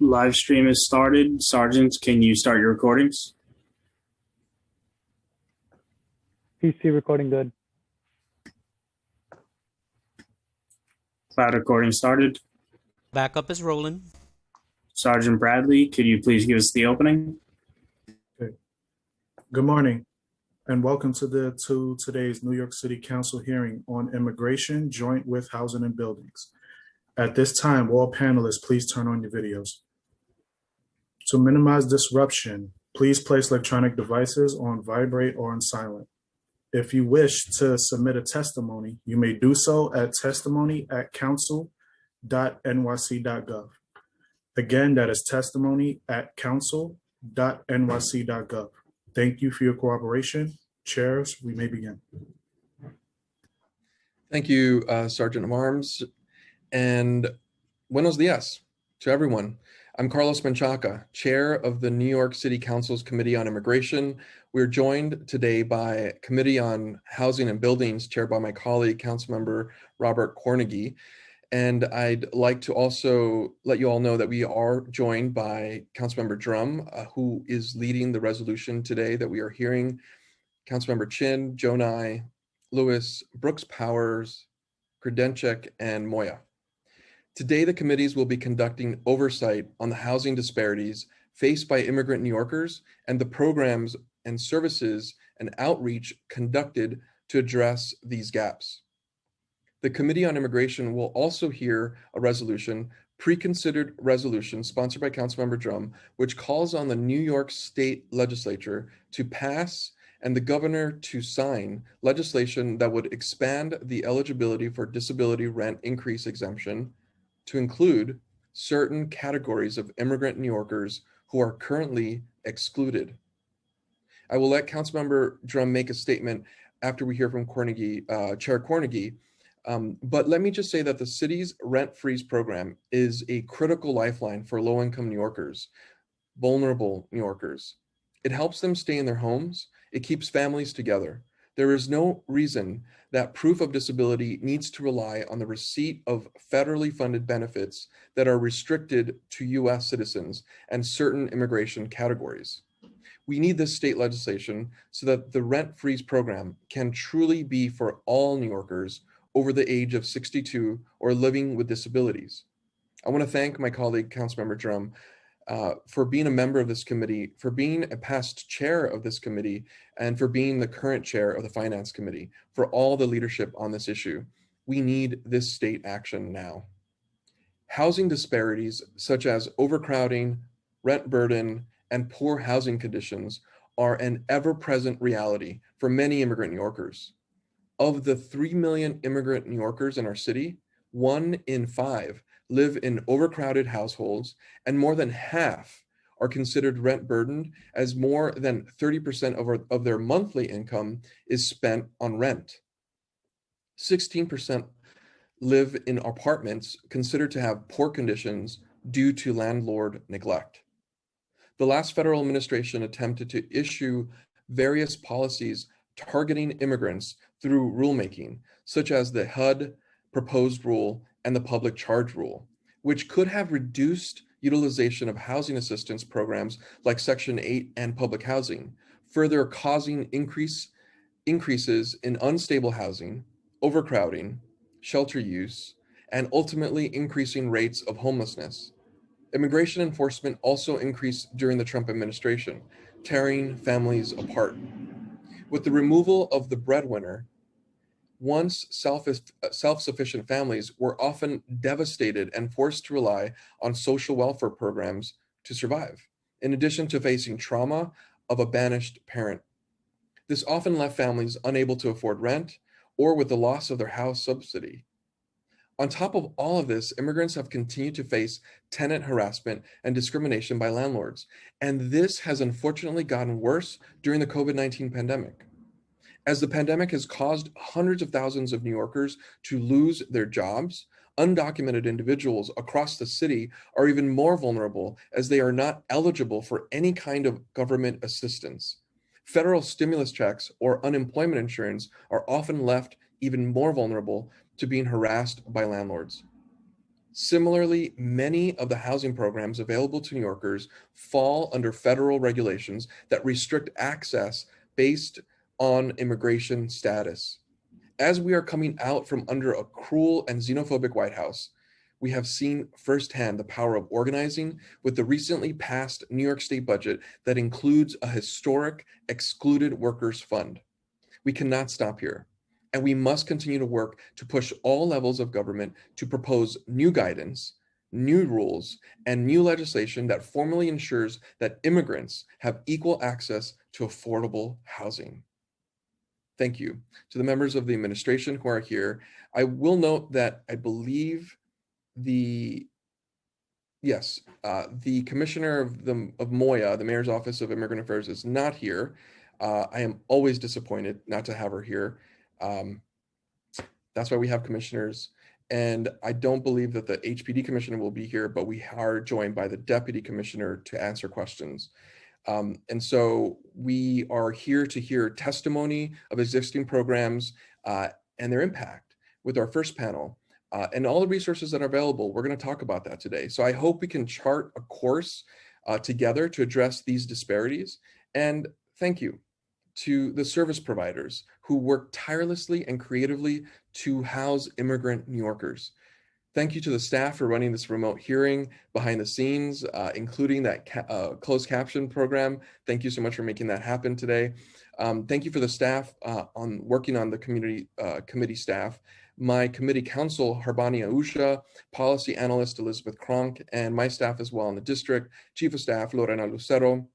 Live stream is started. Sergeant, can you start your recordings? PC recording good. Cloud recording started. Backup is rolling. Sergeant Bradley, could you please give us the opening? Okay. Good morning, and welcome to today's New York City Council hearing on immigration joint with housing and buildings. At this time, all panelists, please turn on your videos. To minimize disruption, please place electronic devices on vibrate or on silent. If you wish to submit a testimony, you may do so at testimony@council.nyc.gov. Again, that is testimony@council.nyc.gov. Thank you for your cooperation. Chairs, we may begin. Thank you, Sergeant of Arms, and buenos dias to everyone. I'm Carlos Menchaca, Chair of the New York City Council's Committee on Immigration. We're joined today by Committee on Housing and Buildings, chaired by my colleague, Councilmember Robert Cornegy. And I'd like to also let you all know that we are joined by Councilmember Drum, who is leading the resolution today that we are hearing, Councilmember Chin, Jonai, Lewis, Brooks Powers, Kredenchik, and Moya. Today, the committees will be conducting oversight on the housing disparities faced by immigrant New Yorkers and the programs and services and outreach conducted to address these gaps. The Committee on Immigration will also hear a resolution, pre-considered resolution sponsored by Councilmember Drum, which calls on the New York State Legislature to pass and the governor to sign legislation that would expand the eligibility for disability rent increase exemption to include certain categories of immigrant New Yorkers who are currently excluded. I will let Councilmember Drum make a statement after we hear from Chair Cornegy, but let me just say that the city's rent freeze program is a critical lifeline for low-income New Yorkers, vulnerable New Yorkers. It helps them stay in their homes. It keeps families together. There is no reason that proof of disability needs to rely on the receipt of federally funded benefits that are restricted to US citizens and certain immigration categories. We need this state legislation so that the rent freeze program can truly be for all New Yorkers over the age of 62 or living with disabilities. I want to thank my colleague, Councilmember Drum, for being a member of this committee, for being a past chair of this committee, and for being the current chair of the Finance Committee, for all the leadership on this issue. We need this state action now. Housing disparities such as overcrowding, rent burden, and poor housing conditions are an ever-present reality for many immigrant New Yorkers. Of the 3 million immigrant New Yorkers in our city, 1 in 5 live in overcrowded households, and more than half are considered rent burdened, as more than 30% of their monthly income is spent on rent. 16% live in apartments considered to have poor conditions due to landlord neglect. The last federal administration attempted to issue various policies targeting immigrants through rulemaking, such as the HUD proposed rule and the public charge rule, which could have reduced utilization of housing assistance programs like Section 8 and public housing, further causing increases in unstable housing, overcrowding, shelter use, and ultimately increasing rates of homelessness. Immigration enforcement also increased during the Trump administration, tearing families apart. With the removal of the breadwinner, once self-sufficient families were often devastated and forced to rely on social welfare programs to survive, in addition to facing trauma of a banished parent. This often left families unable to afford rent or with the loss of their house subsidy. On top of all of this, immigrants have continued to face tenant harassment and discrimination by landlords, and this has unfortunately gotten worse during the COVID-19 pandemic. As the pandemic has caused hundreds of thousands of New Yorkers to lose their jobs, undocumented individuals across the city are even more vulnerable as they are not eligible for any kind of government assistance. Federal stimulus checks or unemployment insurance are often left even more vulnerable to being harassed by landlords. Similarly, many of the housing programs available to New Yorkers fall under federal regulations that restrict access based on immigration status. As we are coming out from under a cruel and xenophobic White House, we have seen firsthand the power of organizing with the recently passed New York State budget that includes a historic excluded workers fund. We cannot stop here, and we must continue to work to push all levels of government to propose new guidance, new rules, and new legislation that formally ensures that immigrants have equal access to affordable housing. Thank you to the members of the administration who are here. I will note that I believe the commissioner of MOIA, the Mayor's Office of Immigrant Affairs, is not here. I am always disappointed not to have her here. That's why we have commissioners. And I don't believe that the HPD commissioner will be here, but we are joined by the deputy commissioner to answer questions. And so we are here to hear testimony of existing programs and their impact with our first panel. And all the resources that are available, we're going to talk about that today. So I hope we can chart a course together to address these disparities. And thank you to the service providers who work tirelessly and creatively to house immigrant New Yorkers. Thank you to the staff for running this remote hearing behind the scenes, including that closed caption program. Thank you so much for making that happen today. Thank you for the staff working on the committee staff. My committee counsel, Harbani Ausha, policy analyst, Elizabeth Kronk, and my staff as well in the district, Chief of Staff, Lorena Lucero,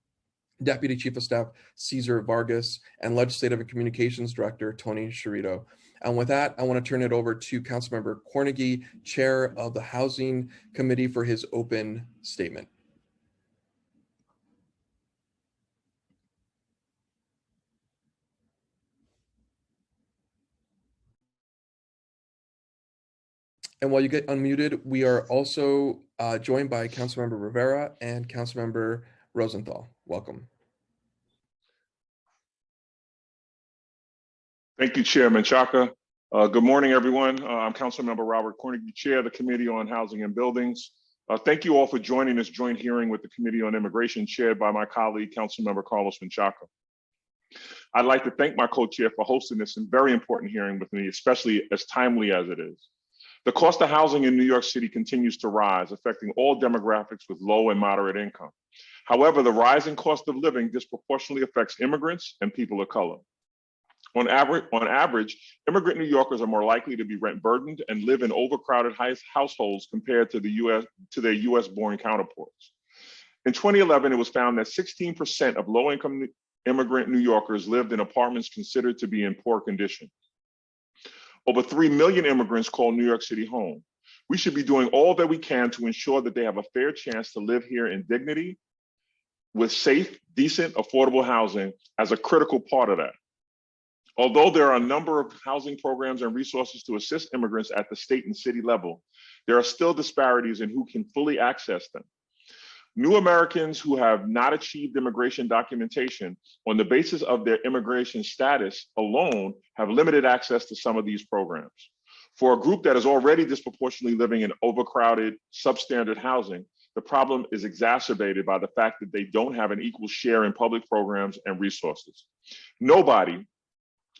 Deputy Chief of Staff, Cesar Vargas, and Legislative and Communications Director, Tony Sciarrito. And with that, I want to turn it over to Councilmember Cornegy, Chair of the Housing Committee, for his open statement. And while you get unmuted, we are also joined by Councilmember Rivera and Councilmember Rosenthal. Welcome. Thank you, Chairman Chaka. Good morning, everyone. I'm Councilmember Robert Cornegy, Chair of the Committee on Housing and Buildings. Thank you all for joining this joint hearing with the Committee on Immigration, chaired by my colleague, Councilmember Carlos Menchaca. I'd like to thank my co-chair for hosting this very important hearing with me, especially as timely as it is. The cost of housing in New York City continues to rise, affecting all demographics with low and moderate income. However, the rising cost of living disproportionately affects immigrants and people of color. On average, immigrant New Yorkers are more likely to be rent burdened and live in overcrowded households compared to their US-born counterparts. In 2011, it was found that 16% of low-income immigrant New Yorkers lived in apartments considered to be in poor condition. Over 3 million immigrants call New York City home. We should be doing all that we can to ensure that they have a fair chance to live here in dignity with safe, decent, affordable housing as a critical part of that. Although there are a number of housing programs and resources to assist immigrants at the state and city level, there are still disparities in who can fully access them. New Americans who have not achieved immigration documentation on the basis of their immigration status alone have limited access to some of these programs. For a group that is already disproportionately living in overcrowded, substandard housing, the problem is exacerbated by the fact that they don't have an equal share in public programs and resources. Nobody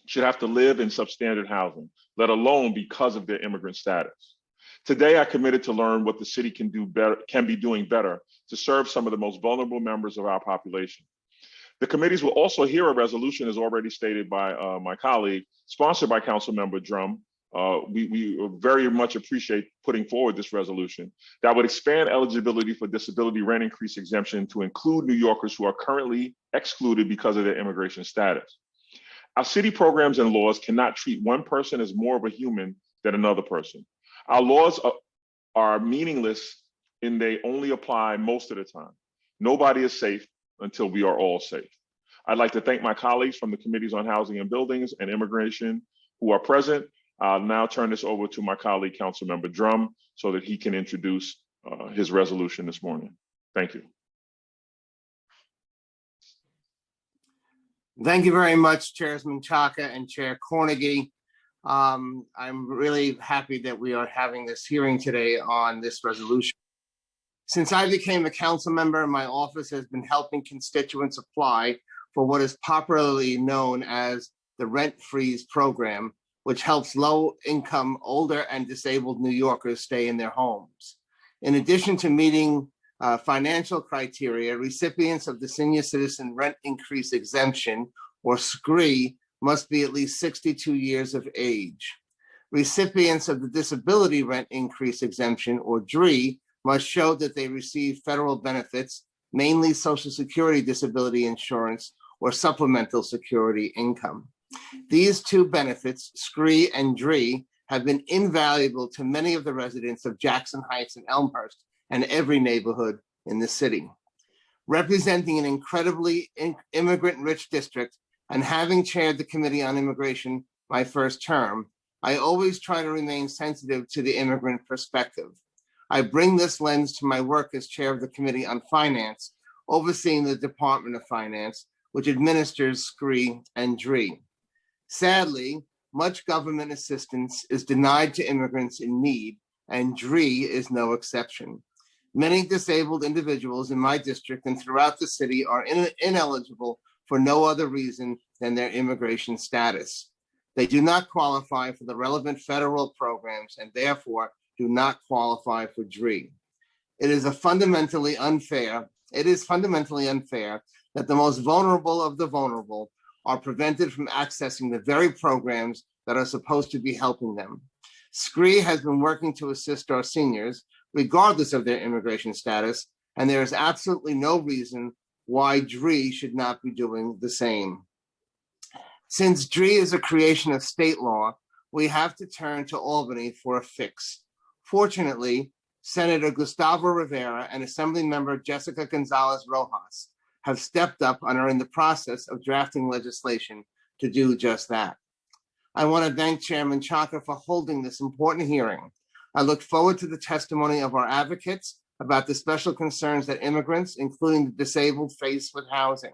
should have to live in substandard housing, let alone because of their immigrant status. Today, I committed to learn what the city can be doing better to serve some of the most vulnerable members of our population. The committees will also hear a resolution, as already stated by my colleague, sponsored by Councilmember Drum. We very much appreciate putting forward this resolution that would expand eligibility for disability rent increase exemption to include New Yorkers who are currently excluded because of their immigration status. Our city programs and laws cannot treat one person as more of a human than another person. Our laws are meaningless and they only apply most of the time. Nobody is safe until we are all safe. I'd like to thank my colleagues from the Committees on Housing and Buildings and Immigration who are present. I'll now turn this over to my colleague, Councilmember Drum, so that he can introduce his resolution this morning. Thank you. Thank you very much, Chairman Chaka and Chair Cornegy. I'm really happy that we are having this hearing today on this resolution. Since I became a council member, my office has been helping constituents apply for what is popularly known as the Rent Freeze program, which helps low-income, older, and disabled New Yorkers stay in their homes. In addition to meeting financial criteria, recipients of the Senior Citizen Rent Increase Exemption, or SCREE, must be at least 62 years of age. Recipients of the Disability Rent Increase Exemption, or DRE, must show that they receive federal benefits, mainly Social Security disability insurance or supplemental security income. These two benefits, SCREE and DRE, have been invaluable to many of the residents of Jackson Heights and Elmhurst and every neighborhood in the city. Representing an incredibly immigrant-rich district and having chaired the Committee on Immigration my first term, I always try to remain sensitive to the immigrant perspective. I bring this lens to my work as chair of the Committee on Finance, overseeing the Department of Finance, which administers SCREE and DRE. Sadly, much government assistance is denied to immigrants in need, and DRE is no exception. Many disabled individuals in my district and throughout the city are ineligible for no other reason than their immigration status. They do not qualify for the relevant federal programs and therefore do not qualify for DRE. It is fundamentally unfair that the most vulnerable of the vulnerable are prevented from accessing the very programs that are supposed to be helping them. SCREE has been working to assist our seniors, regardless of their immigration status, and there is absolutely no reason why DRE should not be doing the same. Since DRE is a creation of state law, we have to turn to Albany for a fix. Fortunately, Senator Gustavo Rivera and Assemblymember Jessica Gonzalez Rojas have stepped up and are in the process of drafting legislation to do just that. I want to thank Chairman Chaka for holding this important hearing. I look forward to the testimony of our advocates about the special concerns that immigrants, including the disabled, face with housing.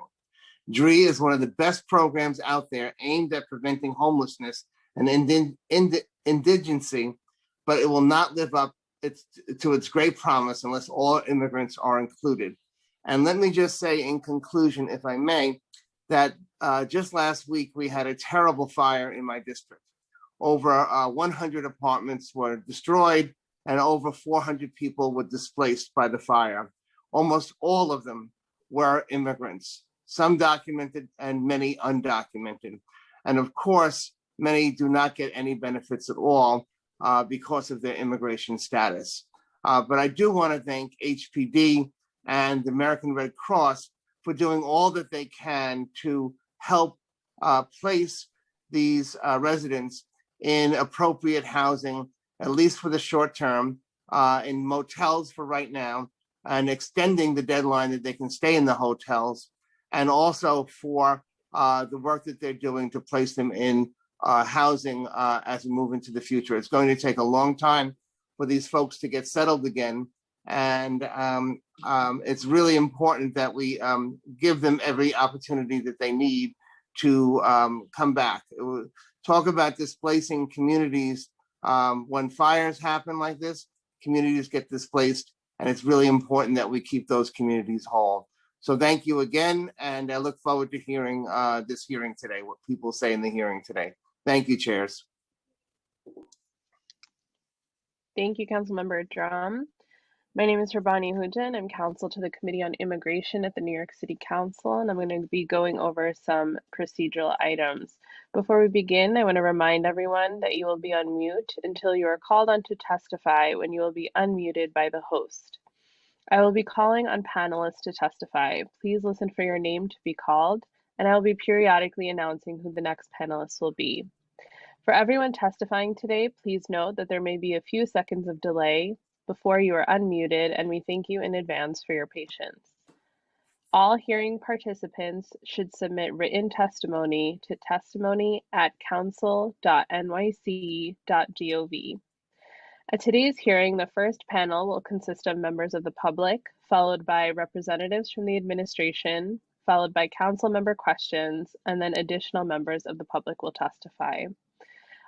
DRE is one of the best programs out there aimed at preventing homelessness and indigency, but it will not live up to its great promise unless all immigrants are included. And let me just say in conclusion, if I may, that just last week we had a terrible fire in my district. Over 100 apartments were destroyed and over 400 people were displaced by the fire. Almost all of them were immigrants, some documented and many undocumented. And of course, many do not get any benefits at all because of their immigration status. But I do want to thank HPD and the American Red Cross for doing all that they can to help place these residents in appropriate housing, at least for the short term, in motels for right now, and extending the deadline that they can stay in the hotels, and also for the work that they're doing to place them in housing as we move into the future. It's going to take a long time for these folks to get settled again. And it's really important that we give them every opportunity that they need to come back. Talk about displacing communities. When fires happen like this, communities get displaced, and it's really important that we keep those communities whole. So thank you again, and I look forward to hearing this hearing today, what people say in the hearing today. Thank you, chairs. Thank you, Councilmember Drum. My name is Rabani Hujan. I'm counsel to the Committee on Immigration at the New York City Council, and I'm going to be going over some procedural items. Before we begin, I want to remind everyone that you will be on mute until you are called on to testify, when you will be unmuted by the host. I will be calling on panelists to testify. Please listen for your name to be called, and I will be periodically announcing who the next panelists will be. For everyone testifying today, please note that there may be a few seconds of delay before you are unmuted, and we thank you in advance for your patience. All hearing participants should submit written testimony to testimony@council.nyc.gov. At today's hearing, the first panel will consist of members of the public, followed by representatives from the administration, followed by council member questions, and then additional members of the public will testify.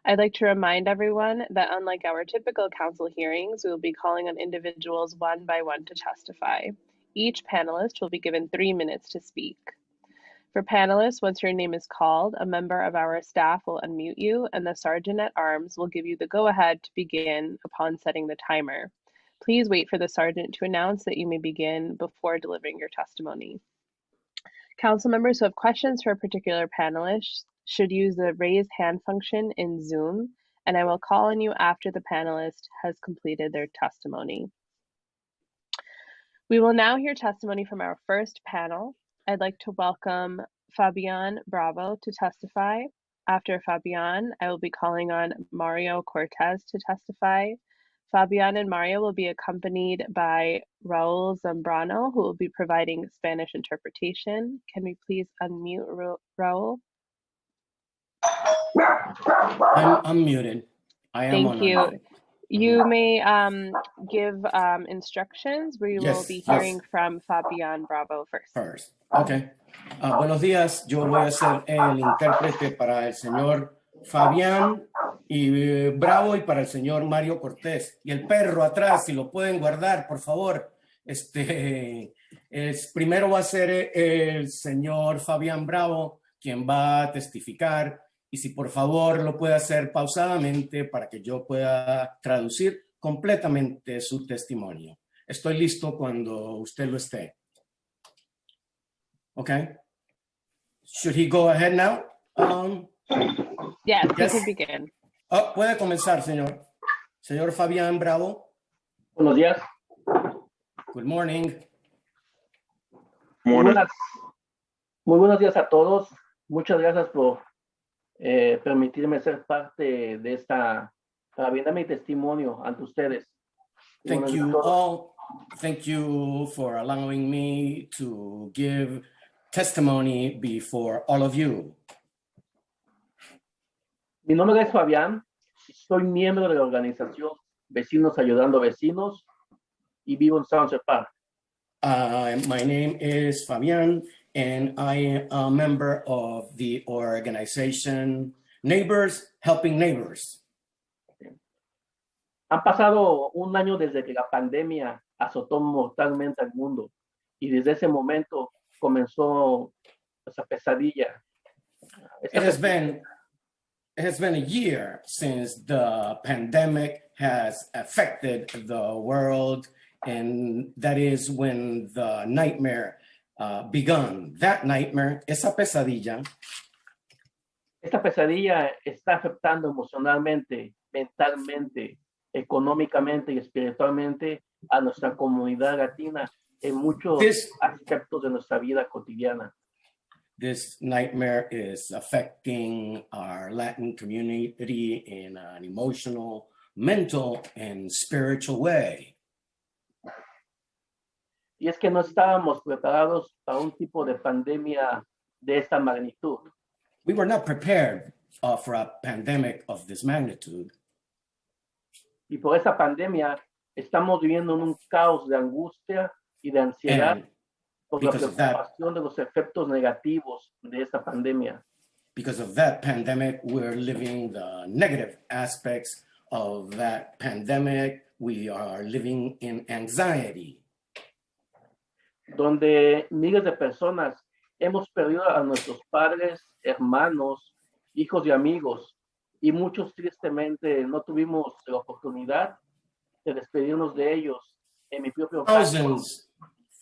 I'd like to remind everyone that unlike our typical council hearings, we will be calling on individuals one by one to testify. Each panelist will be given 3 minutes to speak. For panelists, once your name is called, a member of our staff will unmute you and the Sergeant at Arms will give you the go-ahead to begin upon setting the timer. Please wait for the Sergeant to announce that you may begin before delivering your testimony. Council members who have questions for a particular panelist should use the raise hand function in Zoom, and I will call on you after the panelist has completed their testimony. We will now hear testimony from our first panel. I'd like to welcome Fabian Bravo to testify. After Fabian, I will be calling on Mario Cortez to testify. Fabian and Mario will be accompanied by Raul Zambrano, who will be providing Spanish interpretation. Can we please unmute Raul? I'm muted. I am Thank you. You may give instructions. We will be hearing from Fabian Bravo first. Okay. Buenos días. Yo voy a ser el intérprete para el señor Fabián y Bravo y para el señor Mario Cortés. Y el perro atrás, si lo pueden guardar, por favor. Primero va a ser el señor Fabián Bravo quien va a testificar. Y si por favor lo puede hacer pausadamente para que yo pueda traducir completamente su testimonio. Estoy listo cuando usted lo esté. Okay. Should he go ahead now? Yes, we can begin. Oh, puede comenzar, señor. Señor Fabián Bravo. Buenos días. Good morning. Morning. Muy buenos días a todos. Muchas gracias por permitirme ser parte de esta, para brindar mi testimonio ante ustedes. Thank you all. Thank you for allowing me to give testimony before all of you. Mi nombre es Fabián. Soy miembro de la organización Vecinos Ayudando Vecinos y vivo en Sunset Park. My name is Fabián, and I am a member of the organization Neighbors Helping Neighbors. Han pasado un año desde que la pandemia azotó mortalmente al mundo y desde ese momento comenzó esa pesadilla. It has been a year since the pandemic has affected the world, and that is when the nightmare begun. That nightmare, esa pesadilla. Esta pesadilla está afectando emocionalmente, mentalmente, económicamente y espiritualmente a nuestra comunidad latina en muchos aspectos de nuestra vida cotidiana. This nightmare is affecting our Latin community in an emotional, mental, and spiritual way. Y es que no estábamos preparados para un tipo de pandemia de esta magnitud. We were not prepared for a pandemic of this magnitude. Y por esa pandemia estamos viviendo en un caos de angustia y de ansiedad por la preocupación de los efectos negativos de esta pandemia. Because of that pandemic, we're living the negative aspects of that pandemic. We are living in anxiety. Donde miles de personas hemos perdido a nuestros padres, hermanos, hijos y amigos, y muchos tristemente no tuvimos la oportunidad de despedirnos de ellos. En mi propio caso,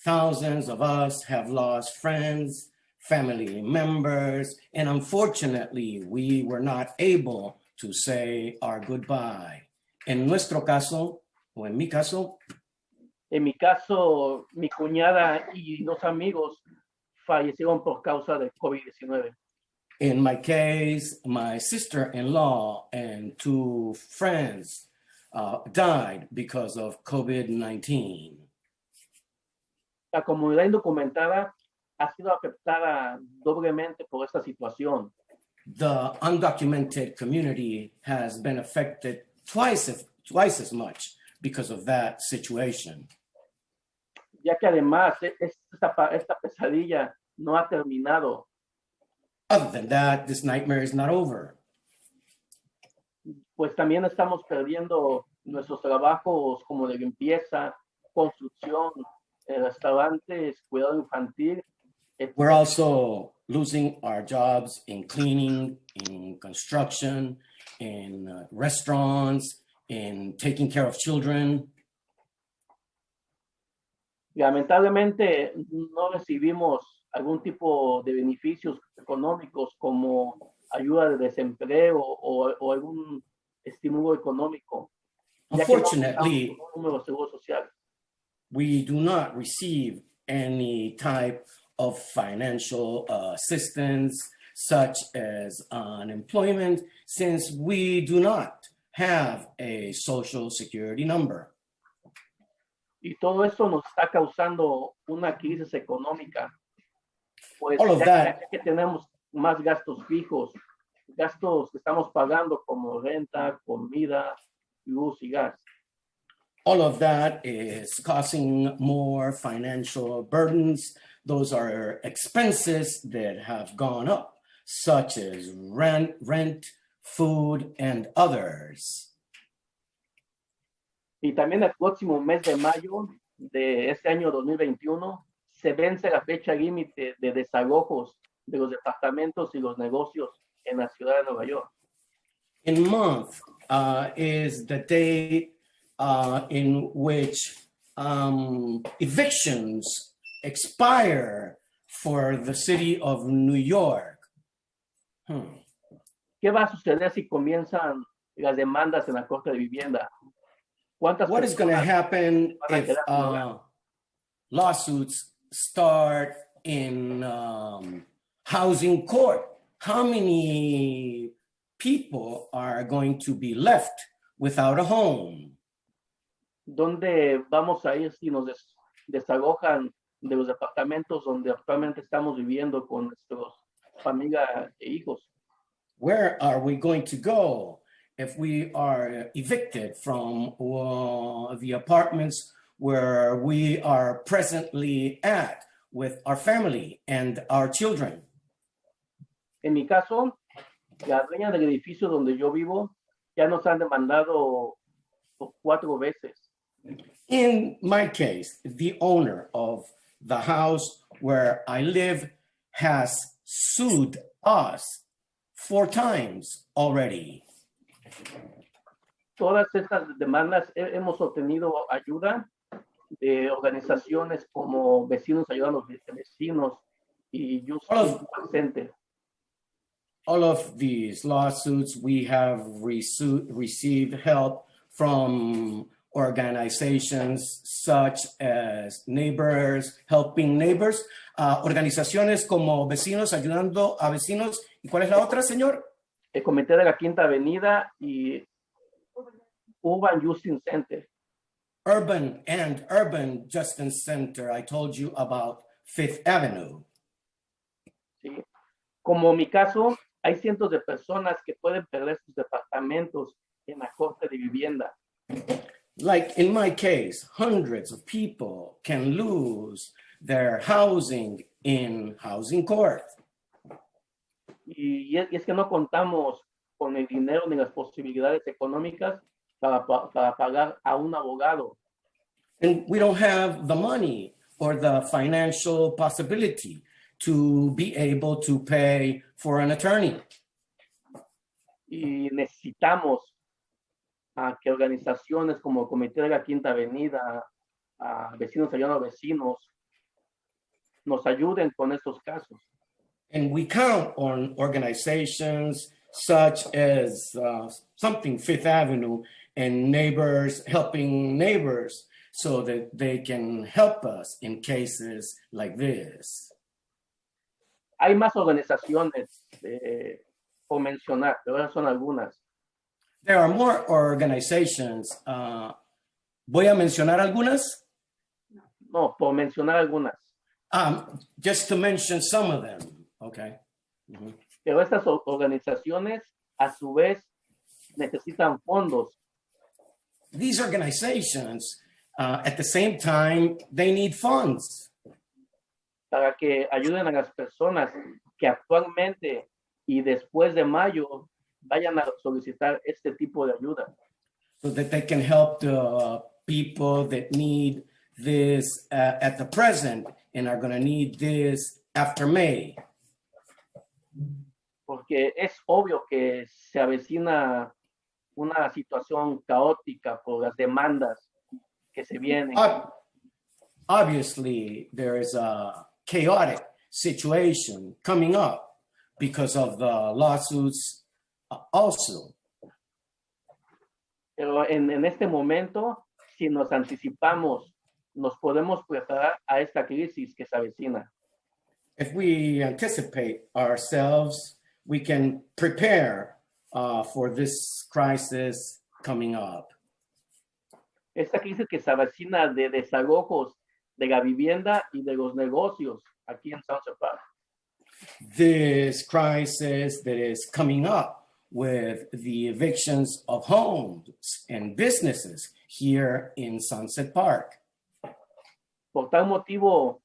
Thousands of us have lost friends, family members, and unfortunately, we were not able to say our goodbye. En nuestro caso, o en mi caso, mi cuñada y dos amigos fallecieron por causa del COVID-19. In my case, my sister-in-law and two friends died because of COVID-19. La comunidad indocumentada ha sido afectada doblemente por esta situación. The undocumented community has been affected twice as much because of that situation. Ya que además esta pesadilla no ha terminado. Other than that, this nightmare is not over. pues también estamos perdiendo nuestros trabajos como de limpieza, construcción, restaurantes, cuidado infantil. We're also losing our jobs in cleaning, in construction, in restaurants, in taking care of children. Lamentablemente no recibimos algún tipo de beneficios económicos como ayuda de desempleo o algún estímulo económico. Ya que no Unfortunately, contamos con un número de seguro social. we do not receive any type of financial assistance, such as unemployment, since we do not have a social security number. Y todo esto nos está causando una crisis económica. Pues All of ya that. que tenemos más gastos fijos, gastos que estamos pagando como renta, comida, luz y gas. All of that is causing more financial burdens. Those are expenses that have gone up, such as rent, food, and others. Y también el próximo mes de mayo de este año 2021 se vence la fecha límite de desalojos de los departamentos y los negocios en la ciudad de Nueva York. In month is the day in which evictions expire for the city of New York. ¿Qué va a suceder si comienzan las demandas en la Corte de Vivienda? ¿Cuántas What is going to personas happen van a if quedar sin hogar? lawsuits start in housing court? How many people are going to be left without a home? ¿Dónde vamos a ir si nos desalojan de los departamentos donde actualmente estamos viviendo con nuestros familia e hijos? Where are we going to go if we are evicted from the apartments where we are presently at with our family and our children? En mi caso, la dueña del edificio donde yo vivo ya nos han demandado 4 veces. In my case, the owner of the house where I live has sued us 4 times already. Todas estas demandas hemos obtenido ayuda de organizaciones como Vecinos Ayudando a los Vecinos y Justice Center. All of these lawsuits, we have received help from organizations such as Neighbors Helping Neighbors, organizaciones como Vecinos Ayudando a Vecinos. ¿Y cuál es la otra, señor? El Comité de la Quinta Avenida y Urban Justice Center. Urban Justice Center. I told you about Fifth Avenue. Sí. Como mi caso, hay cientos de personas que pueden perder sus departamentos en la Corte de Vivienda. Like in my case, hundreds of people can lose their housing in housing court. Y es que no contamos con el dinero ni las posibilidades económicas para pagar a un abogado. And we don't have the money or the financial possibility to be able to pay for an attorney. Y necesitamos que organizaciones como el Comité de la Quinta Avenida, Vecinos Ayudando a Vecinos, nos ayuden con estos casos. And we count on organizations such as something Fifth Avenue and Neighbors Helping Neighbors so that they can help us in cases like this. Hay más organizaciones por mencionar, pero esas son algunas. There are more organizations. ¿Voy a mencionar algunas? No, por mencionar algunas. Just to mention some of them. Okay. Mm-hmm. Pero estas organizaciones, a su vez, necesitan fondos. These organizations, at the same time, they need funds. Para que ayuden a las personas que actualmente y después de mayo vayan a solicitar este tipo de ayuda. so that they can help the people that need this at the present and are going to need this after May. Porque es obvio que se avecina una situación caótica por las demandas que se vienen. Obviously, there is a chaotic situation coming up because of the lawsuits also. Pero en este momento, si nos anticipamos, nos podemos preparar a esta crisis que se avecina. If we anticipate ourselves, we can prepare for this crisis coming up. Esta crisis que se avecina de desalojos de la vivienda y de los negocios aquí en Sunset Park. This crisis that is coming up with the evictions of homes and businesses here in Sunset Park. Por tal motivo,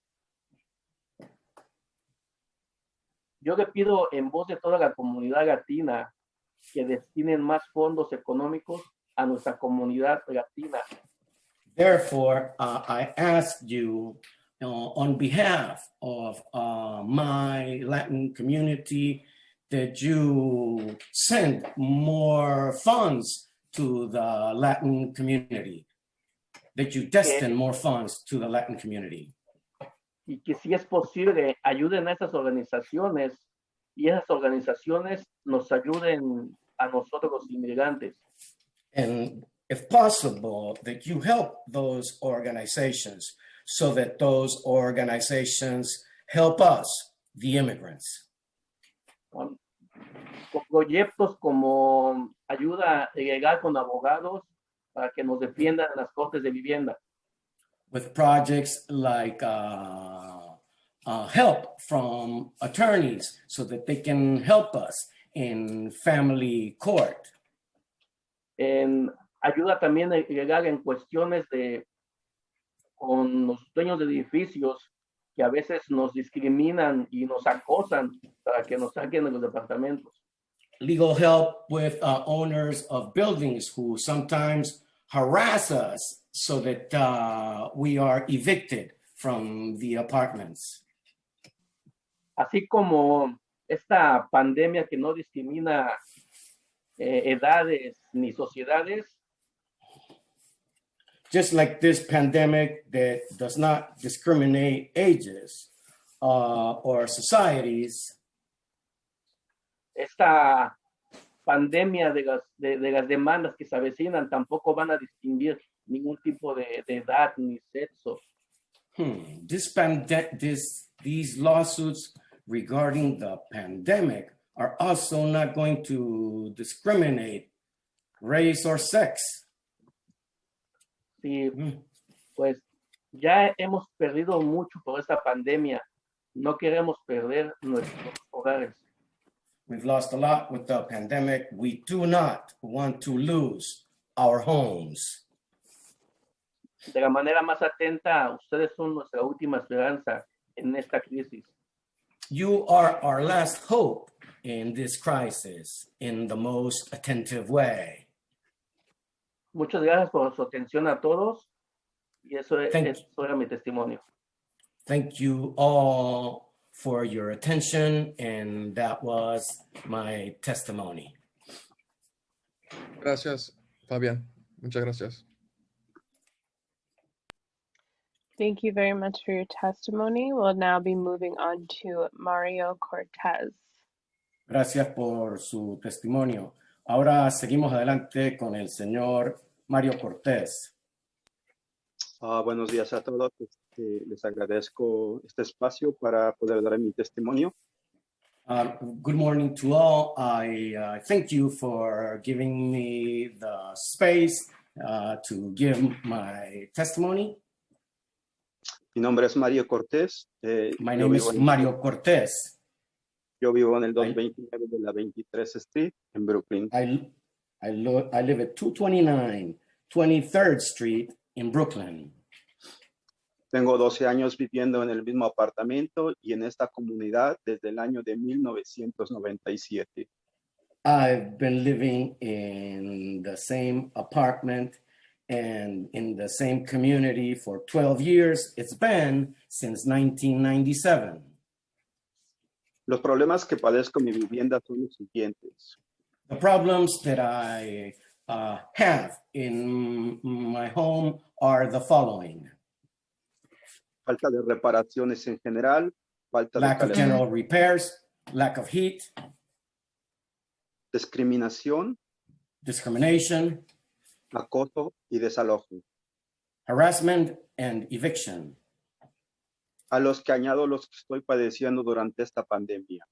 yo le pido en voz de toda la comunidad latina que destinen más fondos económicos a nuestra comunidad latina. Therefore, I ask you on behalf of my Latin community that you send more funds to the Latin community, that you destine more funds to the Latin community. Y que si es posible, ayuden a esas organizaciones y esas organizaciones nos ayuden a nosotros los inmigrantes. And if possible, that you help those organizations so that those organizations help us, the immigrants. Con proyectos como ayuda legal con abogados para que nos defiendan en las cortes de vivienda. With projects like help from attorneys so that they can help us in family court. En ayuda también legal en cuestiones con los dueños de edificios que a veces nos discriminan y nos acosan para que nos saquen de los departamentos. Legal help with owners of buildings who sometimes harass us so that we are evicted from the apartments. Así como esta pandemia que no discrimina edades ni sociedades. Just like this pandemic that does not discriminate ages or societies. Esta pandemia de las demandas que se avecinan tampoco van a distinguir ningún tipo de edad ni sexo. These lawsuits regarding the pandemic are also not going to discriminate race or sex. Sí, pues ya hemos perdido mucho por esta pandemia. No queremos perder nuestros hogares. We've lost a lot with the pandemic. We do not want to lose our homes. De la manera más atenta, ustedes son nuestra última esperanza en esta crisis. You are our last hope in this crisis in the most attentive way. Muchas gracias por su atención a todos y eso era mi testimonio. Thank you all for your attention, and that was my testimony. Gracias, Fabián. Muchas gracias. Thank you very much for your testimony. We'll now be moving on to Mario Cortez. Gracias por su testimonio. Ahora seguimos adelante con el señor Mario Cortés. Buenos días a todos. Les agradezco este espacio para poder dar mi testimonio. Good morning to all. I thank you for giving me the space to give my testimony. Mi nombre es Mario Cortés. My name is Mario Cortés. Yo vivo en el 229 de la 23 Street en Brooklyn. I live at 229 23rd Street in Brooklyn. Tengo 12 años viviendo en el mismo apartamento y en esta comunidad desde el año de 1997. I've been living in the same apartment and in the same community for 12 years. It's been since 1997. Los problemas que padezco en mi vivienda son los siguientes. The problems that I have in my home are the following: Falta de reparaciones en general, falta lack de of general repairs, lack of heat, discriminación, discrimination, acoso y desalojo. harassment, and eviction. A los que añado los que estoy padeciendo durante esta pandemia.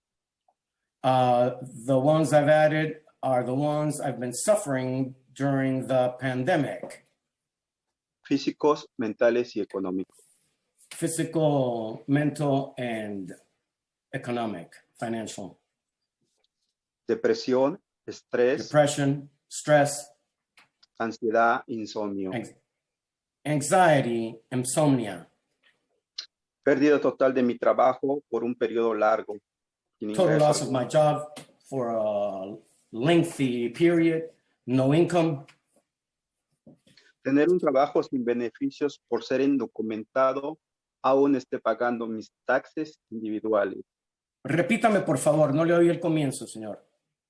The ones I've added are the ones I've been suffering during the pandemic: Físicos, mentales y económicos. physical, mental, and economic, financial. Depresión, estrés, Depression, stress, ansiedad, insomnio. anxiety, insomnia. Pérdida total de mi trabajo por un periodo largo. sin Total ingreso loss of my alguno. job for a lengthy period, no income. Tener un trabajo sin beneficios por ser indocumentado, aún esté pagando mis taxes individuales. Repítame, por favor, no le oí el comienzo, señor.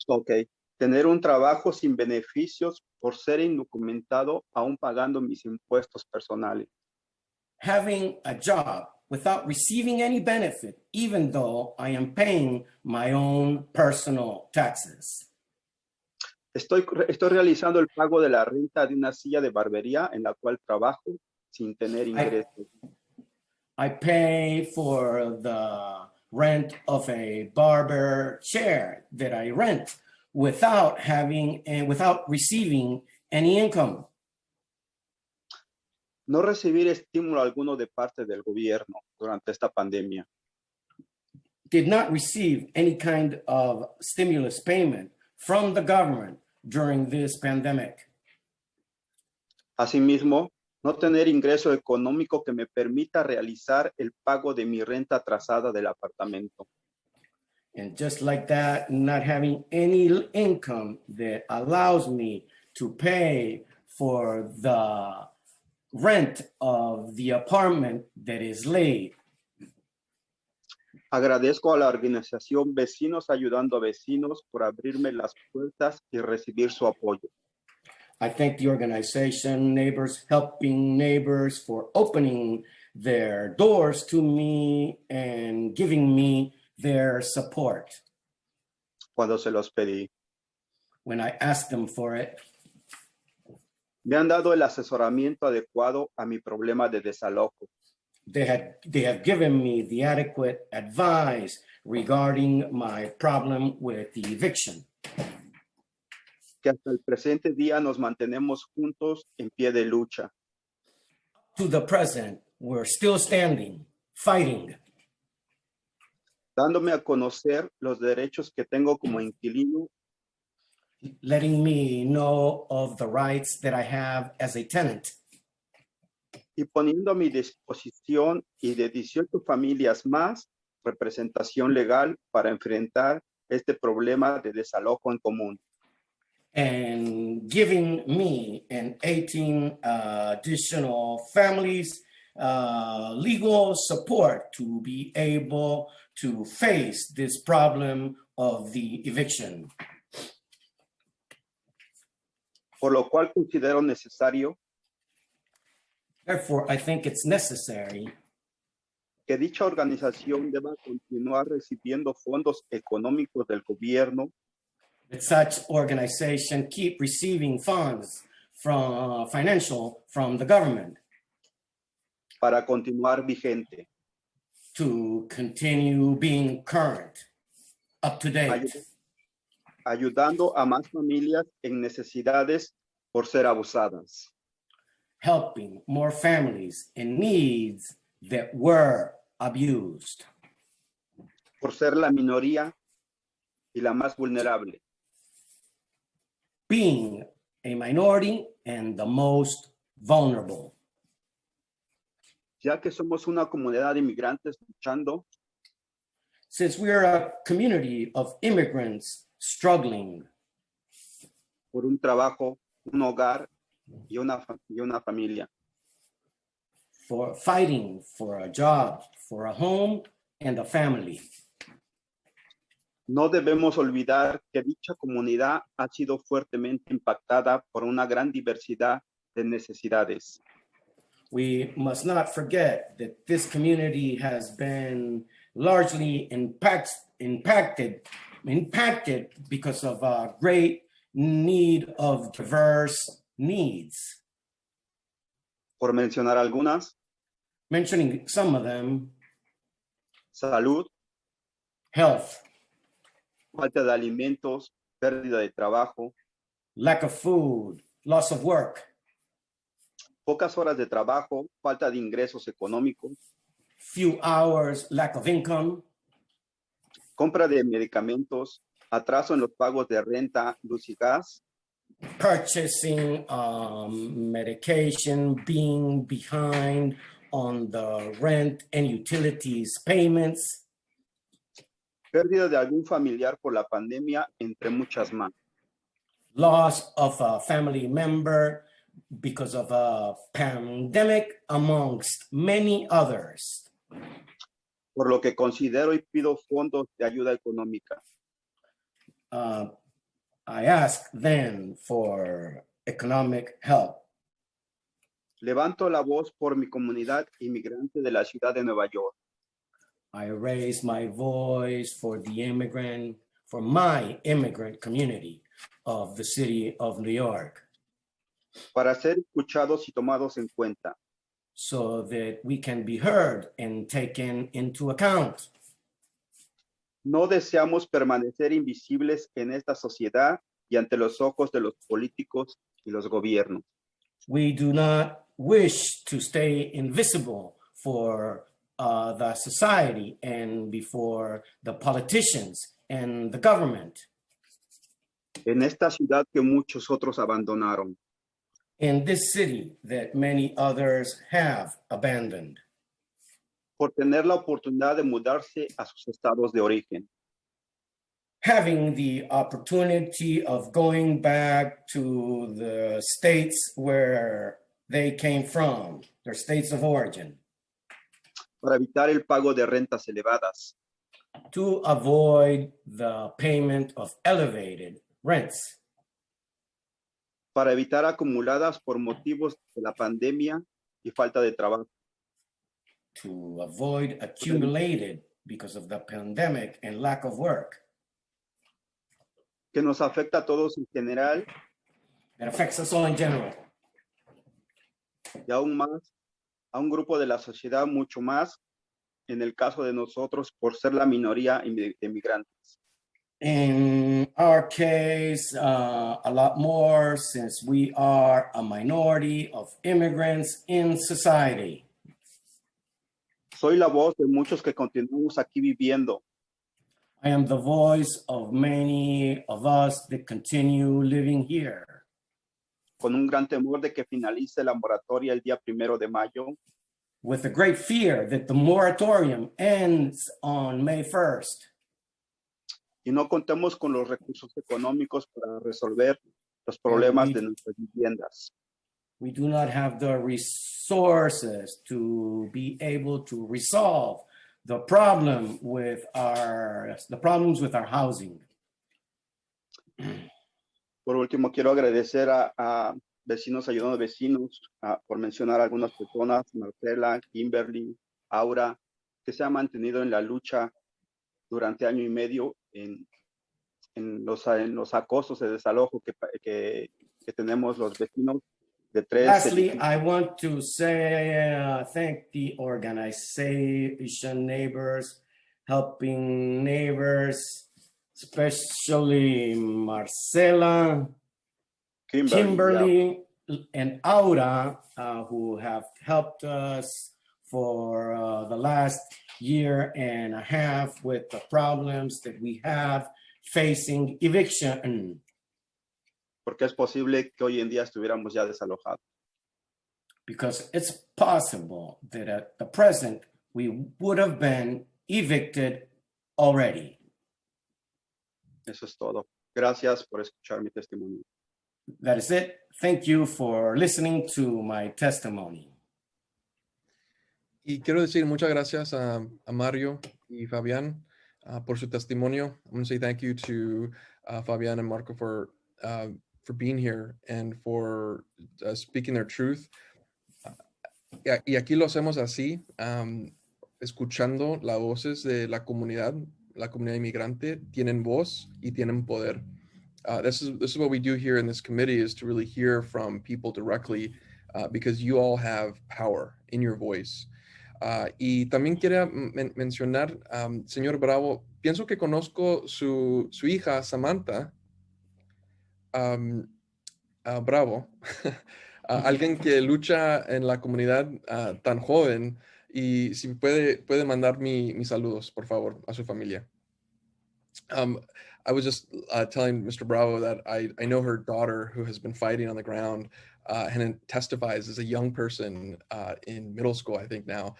Ok. Tener un trabajo sin beneficios por ser indocumentado, aún pagando mis impuestos personales. Having a job without receiving any benefit, even though I am paying my own personal taxes. Estoy realizando el pago de la renta de una silla de barbería en la cual trabajo sin tener ingresos. I pay for the rent of a barber chair that I rent without receiving any income. No recibir estímulo alguno de parte del gobierno durante esta pandemia. Did not receive any kind of stimulus payment from the government during this pandemic. Asimismo, no tener ingreso económico que me permita realizar el pago de mi renta atrasada del apartamento. And just like that, not having any income that allows me to pay for the rent of the apartment that is late. Agradezco a la organización Vecinos Ayudando a Vecinos por abrirme las puertas y recibir su apoyo. I thank the organization Neighbors Helping Neighbors for opening their doors to me and giving me their support Cuando se los pedí. when I asked them for it. Me han dado el asesoramiento adecuado a mi problema de desalojo. They have given me the adequate advice regarding my problem with the eviction. Que hasta el presente día nos mantenemos juntos en pie de lucha. To the present, we're still standing, fighting, dándome a conocer los derechos que tengo como inquilino letting me know of the rights that I have as a tenant, y poniendo a mi disposición y de 18 familias más representación legal para enfrentar este problema de desalojo en común. and giving me and 18 additional families legal support to be able to face this problem of the eviction. Por lo cual considero necesario Therefore, I think it's necessary que dicha organización deba continuar recibiendo fondos económicos del gobierno that such organization keep receiving funds from financial from the government para continuar vigente, to continue being current, up to date, ayudando a más familias en necesidades por ser abusadas. helping more families in needs that were abused, por ser la minoría y la más vulnerable. being a minority and the most vulnerable. Ya que somos una comunidad de inmigrantes luchando, Since we are a community of immigrants struggling, por un trabajo, un hogar y una familia. For fighting for a job, for a home and a family. No debemos olvidar que dicha comunidad ha sido fuertemente impactada por una gran diversidad de necesidades. We must not forget that this community has been largely impacted because of a great need of diverse needs. Por mencionar algunas, Mentioning some of them: salud, health, falta de alimentos, pérdida de trabajo, lack of food, loss of work, pocas horas de trabajo, falta de ingresos económicos, few hours, lack of income, compra de medicamentos, atraso en los pagos de renta, luz y gas, purchasing medication, being behind on the rent and utilities payments, pérdida de algún familiar por la pandemia, entre muchas más. loss of a family member because of a pandemic, amongst many others. Por lo que considero y pido fondos de ayuda económica. I ask then for economic help. Levanto la voz por mi comunidad inmigrante de la ciudad de Nueva York. I raise my voice for my immigrant community of the city of New York, para ser escuchados y tomados en cuenta. so that we can be heard and taken into account. No deseamos permanecer invisibles en esta sociedad y ante los ojos de los políticos y los gobiernos. We do not wish to stay invisible for the society and before the politicians and the government. En esta ciudad que muchos otros abandonaron. In this city that many others have abandoned. Por tener la oportunidad de mudarse a sus estados de origen. Having the opportunity of going back to the states where they came from, their states of origin. Para evitar el pago de rentas elevadas. To avoid the payment of elevated rents. Para evitar acumuladas por motivos de la pandemia y falta de trabajo. To avoid accumulated because of the pandemic and lack of work. Que nos afecta a todos en general. It affects us all in general. Y aún más, a un grupo de la sociedad mucho más, en el caso de nosotros, por ser la minoría de inmigrantes. In our case, a lot more since we are a minority of immigrants in society. Soy la voz de muchos que continuamos aquí viviendo. I am the voice of many of us that continue living here. Con un gran temor de que finalice la moratoria el día 1 de mayo. With a great fear that the moratorium ends on May 1st. Y no contemos con los recursos económicos para resolver los problemas de nuestras viviendas. We do not have the resources to be able to resolve the problems with our housing. Por último, quiero agradecer a Vecinos Ayudando a Vecinos, por mencionar a algunas personas, Marcela, Kimberly, Aura, que se han mantenido en la lucha durante año y medio en los acosos de desalojo que tenemos los vecinos de tres. Lastly, I want to say thank the organization Neighbors, Helping Neighbors, especially Marcela, Kimberly, and Aura, who have helped us for the last year and a half with the problems that we have facing eviction. Porque es posible que hoy en día estuviéramos ya desalojados. Because it's possible that at the present we would have been evicted already. Eso es todo. Gracias por escuchar mi testimonio. that is it. Thank you for listening to my testimony. Y quiero decir muchas gracias a Mario y Fabián por su testimonio. I want to say thank you to Fabián and Marco for being here and for speaking their truth. Y aquí lo hacemos así, escuchando las voces de la comunidad inmigrante, tienen voz y tienen poder. This is what we do here in this committee, is to really hear from people directly, because you all have power in your voice. Y también quería mencionar, señor Bravo, pienso que conozco su hija, Samantha Bravo, alguien que lucha en la comunidad tan joven, y si puede mandar mis saludos, por favor, a su familia. I was just telling Mr. Bravo that I know her daughter, who has been fighting on the ground and testifies as a young person in middle school, I think now.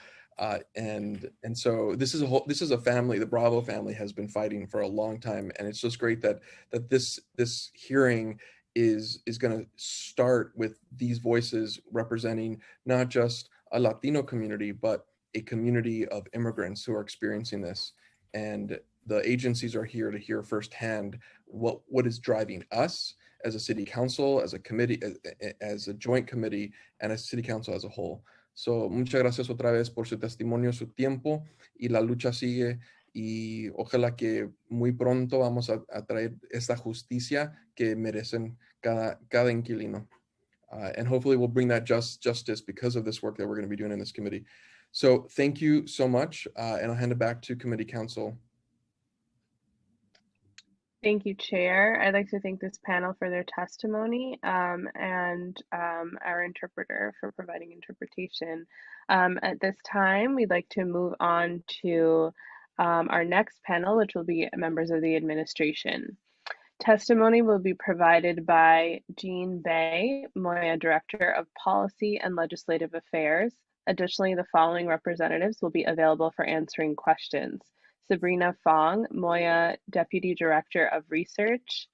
And so this is a family. The Bravo family has been fighting for a long time, and it's just great that this hearing is going to start with these voices representing not just a Latino community, but a community of immigrants who are experiencing this. And the agencies are here to hear firsthand what is driving us as a city council, as a committee, as a joint committee, and as city council as a whole. So, muchas gracias otra vez por su testimonio, su tiempo, y la lucha sigue, y ojalá que muy pronto vamos a traer esta justicia que merecen cada inquilino. And hopefully we'll bring that justice because of this work that we're going to be doing in this committee. So thank you so much, and I'll hand it back to committee council. Thank you, Chair. I'd like to thank this panel for their testimony, and our interpreter for providing interpretation. At this time, we'd like to move on to our next panel, which will be members of the administration. Testimony will be provided by Jean Bay, Moya Director of Policy and Legislative Affairs. Additionally, the following representatives will be available for answering questions: Sabrina Fong, Moya Deputy Director of Research;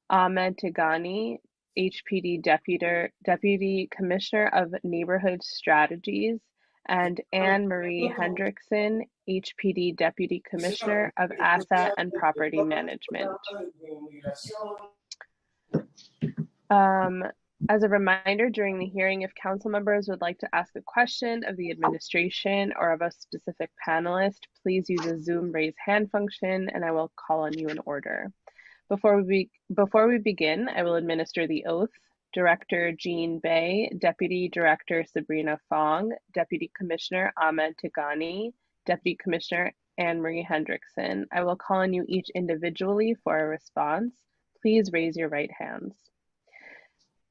Ahmed Tigani, HPD Deputy Commissioner of Neighborhood Strategies; and Anne Marie Hendrickson, HPD Deputy Commissioner of Asset and Property Management. As a reminder, during the hearing, if council members would like to ask a question of the administration or of a specific panelist, please use the Zoom raise hand function and I will call on you in order. Before we begin, I will administer the oath. Director Jean Bay, Deputy Director Sabrina Fong, Deputy Commissioner Ahmed Tigani, Deputy Commissioner Anne Marie Hendrickson. I will call on you each individually for a response. Please raise your right hands.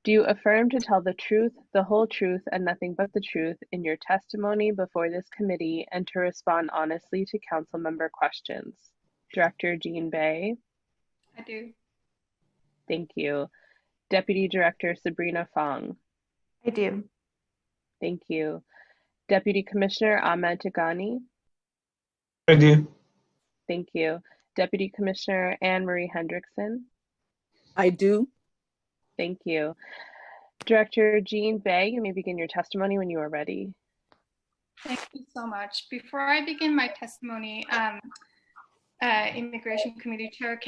Do you affirm to tell the truth, the whole truth, and nothing but the truth in your testimony before this committee, and to respond honestly to council member questions? Director Jean Bay? I do. Thank you. Deputy Director Sabrina Fong? I do. Thank you. Deputy Commissioner Ahmed Tigani? I do. Thank you. Deputy Commissioner Anne Marie Hendrickson? I do. Thank you. Director Jean Bay, you may begin your testimony when you are ready. Thank you so much. Before I begin my testimony, Immigration Committee Chair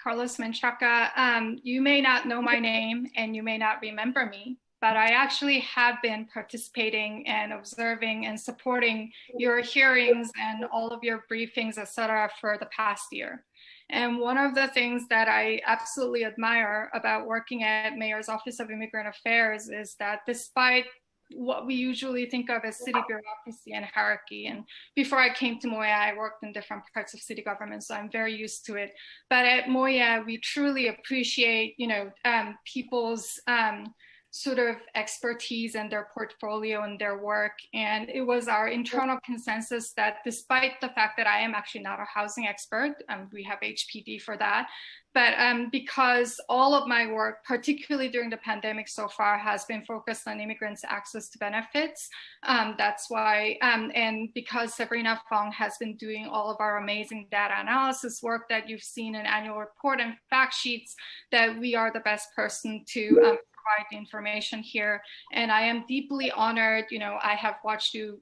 Carlos Menchaca, you may not know my name and you may not remember me, but I actually have been participating and observing and supporting your hearings and all of your briefings, etc., for the past year. And one of the things that I absolutely admire about working at Mayor's Office of Immigrant Affairs is that despite what we usually think of as city bureaucracy and hierarchy, and before I came to Moya, I worked in different parts of city government, so I'm very used to it. But at Moya, we truly appreciate, people's sort of expertise and their portfolio and their work. And it was our internal consensus that despite the fact that I am actually not a housing expert, we have HPD for that, but because all of my work, particularly during the pandemic so far, has been focused on immigrants' access to benefits, that's why, and because Sabrina Fong has been doing all of our amazing data analysis work that you've seen in annual report and fact sheets, that we are the best person to provide the information here. And I am deeply honored. You know, I have watched you,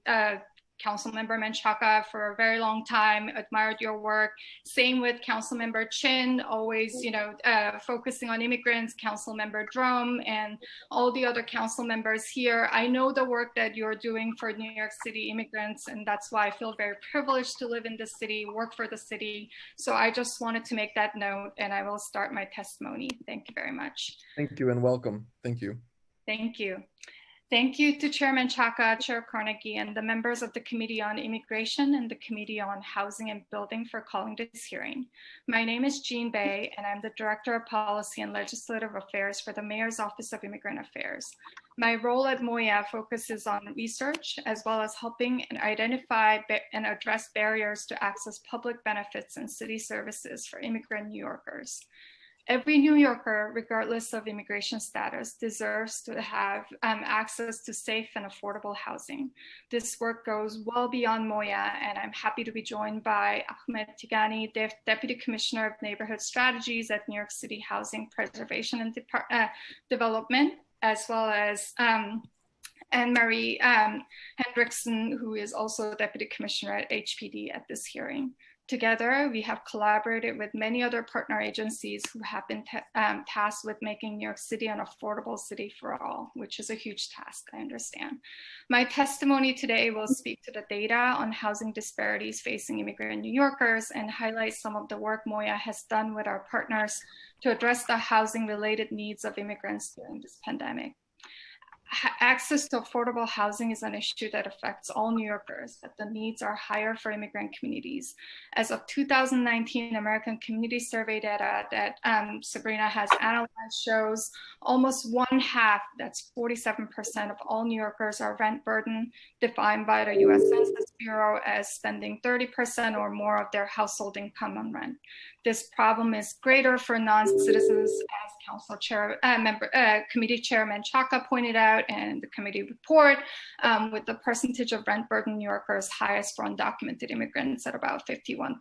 Councilmember Menchaca, for a very long time, admired your work. Same with Councilmember Chin, always, you know, focusing on immigrants, Councilmember Drum, and all the other council members here. I know the work that you're doing for New York City immigrants, and that's why I feel very privileged to live in the city, work for the city. So I just wanted to make that note, and I will start my testimony. Thank you very much. Thank you and welcome. Thank you. Thank you. Thank you to Chairman Chaka, Chair Carnegie, and the members of the Committee on Immigration and the Committee on Housing and Building for calling this hearing. My name is Jean Bay, and I'm the Director of Policy and Legislative Affairs for the Mayor's Office of Immigrant Affairs. My role at MOIA focuses on research, as well as helping and identify and address barriers to access public benefits and city services for immigrant New Yorkers. Every New Yorker, regardless of immigration status, deserves to have access to safe and affordable housing. This work goes well beyond MOIA, and I'm happy to be joined by Ahmed Tigani, Deputy Commissioner of Neighborhood Strategies at New York City Housing Preservation and Development, as well as Anne-Marie Hendrickson, who is also Deputy Commissioner at HPD at this hearing. Together, we have collaborated with many other partner agencies who have been tasked with making New York City an affordable city for all, which is a huge task, I understand. My testimony today will speak to the data on housing disparities facing immigrant New Yorkers and highlight some of the work MOIA has done with our partners to address the housing-related needs of immigrants during this pandemic. Access to affordable housing is an issue that affects all New Yorkers, but the needs are higher for immigrant communities. As of 2019, American Community Survey data that Sabrina has analyzed shows almost one half, that's 47% of all New Yorkers are rent burdened, defined by the US Census Bureau as spending 30% or more of their household income on rent. This problem is greater for non-citizens, as Council Chair, Committee Chairman Chaka pointed out in the committee report, with the percentage of rent-burdened New Yorkers highest for undocumented immigrants at about 51%.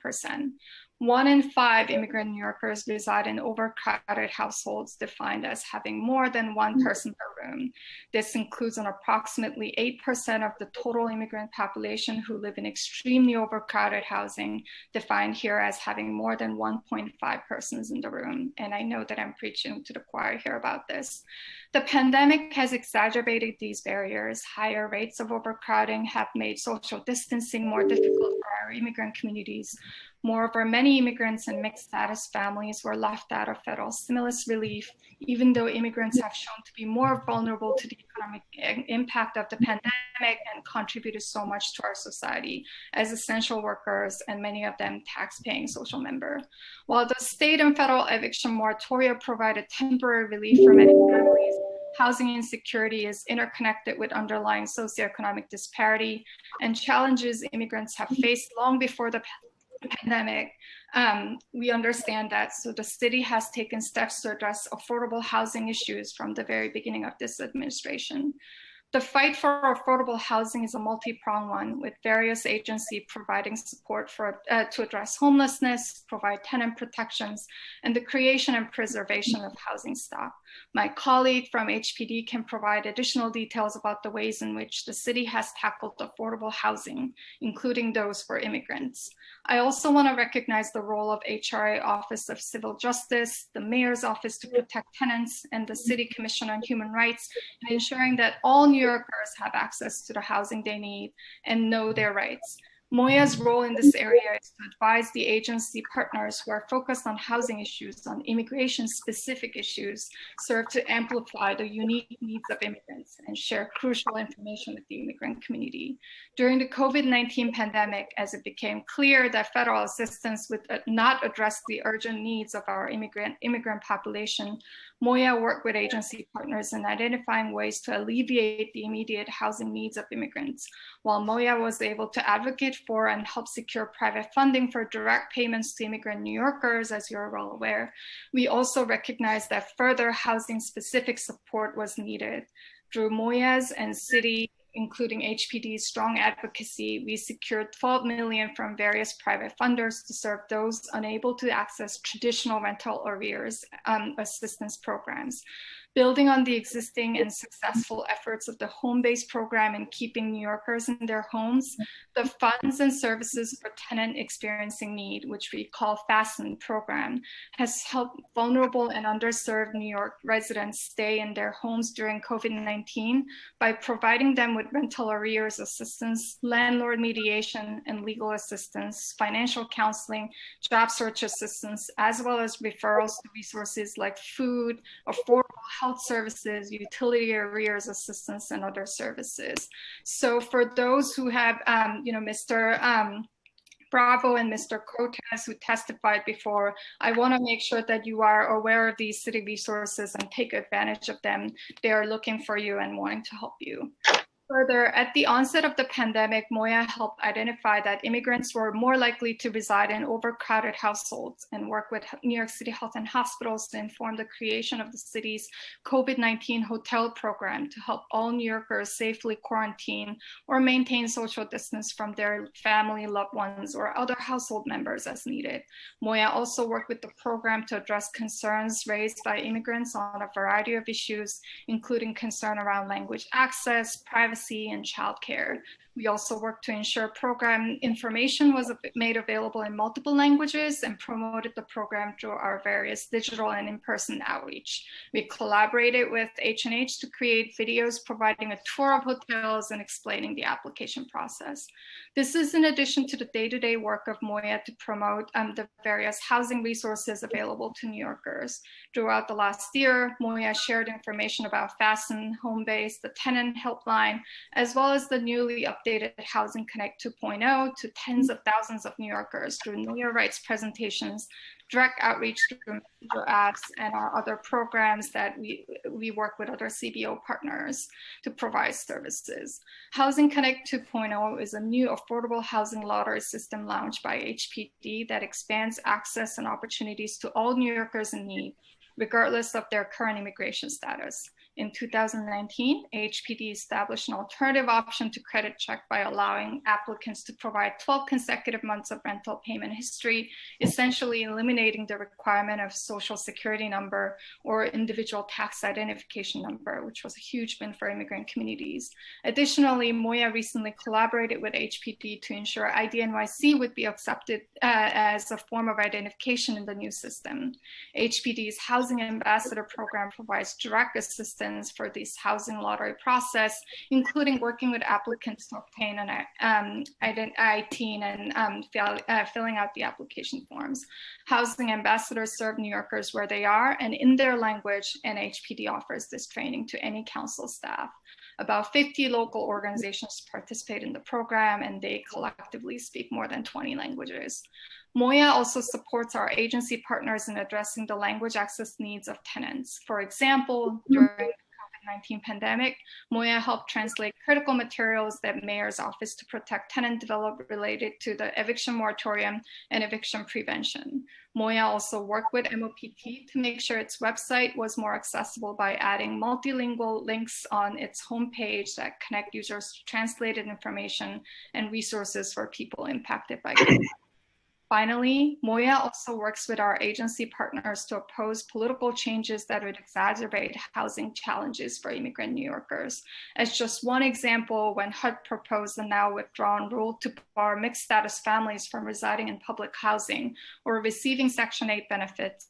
1 in 5 immigrant New Yorkers reside in overcrowded households defined as having more than one person per room. This includes an approximately 8% of the total immigrant population who live in extremely overcrowded housing, defined here as having more than 1.5 persons in the room. And I know that I'm preaching to the choir here about this. The pandemic has exacerbated these barriers. Higher rates of overcrowding have made social distancing more difficult for our immigrant communities. Moreover, many immigrants and mixed status families were left out of federal stimulus relief, even though immigrants have shown to be more vulnerable to the economic impact of the pandemic and contributed so much to our society as essential workers and many of them tax-paying social members. While the state and federal eviction moratoria provided temporary relief for many families, housing insecurity is interconnected with underlying socioeconomic disparity and challenges immigrants have faced long before the pandemic. We understand that, so the city has taken steps to address affordable housing issues from the very beginning of this administration. The fight for affordable housing is a multi-pronged one, with various agencies providing support to address homelessness, provide tenant protections, and the creation and preservation of housing stock. My colleague from HPD can provide additional details about the ways in which the city has tackled affordable housing, including those for immigrants. I also want to recognize the role of HRA Office of Civil Justice, the Mayor's Office to Protect Tenants, and the City Commission on Human Rights in ensuring that all New Yorkers have access to the housing they need and know their rights. Moya's role in this area is to advise the agency partners who are focused on housing issues, on immigration-specific issues, serve to amplify the unique needs of immigrants and share crucial information with the immigrant community. During the COVID-19 pandemic, as it became clear that federal assistance would not address the urgent needs of our immigrant population, Moya worked with agency partners in identifying ways to alleviate the immediate housing needs of immigrants. While Moya was able to advocate for and help secure private funding for direct payments to immigrant New Yorkers, as you're well aware, we also recognized that further housing-specific support was needed. Through Moya's and city, including HPD's strong advocacy, we secured $12 million from various private funders to serve those unable to access traditional rental arrears assistance programs. Building on the existing and successful efforts of the home-based program in keeping New Yorkers in their homes, the funds and services for tenant experiencing need, which we call FASTEN program, has helped vulnerable and underserved New York residents stay in their homes during COVID-19 by providing them with rental arrears assistance, landlord mediation and legal assistance, financial counseling, job search assistance, as well as referrals to resources like food, affordable health services, utility arrears assistance, and other services. So for those who have, Mr. Bravo and Mr. Cortez, who testified before, I want to make sure that you are aware of these city resources and take advantage of them. They are looking for you and wanting to help you. Further, at the onset of the pandemic, Moya helped identify that immigrants were more likely to reside in overcrowded households and work with New York City Health and Hospitals to inform the creation of the city's COVID-19 hotel program to help all New Yorkers safely quarantine or maintain social distance from their family, loved ones, or other household members as needed. Moya also worked with the program to address concerns raised by immigrants on a variety of issues, including concern around language access, privacy, and childcare. We also worked to ensure program information was made available in multiple languages and promoted the program through our various digital and in-person outreach. We collaborated with H&H to create videos providing a tour of hotels and explaining the application process. This is in addition to the day-to-day work of Moya to promote the various housing resources available to New Yorkers. Throughout the last year, Moya shared information about FASTEN, Homebase, the tenant helpline, as well as the newly updated Housing Connect 2.0 to tens of thousands of New Yorkers through Know Your Rights presentations, direct outreach through messenger apps, and our other programs that we work with other CBO partners to provide services. Housing Connect 2.0 is a new affordable housing lottery system launched by HPD that expands access and opportunities to all New Yorkers in need, regardless of their current immigration status. In 2019, HPD established an alternative option to credit check by allowing applicants to provide 12 consecutive months of rental payment history, essentially eliminating the requirement of social security number or individual tax identification number, which was a huge win for immigrant communities. Additionally, Moya recently collaborated with HPD to ensure IDNYC would be accepted as a form of identification in the new system. HPD's Housing Ambassador program provides direct assistance for this housing lottery process, including working with applicants to obtain an ITIN and filling out the application forms. Housing ambassadors serve New Yorkers where they are and in their language, and HPD offers this training to any council staff. About 50 local organizations participate in the program, and they collectively speak more than 20 languages. Moya also supports our agency partners in addressing the language access needs of tenants. For example, during the COVID-19 pandemic, Moya helped translate critical materials that Mayor's Office to Protect Tenant developed related to the eviction moratorium and eviction prevention. Moya also worked with MOPT to make sure its website was more accessible by adding multilingual links on its homepage that connect users to translated information and resources for people impacted by COVID. Finally, Moya also works with our agency partners to oppose political changes that would exacerbate housing challenges for immigrant New Yorkers. As just one example, when HUD proposed the now withdrawn rule to bar mixed status families from residing in public housing or receiving Section 8 benefits,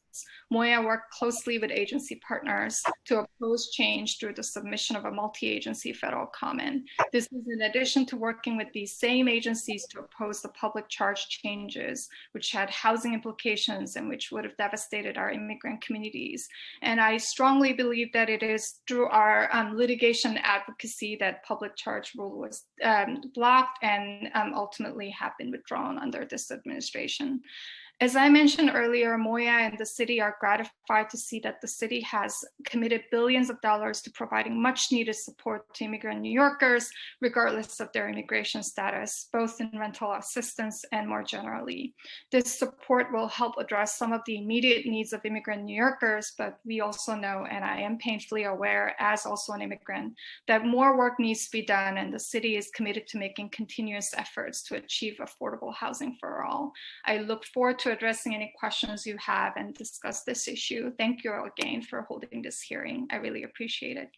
Moya worked closely with agency partners to oppose change through the submission of a multi-agency federal comment. This is in addition to working with these same agencies to oppose the public charge changes, which had housing implications and which would have devastated our immigrant communities. And I strongly believe that it is through our litigation advocacy that public charge rule was blocked and ultimately have been withdrawn under this administration. As I mentioned earlier, Moya and the city are gratified to see that the city has committed billions of dollars to providing much needed support to immigrant New Yorkers, regardless of their immigration status, both in rental assistance and more generally. This support will help address some of the immediate needs of immigrant New Yorkers, but we also know, and I am painfully aware as also an immigrant, that more work needs to be done, and the city is committed to making continuous efforts to achieve affordable housing for all. I look forward to addressing any questions you have and discuss this issue. Thank you again for holding this hearing. I really appreciate it.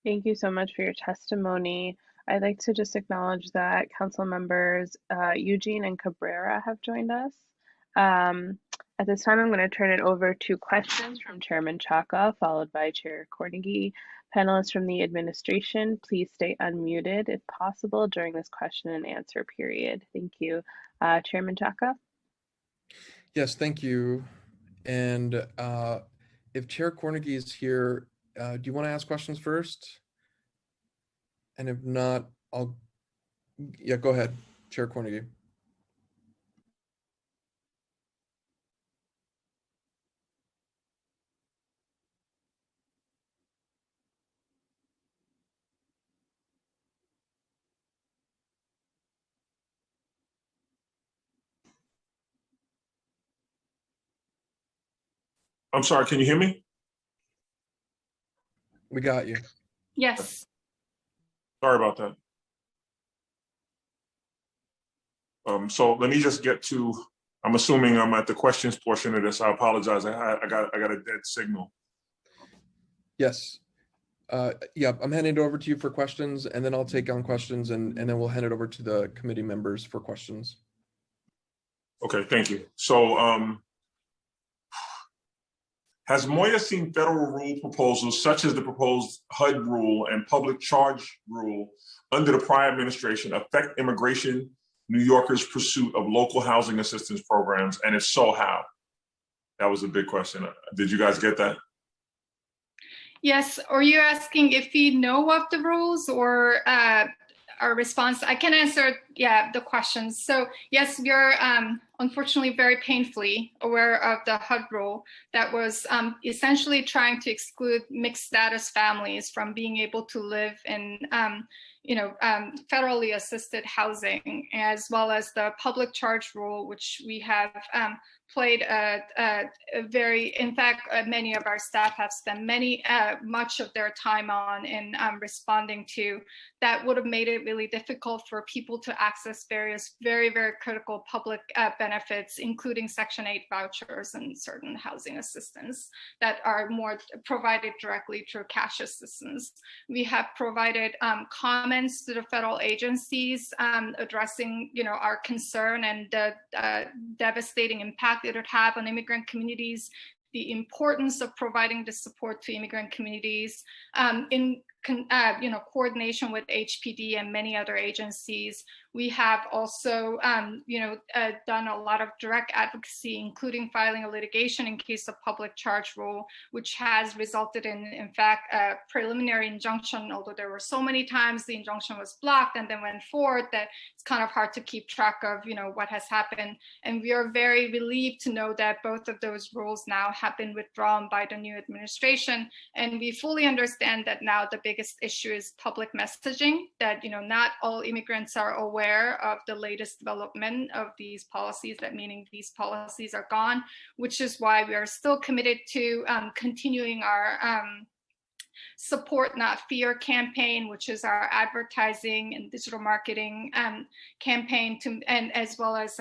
Thank you so much for your testimony. I'd like to just acknowledge that council members Eugene and Cabrera have joined us. At this time, I'm going to turn it over to questions from Chairman Chaka, followed by Chair Cornegy. Panelists from the administration, please stay unmuted if possible during this question and answer period. Thank you. Chairman Chaka? Yes, thank you. And if Chair Cornegy is here, do you want to ask questions first? And if not, yeah, go ahead, Chair Cornegy. I'm sorry, can you hear me? We got you. Yes. Sorry about that. So let me just get to, I'm assuming I'm at the questions portion of this. I apologize. I got a dead signal. Yes. Yeah, I'm handing it over to you for questions, and then I'll take on questions, and then we'll hand it over to the committee members for questions. Okay, thank you. So has Moya seen federal rule proposals such as the proposed HUD rule and public charge rule under the prior administration affect immigration New Yorkers' pursuit of local housing assistance programs? And if so, how? That was a big question. Did you guys get that? Yes. Are you asking if we know of the rules or our response? I can answer, the questions. So yes, we're unfortunately very painfully aware of the HUD rule that was essentially trying to exclude mixed status families from being able to live in federally assisted housing, as well as the public charge rule, which we have played a very, in fact, many of our staff have spent much of their time on in responding to. That would have made it really difficult for people to access various very, very critical public benefits, including Section 8 vouchers and certain housing assistance that are more provided directly through cash assistance. We have provided comments to the federal agencies addressing, our concern and the devastating impact it would have on immigrant communities, the importance of providing the support to immigrant communities in coordination with HPD and many other agencies. We have also, done a lot of direct advocacy, including filing a litigation in case of public charge rule, which has resulted in fact, a preliminary injunction, although there were so many times the injunction was blocked and then went forward that it's kind of hard to keep track of, what has happened. And we are very relieved to know that both of those rules now have been withdrawn by the new administration. And we fully understand that now the biggest issue is public messaging, that, not all immigrants are aware of the latest development of these policies, that meaning these policies are gone, which is why we are still committed to continuing our Support Not Fear campaign, which is our advertising and digital marketing campaign, and as well as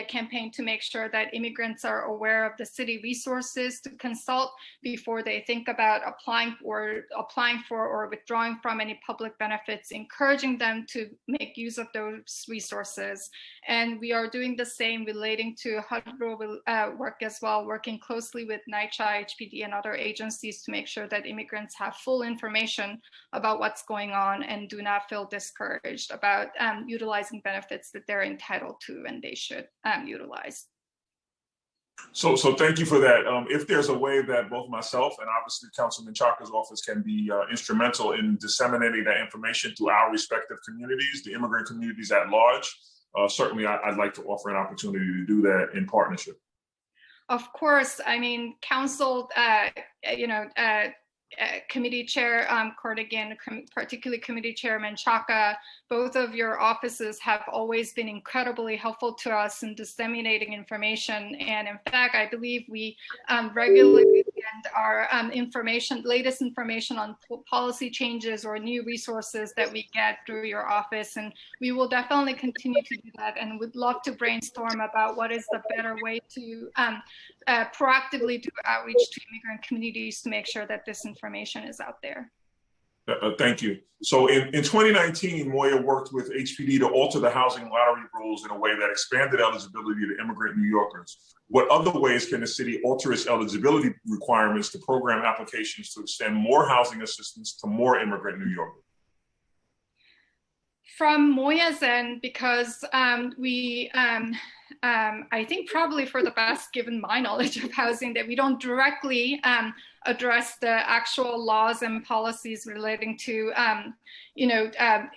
campaign to make sure that immigrants are aware of the city resources to consult before they think about applying for or withdrawing from any public benefits, encouraging them to make use of those resources. And we are doing the same relating to HUD work as well, working closely with NYCHA, HPD, and other agencies to make sure that immigrants have full information about what's going on and do not feel discouraged about utilizing benefits that they're entitled to and they should utilize. So thank you for that. If there's a way that both myself and obviously Councilman Chaka's office can be instrumental in disseminating that information to our respective communities, the immigrant communities at large, certainly I'd like to offer an opportunity to do that in partnership. Of course, I mean, Council, Committee Chair Corrigan, particularly Committee Chairman Chaka, both of your offices have always been incredibly helpful to us in disseminating information. And in fact, I believe we regularly send our latest information on policy changes or new resources that we get through your office. And we will definitely continue to do that and would love to brainstorm about what is the better way to proactively do outreach to immigrant communities to make sure that this information is out there. Thank you. So in 2019, Moya worked with HPD to alter the housing lottery rules in a way that expanded eligibility to immigrant New Yorkers. What other ways can the city alter its eligibility requirements to program applications to extend more housing assistance to more immigrant New Yorkers? From Moya's end, because I think probably for the best, given my knowledge of housing, that we don't directly address the actual laws and policies relating to,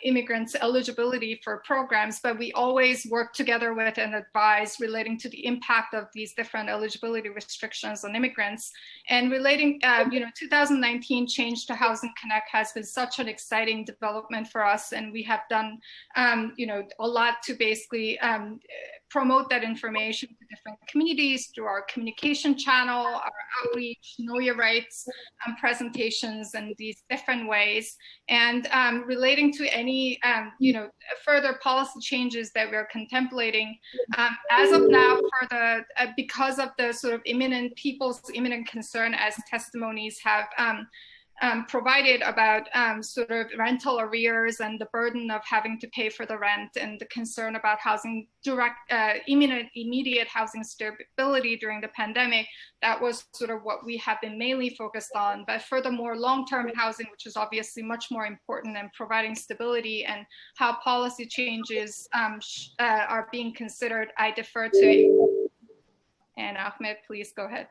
immigrants' eligibility for programs, but we always work together with and advise relating to the impact of these different eligibility restrictions on immigrants. And relating, 2019 Change to Housing Connect has been such an exciting development for us, and we have done, a lot to basically promote that information to different communities through our communication channel, our outreach, Know Your Rights presentations, and these different ways. And relating to any, further policy changes that we're contemplating, as of now, because of the sort of people's imminent concern, as testimonies have provided about sort of rental arrears and the burden of having to pay for the rent and the concern about housing immediate housing stability during the pandemic. That was sort of what we have been mainly focused on. But furthermore, long-term housing, which is obviously much more important than providing stability, and how policy changes are being considered, I defer to you. And Ahmed, please go ahead.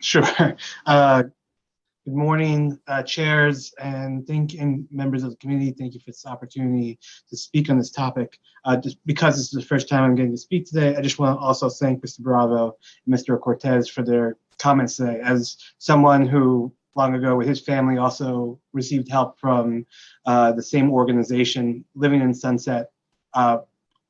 Sure. Good morning, chairs and members of the committee. Thank you for this opportunity to speak on this topic. Just because this is the first time I'm getting to speak today, I just want to also thank Mr. Bravo and Mr. Cortez for their comments today. As someone who long ago with his family also received help from the same organization, living in Sunset,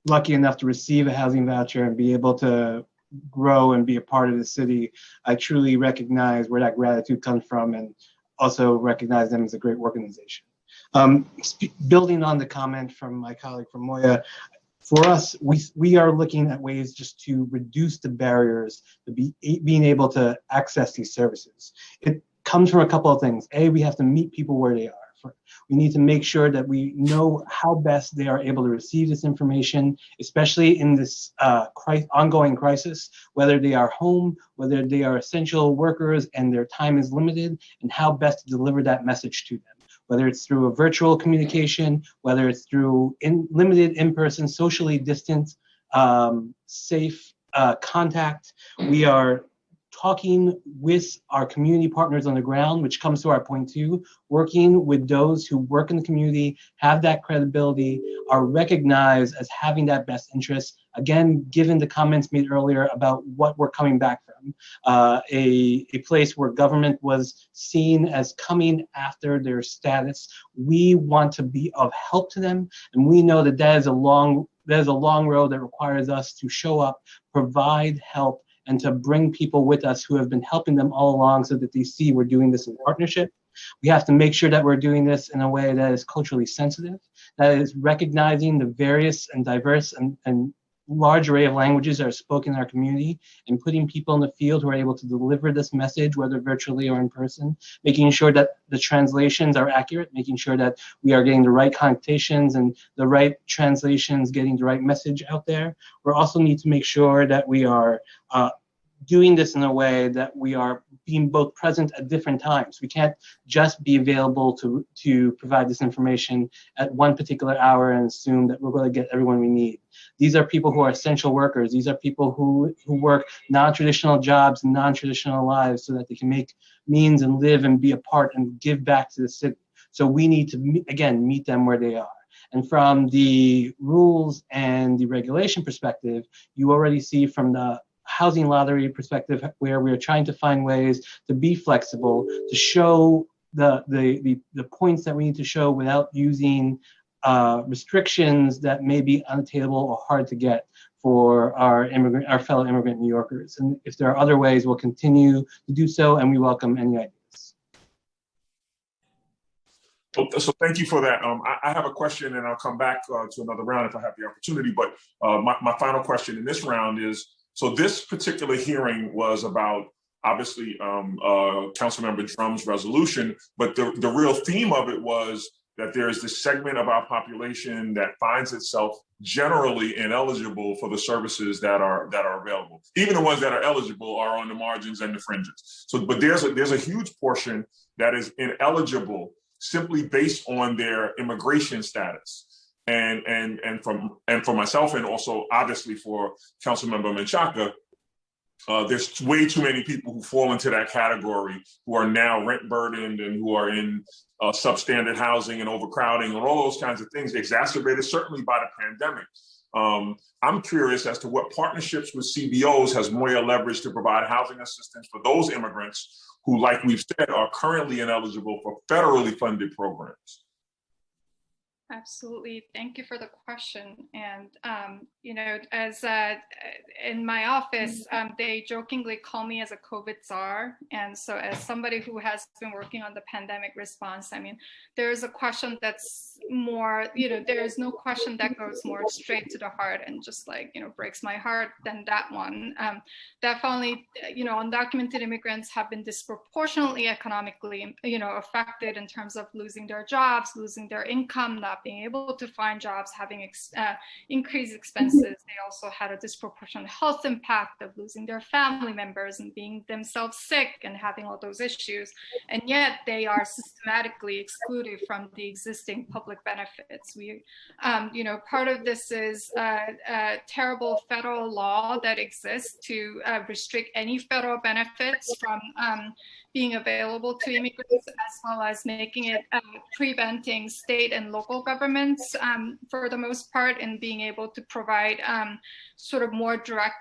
lucky enough to receive a housing voucher and be able to grow and be a part of the city, I truly recognize where that gratitude comes from and also recognize them as a great organization. Building on the comment from my colleague from Moya, for us, we are looking at ways just to reduce the barriers to being able to access these services. It comes from a couple of things. A, we have to meet people where they are. We need to make sure that we know how best they are able to receive this information, especially in this ongoing crisis, whether they are home, whether they are essential workers and their time is limited, and how best to deliver that message to them, whether it's through a virtual communication, whether it's through limited in-person, socially distant, safe contact. We are talking with our community partners on the ground, which comes to our point two, working with those who work in the community, have that credibility, are recognized as having that best interest. Again, given the comments made earlier about what we're coming back from, a place where government was seen as coming after their status, we want to be of help to them, and we know that that is a long road that requires us to show up, provide help, and to bring people with us who have been helping them all along so that they see we're doing this in partnership. We have to make sure that we're doing this in a way that is culturally sensitive, that is recognizing the various and diverse and large array of languages that are spoken in our community, and putting people in the field who are able to deliver this message, whether virtually or in person, making sure that the translations are accurate, making sure that we are getting the right connotations and the right translations, getting the right message out there. We also need to make sure that we are doing this in a way that we are being both present at different times. We can't just be available to provide this information at one particular hour and assume that we're going to get everyone we need. These are people who are essential workers. These are people who work non-traditional jobs and non-traditional lives so that they can make means and live and be a part and give back to the city. So we need to, again, meet them where they are. And from the rules and the regulation perspective, you already see from the housing lottery perspective where we are trying to find ways to be flexible, to show the points that we need to show without using restrictions that may be unattainable or hard to get for our fellow immigrant New Yorkers. And if there are other ways, we'll continue to do so, and we welcome any ideas. So thank you for that. I have a question, and I'll come back to another round if I have the opportunity. But my final question in this round is, so this particular hearing was about, obviously, Councilmember Drum's resolution, but the real theme of it was that there is this segment of our population that finds itself generally ineligible for the services that are available. Even the ones that are eligible are on the margins and the fringes. So, but there's a huge portion that is ineligible simply based on their immigration status. And for myself, and also obviously for Councilmember Menchaca, there's way too many people who fall into that category who are now rent burdened and who are in substandard housing and overcrowding and all those kinds of things, exacerbated certainly by the pandemic. I'm curious as to what partnerships with CBOs has Moya leveraged to provide housing assistance for those immigrants who, like we've said, are currently ineligible for federally funded programs. Absolutely. Thank you for the question. And, you know, as in my office, they jokingly call me as a COVID czar. And so as somebody who has been working on the pandemic response, I mean, there's a question that's more, you know, there is no question that goes more straight to the heart and just like, you know, breaks my heart than that one. Definitely, you know, undocumented immigrants have been disproportionately economically, you know, affected in terms of losing their jobs, losing their income, not being able to find jobs, having increased expenses. They also had a disproportionate health impact of losing their family members and being themselves sick and having all those issues. And yet they are systematically excluded from the existing public benefits. We, you know, part of this is a terrible federal law that exists to restrict any federal benefits from being available to immigrants, as well as making it preventing state and local governments, for the most part, in being able to provide sort of more direct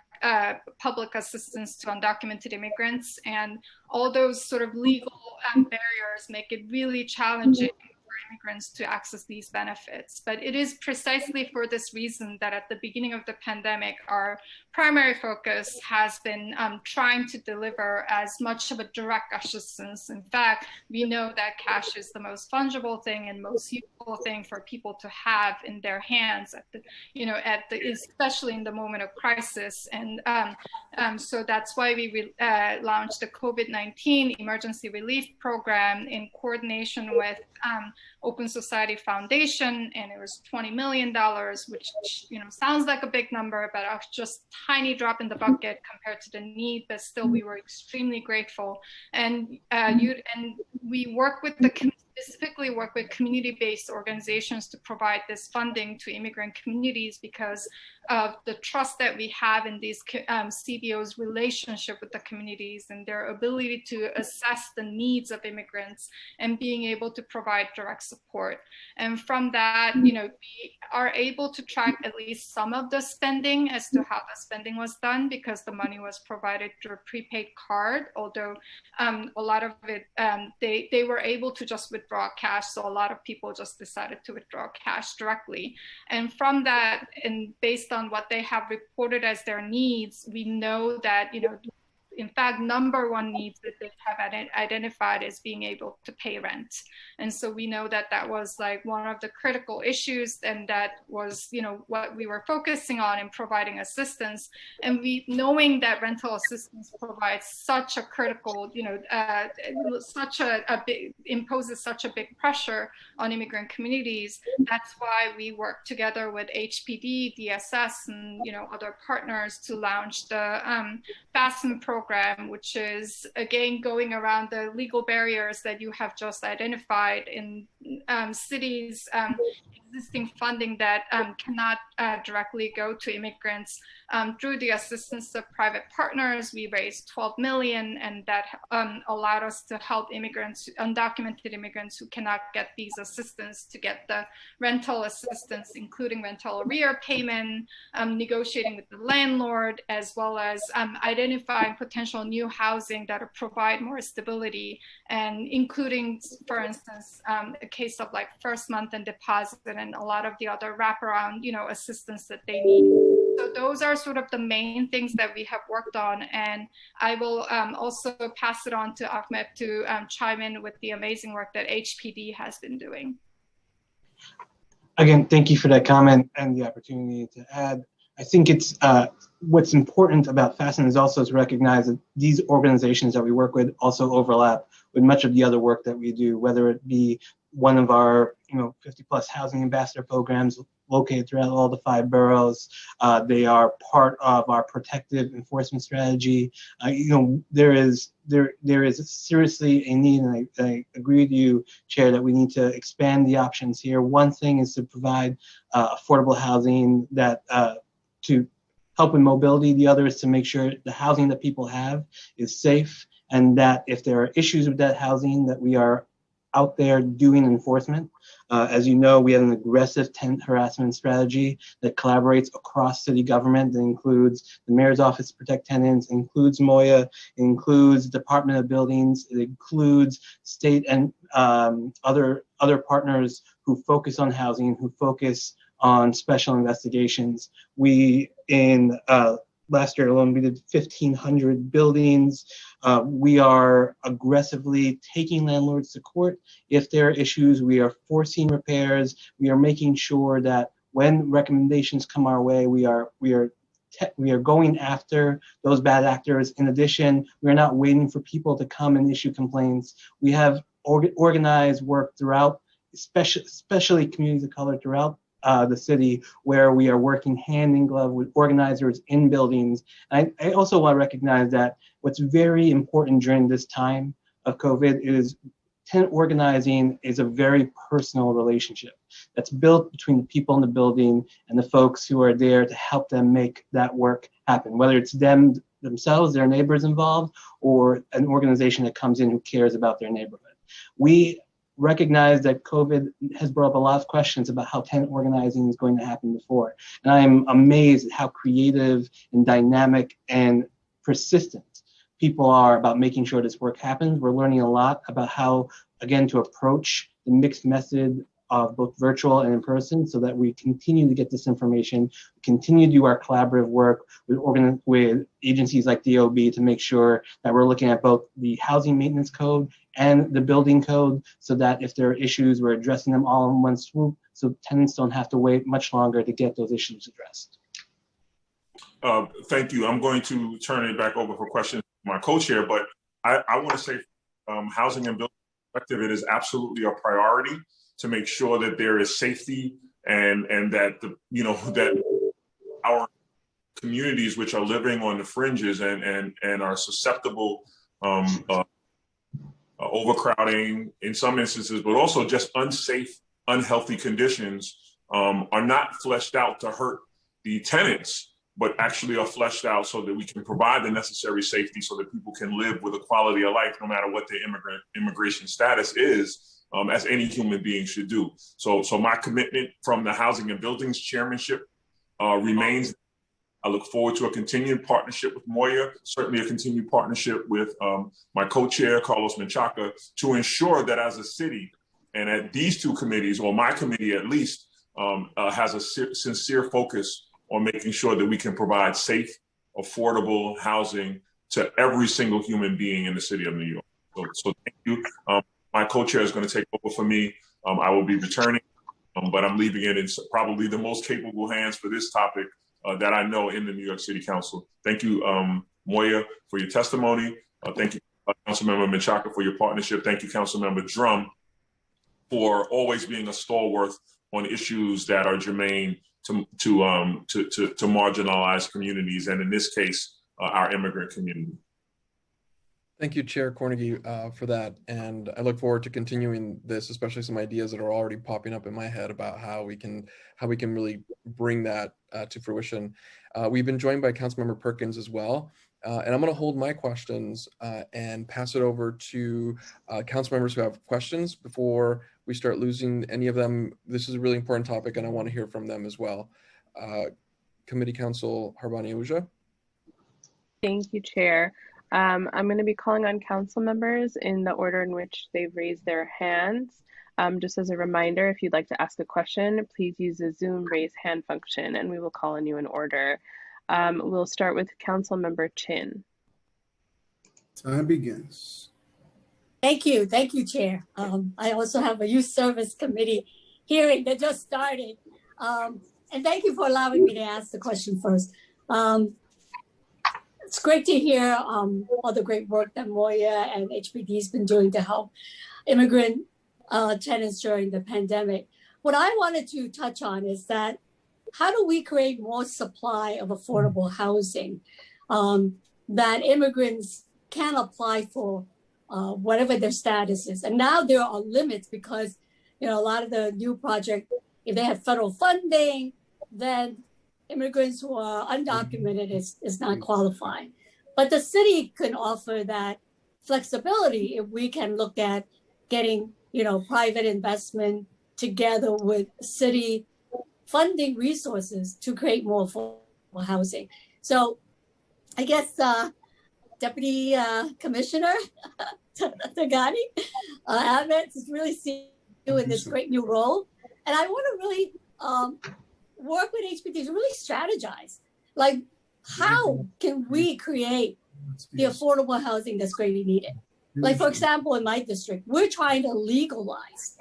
public assistance to undocumented immigrants. And all those sort of legal barriers make it really challenging for immigrants to access these benefits. But it is precisely for this reason that at the beginning of the pandemic, our primary focus has been trying to deliver as much of a direct assistance. In fact, we know that cash is the most fungible thing and most useful thing for people to have in their hands at the, you know, especially in the moment of crisis. And so that's why we launched the COVID-19 Emergency Relief Program in coordination with Open Society Foundation, and it was $20 million, which, you know, sounds like a big number, but just tiny drop in the bucket compared to the need, but still we were extremely grateful. And we work with specifically work with community-based organizations to provide this funding to immigrant communities because of the trust that we have in these CBOs' relationship with the communities and their ability to assess the needs of immigrants and being able to provide direct support. And from that, you know, we are able to track at least some of the spending as to how the spending was done because the money was provided through a prepaid card, although a lot of it, they were able to just withdraw cash cash. So a lot of people just decided to withdraw cash directly. And from that, and based on what they have reported as their needs, we know that, in fact, number one needs that they have identified is being able to pay rent. And so we know that that was like one of the critical issues, and that was, what we were focusing on in providing assistance. And we, knowing that rental assistance provides such a critical, imposes such a big pressure on immigrant communities. That's why we work together with HPD, DSS, and, other partners to launch the FASTEN program, which is, again, going around the legal barriers that you have just identified in cities, existing funding that cannot directly go to immigrants. Through the assistance of private partners, we raised $12 million, and that allowed us to help immigrants, undocumented immigrants who cannot get these assistance, to get the rental assistance, including rental arrear payment, negotiating with the landlord, as well as identifying potential new housing that will provide more stability, and including, for instance, a case of like first month and deposit, and a lot of the other wraparound, assistance that they need. So those are sort of the main things that we have worked on. And I will also pass it on to Ahmed to chime in with the amazing work that HPD has been doing. Again, thank you for that comment and the opportunity to add. I think it's what's important about FASTEN is also to recognize that these organizations that we work with also overlap with much of the other work that we do, whether it be one of our 50+ housing ambassador programs located throughout all the 5 boroughs. They are part of our protective enforcement strategy. There is seriously a need, and I agree with you, Chair, that we need to expand the options here. One thing is to provide affordable housing that to help with mobility. The other is to make sure the housing that people have is safe, and that if there are issues with that housing, that we are out there doing enforcement. As you know, we have an aggressive tenant harassment strategy that collaborates across city government. That includes the Mayor's Office to Protect Tenants, includes MOIA, includes Department of Buildings, it includes state and other partners who focus on housing, who focus on special investigations. We, in last year alone, we did 1,500 buildings. We are aggressively taking landlords to court. If there are issues, we are forcing repairs. We are making sure that when recommendations come our way, we are going after those bad actors. In addition, we are not waiting for people to come and issue complaints. We have organized work throughout, especially communities of color throughout the city, where we are working hand in glove with organizers in buildings. I also want to recognize that what's very important during this time of COVID is tenant organizing is a very personal relationship that's built between the people in the building and the folks who are there to help them make that work happen, whether it's them themselves, their neighbors involved, or an organization that comes in who cares about their neighborhood. We recognize that COVID has brought up a lot of questions about how tenant organizing is going to happen before. And I'm amazed at how creative and dynamic and persistent people are about making sure this work happens. We're learning a lot about how, again, to approach the mixed method of both virtual and in person, so that we continue to get this information, continue to do our collaborative work with agencies like DOB to make sure that we're looking at both the housing maintenance code and the building code, so that if there are issues, we're addressing them all in one swoop, so tenants don't have to wait much longer to get those issues addressed. Thank you. I'm going to turn it back over for questions to my co-chair, but I want to say housing and building perspective, it is absolutely a priority to make sure that there is safety and that that our communities, which are living on the fringes and are susceptible overcrowding in some instances, but also just unsafe, unhealthy conditions, are not fleshed out to hurt the tenants, but actually are fleshed out so that we can provide the necessary safety so that people can live with a quality of life, no matter what their immigration status is, as any human being should do. So my commitment from the Housing and Buildings Chairmanship remains. I look forward to a continued partnership with MOIA, certainly a continued partnership with my co-chair, Carlos Menchaca, to ensure that as a city, And at these two committees, or my committee at least, has a sincere focus on making sure that we can provide safe, affordable housing to every single human being in the city of New York. So thank you. My co-chair is going to take over for me. I will be returning, but I'm leaving it in probably the most capable hands for this topic that I know in the New York City Council. Thank you, Moya, for your testimony. Thank you, Councilmember Menchaca, for your partnership. Thank you, Councilmember Drum, for always being a stalwart on issues that are germane to marginalized communities, and in this case, our immigrant community. Thank you, Chair Cornegy, for that. And I look forward to continuing this, especially some ideas that are already popping up in my head about how we can really bring that to fruition. We've been joined by Councilmember Perkins as well. And I'm going to hold my questions and pass it over to council members who have questions before we start losing any of them. This is a really important topic, and I want to hear from them as well. Committee Council Harbani Ahuja. Thank you, Chair. I'm going to be calling on council members in the order in which they've raised their hands. Just as a reminder, if you'd like to ask a question, please use the Zoom raise hand function and we will call on you in order. We'll start with Council Member Chin. Time begins. Thank you, Chair. I also have a Youth Service Committee hearing that just started. And thank you for allowing me to ask the question first. It's great to hear all the great work that Moya and HPD has been doing to help immigrant tenants during the pandemic. What I wanted to touch on is that how do we create more supply of affordable housing that immigrants can apply for whatever their status is? And now there are limits because, a lot of the new project, if they have federal funding, then immigrants who are undocumented is not qualifying. But the city can offer that flexibility if we can look at getting, private investment together with city funding resources to create more affordable housing. So I guess Deputy Commissioner Tagani Ahmed is really seeing you in this great new role. And I want to really work with HPD to really strategize. Like, how can we create the affordable housing that's greatly needed? Like, for example, in my district, we're trying to legalize,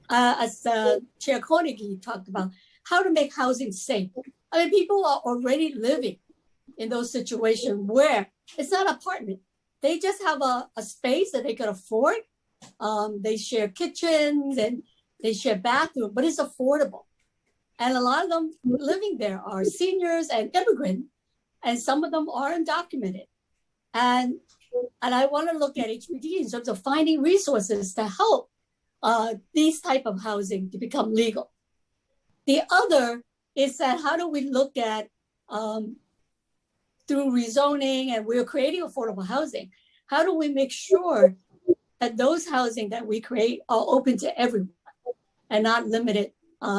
as Chair Cornegy talked about, how to make housing safe. I mean, people are already living in those situations where it's not an apartment. They just have a space that they can afford. They share kitchens and they share bathrooms, but it's affordable. And a lot of them living there are seniors and immigrants, and some of them are undocumented. And I want to look at HPD in terms of finding resources to help these type of housing to become legal. The other is that how do we look at, through rezoning, and we're creating affordable housing, how do we make sure that those housing that we create are open to everyone and not limited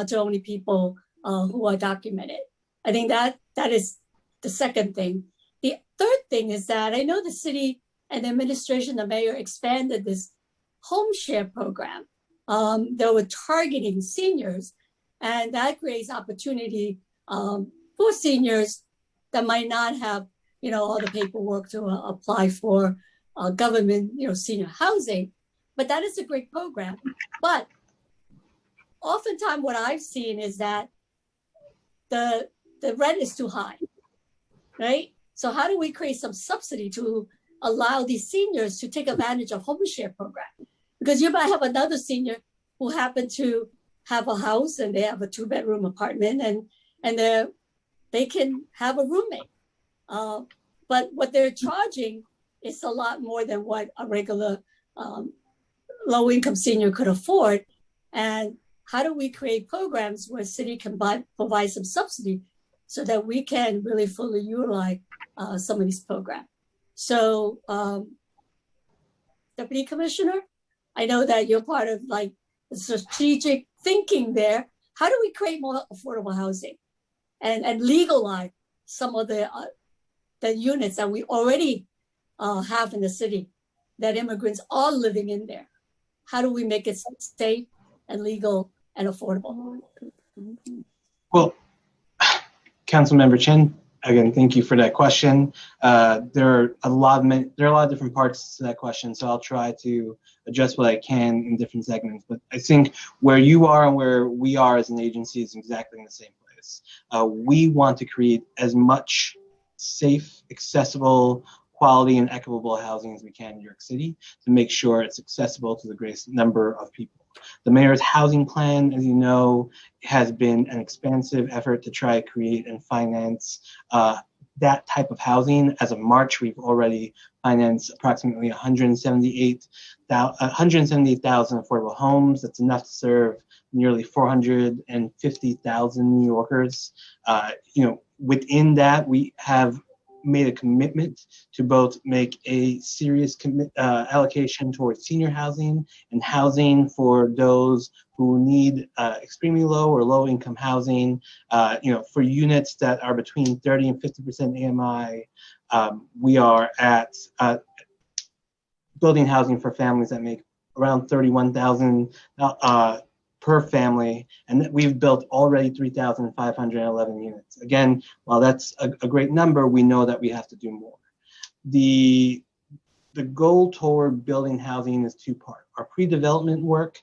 to only people who are documented? I think that is the second thing. The third thing is that I know the city and the administration, the mayor, expanded this home share program that were targeting seniors, and that creates opportunity for seniors that might not have, all the paperwork to apply for government, senior housing. But that is a great program. But oftentimes what I've seen is that the rent is too high, right? So how do we create some subsidy to allow these seniors to take advantage of home share program? Because you might have another senior who happen to have a house and they have a 2-bedroom apartment and they can have a roommate. But what they're charging is a lot more than what a regular low-income senior could afford. And how do we create programs where city can provide some subsidy so that we can really fully utilize some of these programs? So, Deputy Commissioner, I know that you're part of like the strategic thinking there. How do we create more affordable housing and legalize some of the units that we already have in the city that immigrants are living in there? How do we make it safe, and legal and affordable. Well, Councilmember Chen, again, thank you for that question. There are a lot of different parts to that question, so I'll try to address what I can in different segments. But I think where you are and where we are as an agency is exactly in the same place. We want to create as much safe, accessible, quality, and equitable housing as we can in New York City to make sure it's accessible to the greatest number of people. The mayor's housing plan, as you know, has been an expansive effort to try to create and finance that type of housing. As of March, we've already financed approximately 178,000 affordable homes. That's enough to serve nearly 450,000 New Yorkers. Within that, we have made a commitment to both make a serious allocation towards senior housing and housing for those who need extremely low or low income housing. For units that are between 30 and 50% AMI, we are at building housing for families that make around $31,000 per family, and we've built already 3,511 units. Again, while that's a great number, we know that we have to do more. The goal toward building housing is two-part. Our pre-development work,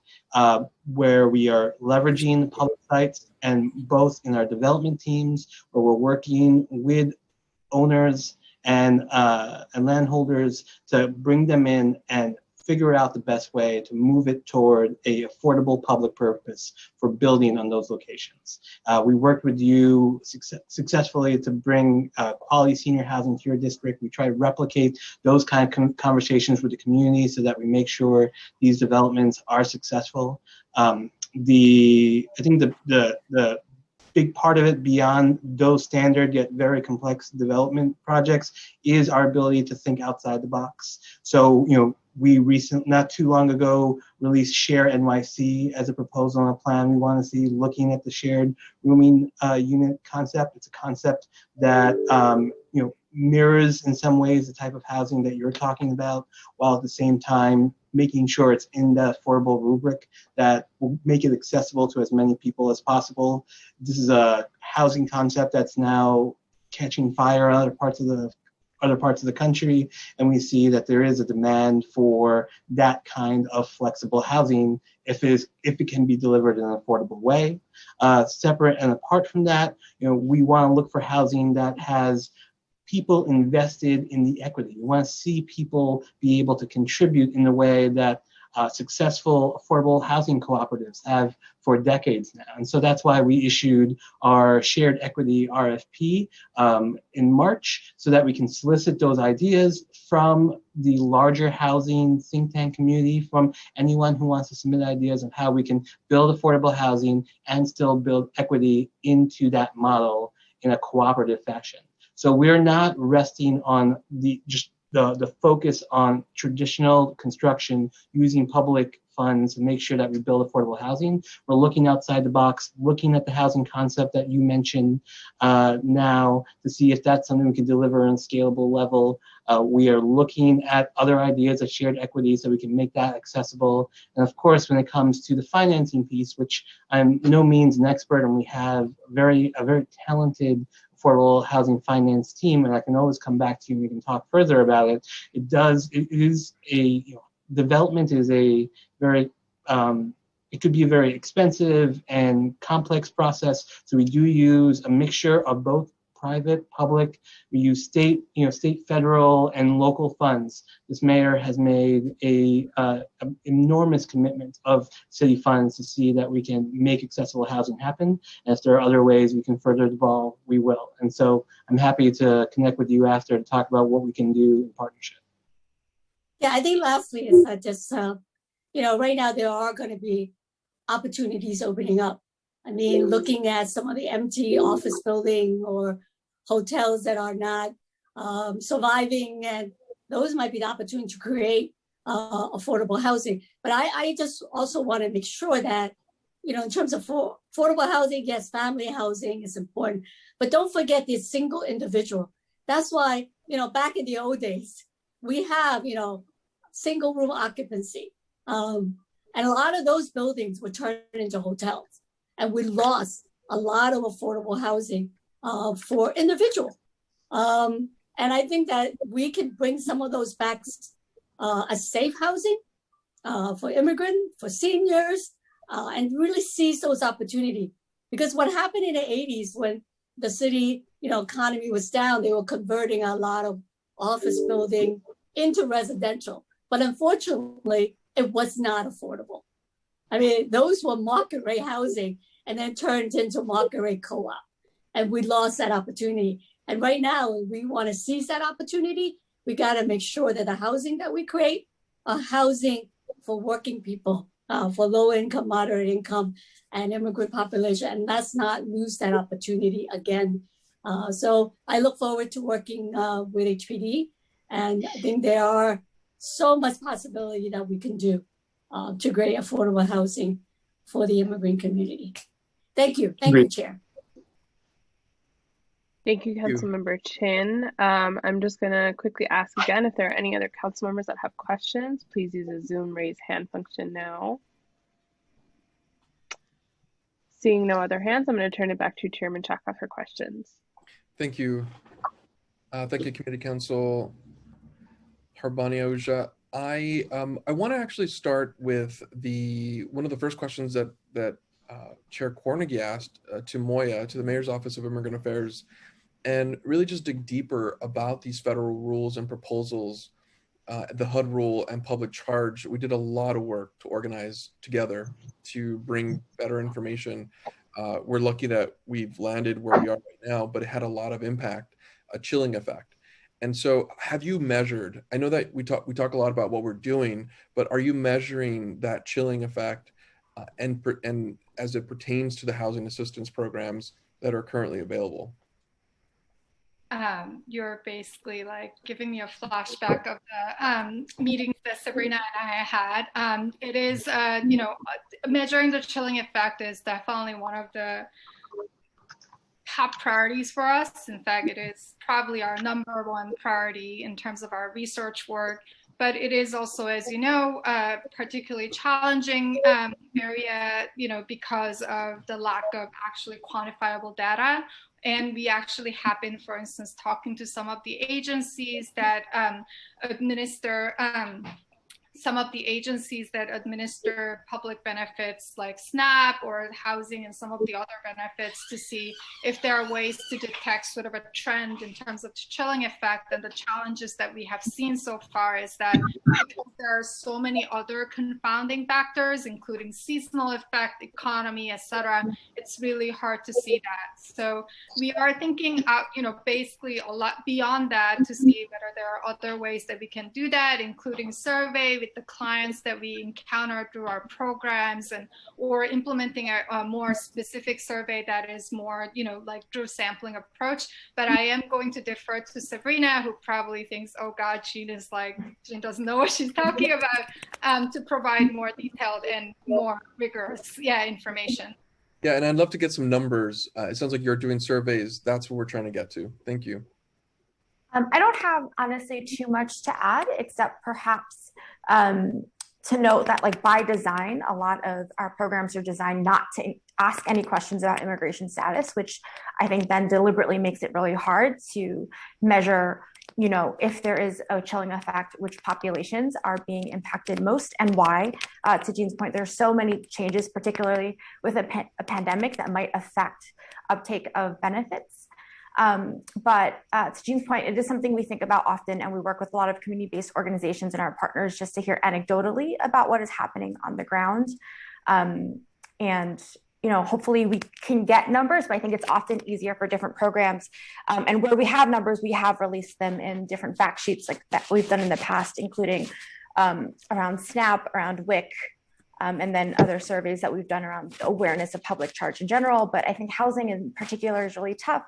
where we are leveraging the public sites, and both in our development teams, where we're working with owners and landholders to bring them in and figure out the best way to move it toward a affordable public purpose for building on those locations. We worked with you successfully to bring quality senior housing to your district. We try to replicate those kind of conversations with the community so that we make sure these developments are successful. I think the big part of it, beyond those standard yet very complex development projects, is our ability to think outside the box. So, we not too long ago, released Share NYC as a proposal and a plan we want to see, looking at the shared rooming unit concept. It's a concept that mirrors in some ways the type of housing that you're talking about, while at the same time making sure it's in the affordable rubric that will make it accessible to as many people as possible. This is a housing concept that's now catching fire in other parts of the country, and we see that there is a demand for that kind of flexible housing if it can be delivered in an affordable way. Separate and apart from that, we want to look for housing that has people invested in the equity. We want to see people be able to contribute in the way that successful affordable housing cooperatives have for decades now. And so that's why we issued our shared equity RFP in March, so that we can solicit those ideas from the larger housing think tank community, from anyone who wants to submit ideas of how we can build affordable housing and still build equity into that model in a cooperative fashion. So we're not resting on the focus on traditional construction using public funds to make sure that we build affordable housing. We're looking outside the box, looking at the housing concept that you mentioned now to see if that's something we can deliver on a scalable level. We are looking at other ideas of shared equity so we can make that accessible. And of course, when it comes to the financing piece, which I'm no means an expert, and we have a very talented affordable housing finance team, and I can always come back to you and we can talk further about it. Development is a very, it could be a very expensive and complex process. So we do use a mixture of both private, public. We use state, federal, and local funds. This mayor has made a enormous commitment of city funds to see that we can make accessible housing happen. And if there are other ways we can further evolve, we will. And so I'm happy to connect with you after to talk about what we can do in partnership. Yeah, I think lastly is that just, right now there are going to be opportunities opening up. I mean, looking at some of the empty office building or hotels that are not surviving, and those might be the opportunity to create affordable housing. But I just also want to make sure that, in terms of affordable housing, yes, family housing is important, but don't forget the single individual. That's why, back in the old days, we have, single room occupancy. And a lot of those buildings were turned into hotels. And we lost a lot of affordable housing for individuals. And I think that we can bring some of those back as safe housing for immigrants, for seniors, and really seize those opportunities. Because what happened in the 80s when the city, economy was down, they were converting a lot of office building into residential. But unfortunately, it was not affordable. I mean, those were market rate housing and then turned into market rate co-op. And we lost that opportunity. And right now, we want to seize that opportunity. We got to make sure that the housing that we create are housing for working people, for low income, moderate income, and immigrant population. And let's not lose that opportunity again. So I look forward to working with HPD. And I think there are so much possibility that we can do to create affordable housing for the immigrant community. Thank you. Thank you, Chair. Thank you, Councilmember Chin. I'm just going to quickly ask again if there are any other council members that have questions. Please use the Zoom raise hand function now. Seeing no other hands, I'm going to turn it back to Chairman Chaka for questions. Thank you. Thank you, Committee Council Harbani Ahuja. I want to actually start with one of the first questions that Chair Cornegy asked to Moya, to the Mayor's Office of Immigrant Affairs, and really just dig deeper about these federal rules and proposals, the HUD rule and public charge. We did a lot of work to organize together to bring better information. We're lucky that we've landed where we are right now, but it had a lot of impact, a chilling effect. And so have you measured, I know that we talk a lot about what we're doing, but are you measuring that chilling effect and as it pertains to the housing assistance programs that are currently available? You're basically like giving me a flashback of the meetings that Sabrina and I had. It is, measuring the chilling effect is definitely one of the top priorities for us. In fact, it is probably our #1 priority in terms of our research work. But it is also, as you know, a particularly challenging area, because of the lack of actually quantifiable data. And we actually have been, for instance, talking to some of the agencies that administer public benefits like SNAP or housing and some of the other benefits to see if there are ways to detect sort of a trend in terms of chilling effect. And the challenges that we have seen so far is that because there are so many other confounding factors, including seasonal effect, economy, etc., it's really hard to see that. So we are thinking out, basically a lot beyond that to see whether there are other ways that we can do that, including survey with the clients that we encounter through our programs, or implementing a more specific survey that is more, like through sampling approach. But I am going to defer to Sabrina, who probably thinks, oh God, Jean doesn't know what she's talking about, to provide more detailed and more rigorous, information. Yeah, and I'd love to get some numbers. It sounds like you're doing surveys. That's what we're trying to get to. Thank you. I don't have, honestly, too much to add, except perhaps to note that, like, by design, a lot of our programs are designed not to ask any questions about immigration status, which I think then deliberately makes it really hard to measure, if there is a chilling effect, which populations are being impacted most and why. To Jean's point, there's so many changes, particularly with a pandemic, that might affect uptake of benefits. But to Jean's point, it is something we think about often, and we work with a lot of community-based organizations and our partners just to hear anecdotally about what is happening on the ground. And hopefully we can get numbers, but I think it's often easier for different programs. And where we have numbers, we have released them in different fact sheets like that we've done in the past, including around SNAP, around WIC, and then other surveys that we've done around awareness of public charge in general. But I think housing in particular is really tough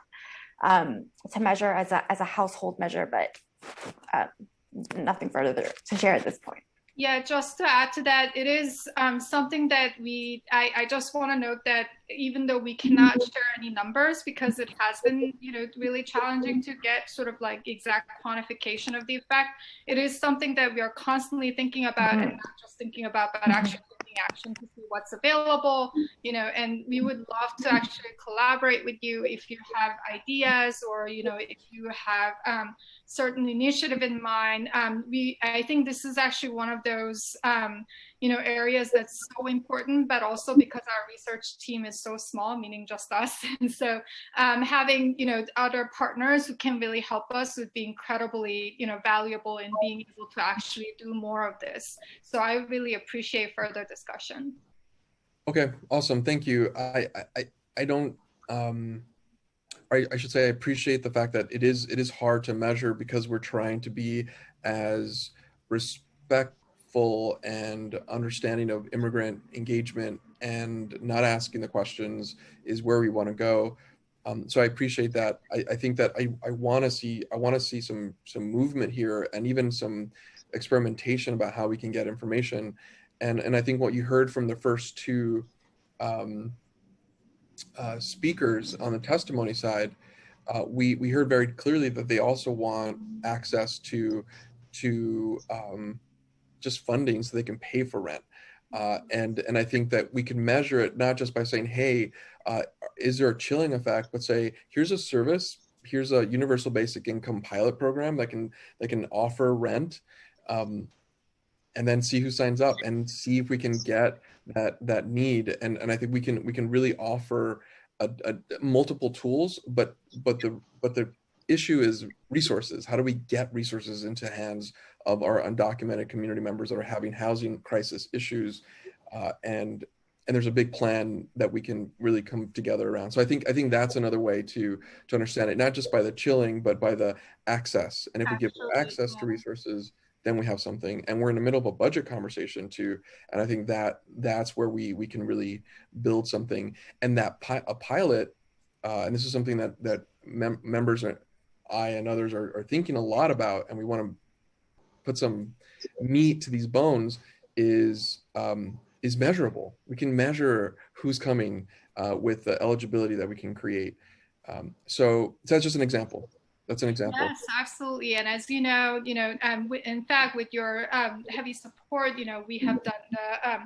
to measure as a household measure, but nothing further to share at this point. Yeah, just to add to that, it is something that I just want to note that even though we cannot share any numbers because it has been, really challenging to get sort of like exact quantification of the effect, it is something that we are constantly thinking about, and not just thinking about, but actually looking action to see what's available, and we would love to actually collaborate with you if you have ideas or, if you have certain initiative in mind. I think this is actually one of those, areas that's so important, but also because our research team is so small, meaning just us. And so having, other partners who can really help us would be incredibly, valuable in being able to actually do more of this. So I really appreciate further discussion. Okay, awesome. Thank you. I don't, I should say I appreciate the fact that it is hard to measure because we're trying to be as respectful and understanding of immigrant engagement, and not asking the questions is where we want to go. So I appreciate that. I think that I want to see some movement here, and even some experimentation about how we can get information. And I think what you heard from the first two speakers on the testimony side, we heard very clearly that they also want access to just funding so they can pay for rent. And I think that we can measure it not just by saying, hey, is there a chilling effect, but say, here's a service, here's a universal basic income pilot program that can offer rent, and then see who signs up and see if we can get that need. And I think we can really offer multiple tools, but the issue is resources. How do we get resources into hands of our undocumented community members that are having housing crisis issues? And there's a big plan that we can really come together around. So I think that's another way to understand it, not just by the chilling, but by the access. And if we give access to resources, then we have something. And we're in the middle of a budget conversation too. And I think that's where we can really build something. And that a pilot, and this is something that members I and others are thinking a lot about, and we want to put some meat to these bones, is measurable. We can measure who's coming with the eligibility that we can create. So that's just an example. That's an example. Yes, absolutely. And as you know, in fact, with your heavy support, we have done the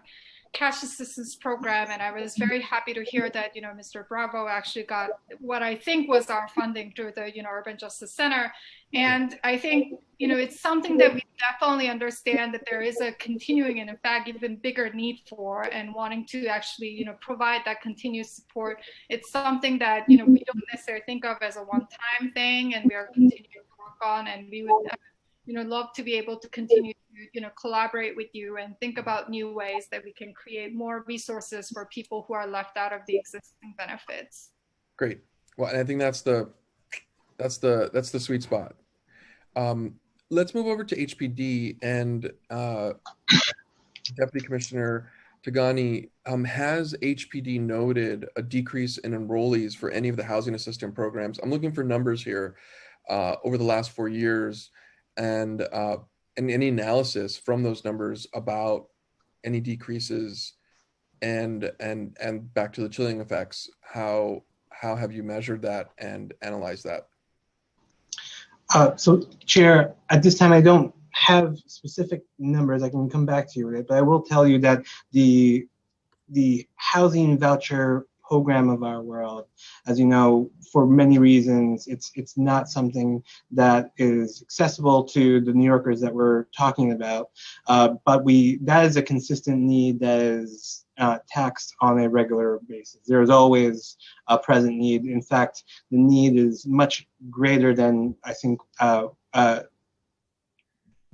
cash assistance program, and I was very happy to hear that Mr. Bravo actually got what I think was our funding through the Urban Justice Center. And I think it's something that we definitely understand that there is a continuing and in fact even bigger need for, and wanting to actually provide that continuous support. It's something that we don't necessarily think of as a one-time thing, and we are continuing to work on, and we would love to be able to continue to collaborate with you and think about new ways that we can create more resources for people who are left out of the existing benefits. Great. Well, and I think that's the sweet spot. Let's move over to HPD, and Deputy Commissioner Tagani, has HPD noted a decrease in enrollees for any of the housing assistance programs? I'm looking for numbers here over the last 4 years, and any analysis from those numbers about any decreases, and back to the chilling effects. How have you measured that and analyzed that? So, Chair, at this time I don't have specific numbers. I can come back to you with it, but I will tell you that the housing voucher program of our world, as you know, for many reasons, it's not something that is accessible to the New Yorkers that we're talking about. But that is a consistent need that is taxed on a regular basis. There is always a present need. In fact, the need is much greater than I think the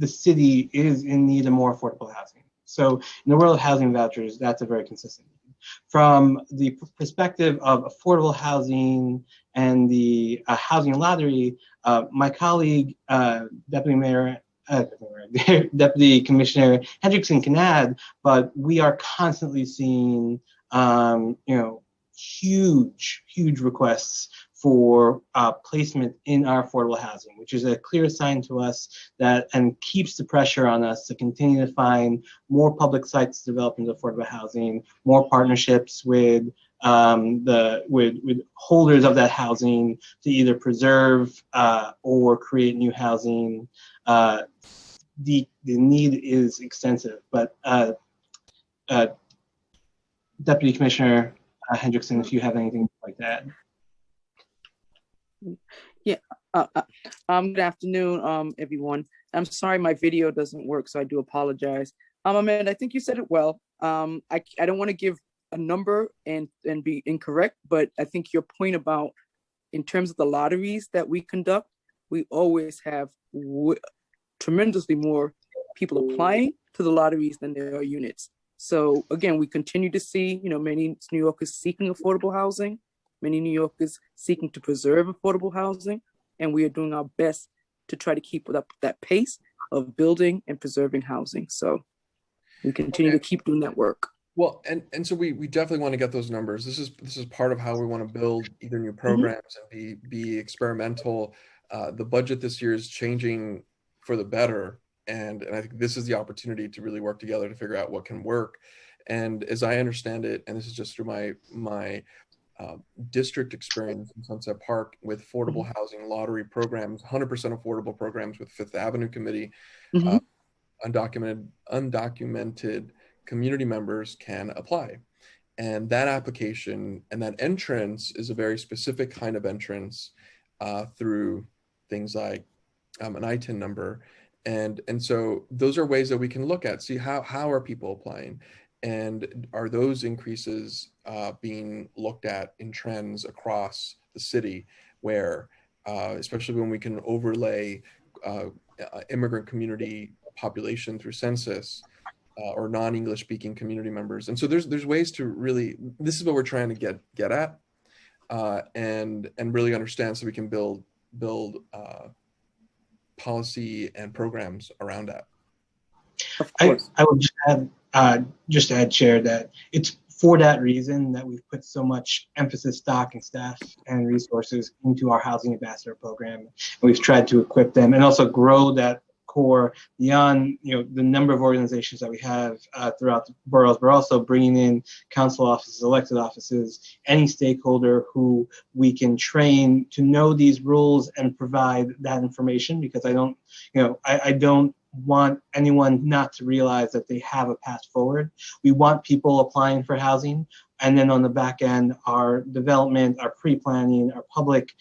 city is in need of more affordable housing. So in the world of housing vouchers, that's a very consistent need. From the perspective of affordable housing and the housing lottery, my colleague, Deputy Commissioner Hendrickson can add, but we are constantly seeing, huge requests for placement in our affordable housing, which is a clear sign to us that, and keeps the pressure on us to continue to find more public sites to develop into affordable housing, more partnerships with with holders of that housing to either preserve or create new housing. The need is extensive, but Deputy Commissioner Hendrickson, if you have anything like that. Yeah. Good afternoon, everyone. I'm sorry my video doesn't work, so I do apologize. Amanda, I think you said it well. I don't want to give a number and be incorrect, but I think your point about in terms of the lotteries that we conduct, we always have tremendously more people applying to the lotteries than there are units. So again, we continue to see, many New Yorkers seeking affordable housing, many New Yorkers seeking to preserve affordable housing, and we are doing our best to try to keep up that pace of building and preserving housing. So we continue to keep doing that work. Well, and so we definitely want to get those numbers. This is part of how we want to build either new programs and be experimental. The budget this year is changing for the better, and I think this is the opportunity to really work together to figure out what can work. And as I understand it, and this is just through my district experience in Sunset Park with affordable housing lottery programs, 100% affordable programs with Fifth Avenue Committee, undocumented community members can apply. And that application and that entrance is a very specific kind of entrance through things like an ITIN number. And so those are ways that we can look at, see how are people applying, and are those increases being looked at in trends across the city, where especially when we can overlay immigrant community population through census or non-English speaking community members. And so there's ways to really, this is what we're trying to get at and really understand, so we can build policy and programs around that. I would just add, Chair, that it's for that reason that we've put so much emphasis, stock, and staff and resources into our Housing Ambassador program. And we've tried to equip them and also grow that core beyond the number of organizations that we have throughout the boroughs. We're also bringing in council offices, elected offices, any stakeholder who we can train to know these rules and provide that information, because I don't want anyone not to realize that they have a path forward. We want people applying for housing, and then on the back end, our development, our pre-planning, our public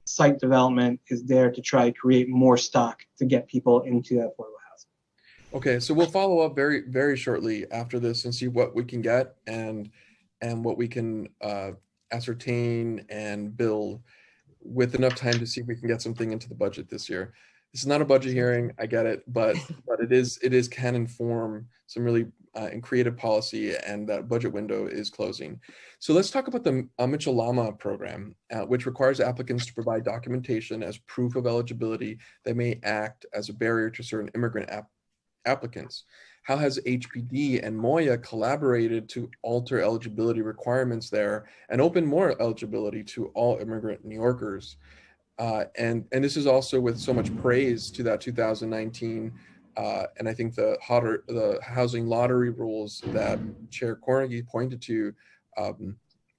site development is there to try to create more stock to get people into that affordable housing. Okay, so we'll follow up very, very shortly after this and see what we can get and what we can ascertain and build with enough time to see if we can get something into the budget this year. This is not a budget hearing, I get it, but it can inform some really creative policy, and that budget window is closing. So let's talk about the Mitchell-Lama program, which requires applicants to provide documentation as proof of eligibility that may act as a barrier to certain immigrant applicants. How has HPD and Moya collaborated to alter eligibility requirements there and open more eligibility to all immigrant New Yorkers? And this is also with so much praise to that 2019, and I think the housing lottery rules that Chair Cornegy pointed to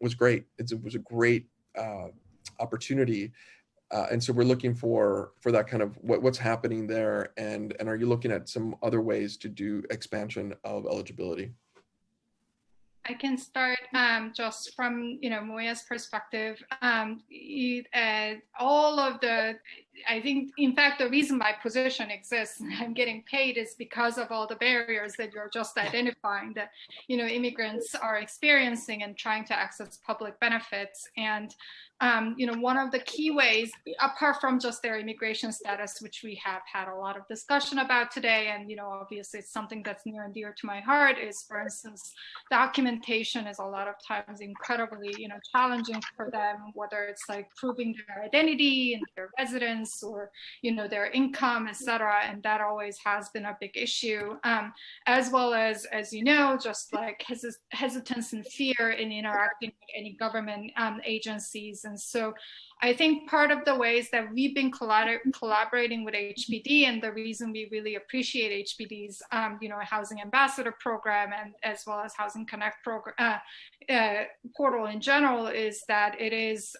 was great. It was a great opportunity, and so we're looking for that kind of what's happening there, and are you looking at some other ways to do expansion of eligibility? I can start just from Moya's perspective. All of the, I think, in fact, the reason my position exists and I'm getting paid is because of all the barriers that you're just identifying that immigrants are experiencing and trying to access public benefits. And one of the key ways, apart from just their immigration status, which we have had a lot of discussion about today, and obviously it's something that's near and dear to my heart, is, for instance, documentation is a lot of times incredibly challenging for them, whether it's like proving their identity and their residence or their income, etc. And that always has been a big issue, as well as just like hesitance and fear in interacting with any government agencies. And so I think part of the ways that we've been collaborating with HPD, and the reason we really appreciate HPD's Housing Ambassador program, and as well as Housing Connect portal in general is that it is,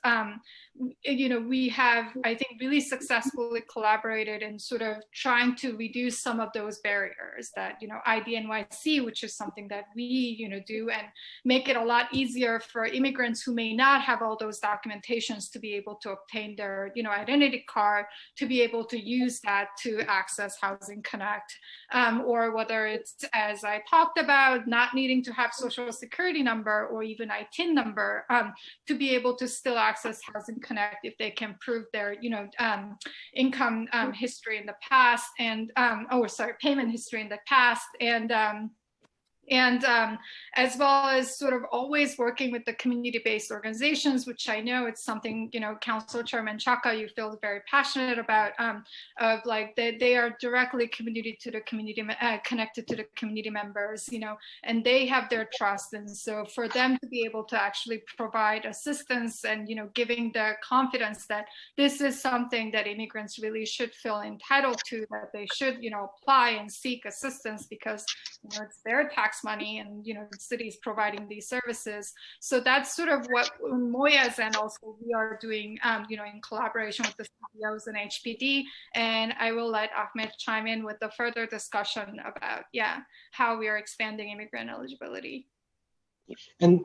we have, I think, really successfully collaborated in sort of trying to reduce some of those barriers that, IDNYC, which is something that we, do, and make it a lot easier for immigrants who may not have all those documentations to be able to obtain their, identity card, to be able to use that to access Housing Connect, or whether it's, as I talked about, not needing to have Social Security number or even ITIN number, to be able to still access Housing Connect if they can prove their, income history in the past, and payment history in the past, and as well as sort of always working with the community-based organizations, which I know it's something, Council Chairman Chaka, you feel very passionate about, of like they are directly connected to the community members, and they have their trust. And so for them to be able to actually provide assistance and, giving the confidence that this is something that immigrants really should feel entitled to, that they should, apply and seek assistance because, it's their tax money, and the city is providing these services. So that's sort of what Moya's, and also we are doing, in collaboration with the CEOs and HPD. And I will let Ahmed chime in with the further discussion about, how we are expanding immigrant eligibility. And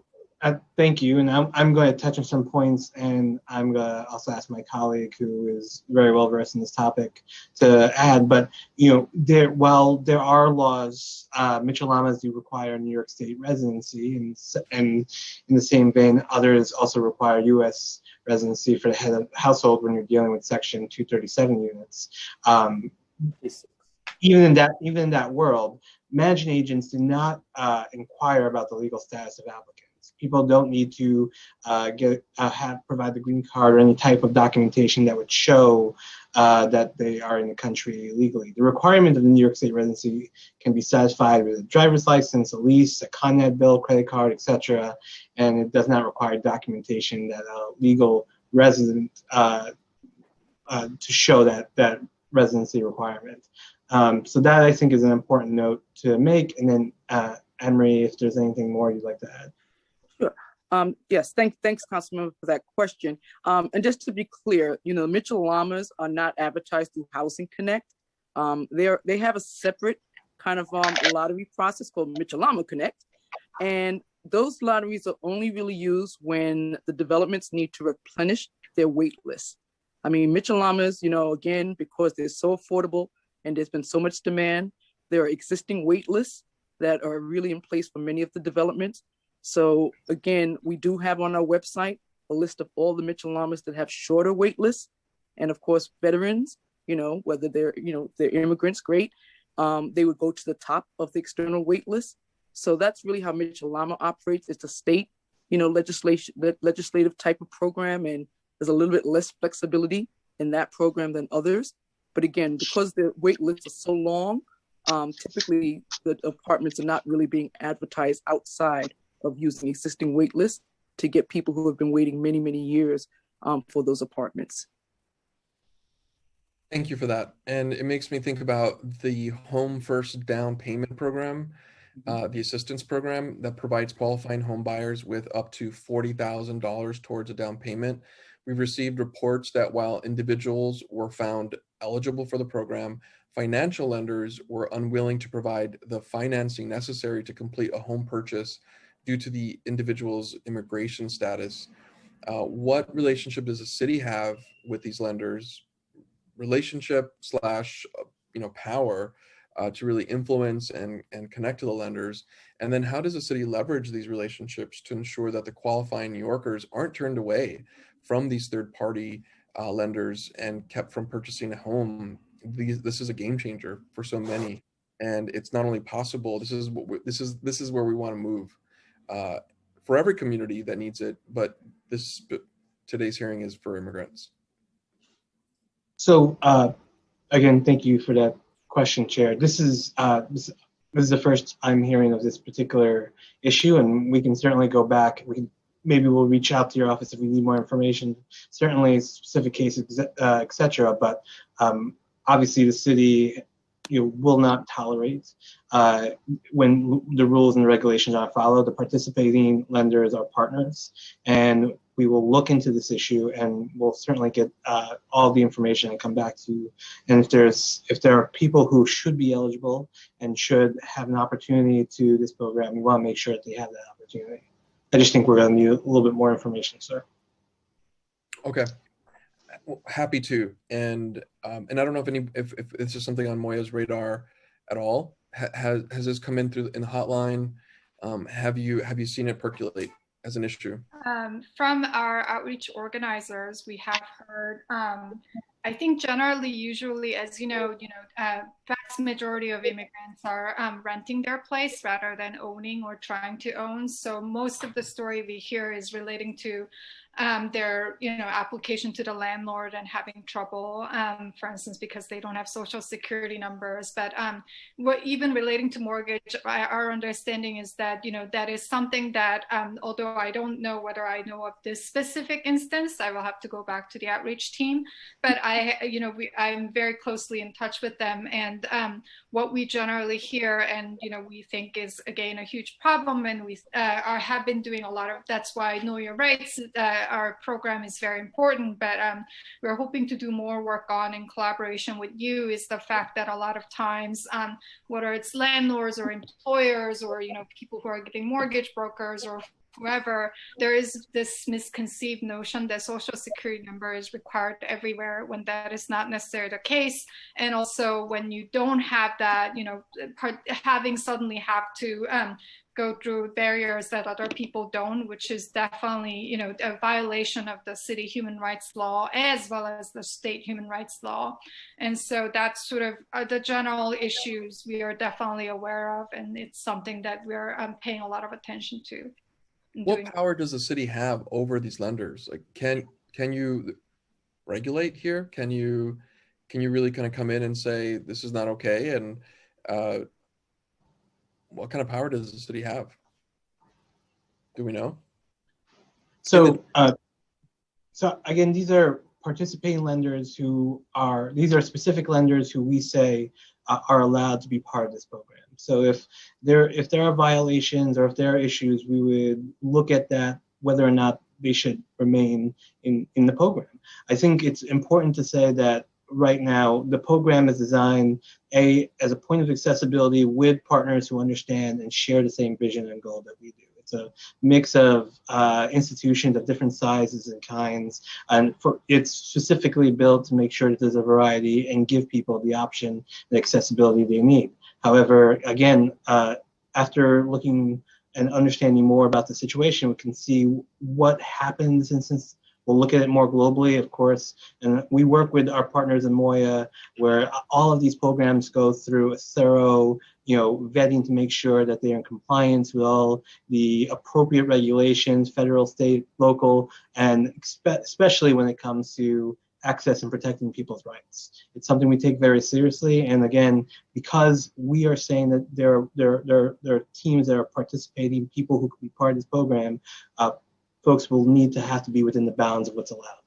thank you. And I'm going to touch on some points, and I'm going to also ask my colleague, who is very well versed in this topic, to add. But while there are laws, Mitchell-Lamas do require New York State residency, and in the same vein, others also require U.S. residency for the head of household when you're dealing with Section 237 units. Even in that world, managing agents do not inquire about the legal status of applicants. People don't need to provide the green card or any type of documentation that would show that they are in the country legally. The requirement of the New York State residency can be satisfied with a driver's license, a lease, a Con Ed bill, credit card, etc., and it does not require documentation that a legal resident to show that residency requirement. So that, I think, is an important note to make. And then, Anne-Marie, if there's anything more you'd like to add. Sure. Yes, thanks, Councilmember, for that question. And just to be clear, Mitchell-Lamas are not advertised through Housing Connect. They have a separate kind of lottery process called Mitchell-Lama Connect. And those lotteries are only really used when the developments need to replenish their wait list. I mean, Mitchell-Lamas, again, because they're so affordable and there's been so much demand, there are existing wait lists that are really in place for many of the developments. So again, we do have on our website a list of all the Mitchell-Lamas that have shorter wait lists. And of course, veterans, whether they're immigrants, great. They would go to the top of the external wait list. So that's really how Mitchell-Lama operates. It's a state, legislative type of program, and there's a little bit less flexibility in that program than others. But again, because the wait lists are so long, typically the apartments are not really being advertised outside of using existing wait lists to get people who have been waiting many, many years for those apartments. Thank you for that. And it makes me think about the Home First Down Payment Program, the assistance program that provides qualifying home buyers with up to $40,000 towards a down payment. We've received reports that while individuals were found eligible for the program, financial lenders were unwilling to provide the financing necessary to complete a home purchase due to the individual's immigration status. What relationship does the city have with these lenders? Relationship / power to really influence and connect to the lenders? And then how does the city leverage these relationships to ensure that the qualifying New Yorkers aren't turned away from these third-party lenders and kept from purchasing a home? This is a game changer for so many, and it's not only possible. This is where we want to move for every community that needs it. But today's hearing is for immigrants. So again, thank you for that question, Chair. This is the first I'm hearing of this particular issue, and we can certainly go back. Maybe we'll reach out to your office if we need more information, certainly specific cases, et cetera. But obviously the city will not tolerate when the rules and regulations are followed. The participating lenders are partners, and we will look into this issue, and we'll certainly get all the information and come back to you. And if there are people who should be eligible and should have an opportunity to this program, we want to make sure that they have that opportunity. I just think we're going to need a little bit more information, sir. Okay. Happy to, and I don't know if this is something on Moya's radar at all. Has this come in through in the hotline? Have you seen it percolate as an issue? From our outreach organizers, we have heard. I think generally, usually, as you know, vast majority of immigrants are renting their place rather than owning or trying to own. So most of the story we hear is relating to their application to the landlord and having trouble, for instance, because they don't have social security numbers. But what even relating to mortgage, our understanding is that that is something that although I don't know whether I know of this specific instance, I will have to go back to the outreach team. But I'm very closely in touch with them, and what we generally hear and we think is again a huge problem, and we have been doing a lot of. That's why Know Your Rights. Our program is very important, but we're hoping to do more work on in collaboration with you is the fact that a lot of times, whether it's landlords or employers or people who are getting mortgage brokers or whoever, there is this misconceived notion that social security number is required everywhere when that is not necessarily the case. And also when you don't have that, having suddenly have to go through barriers that other people don't, which is definitely, a violation of the city human rights law as well as the state human rights law. And so that's sort of the general issues we are definitely aware of, and it's something that we're paying a lot of attention to. What power does the city have over these lenders? Like, can you regulate here? Can you really kind of come in and say this is not okay? And what kind of power does the city have? Do we know? So, so again, these are participating lenders these are specific lenders who we say are allowed to be part of this program. So if there are violations or if there are issues, we would look at that, whether or not they should remain in the program. I think it's important to say that right now, the program is designed as a point of accessibility with partners who understand and share the same vision and goal that we do. It's a mix of institutions of different sizes and kinds, and it's specifically built to make sure that there's a variety and give people the option and accessibility they need. However, again, after looking and understanding more about the situation, we can see what happens since we'll look at it more globally, of course, and we work with our partners in Moya, where all of these programs go through a thorough, vetting to make sure that they're in compliance with all the appropriate regulations, federal, state, local, and especially when it comes to access and protecting people's rights. It's something we take very seriously, and again, because we are saying that there are teams that are participating, people who can be part of this program, folks will have to be within the bounds of what's allowed.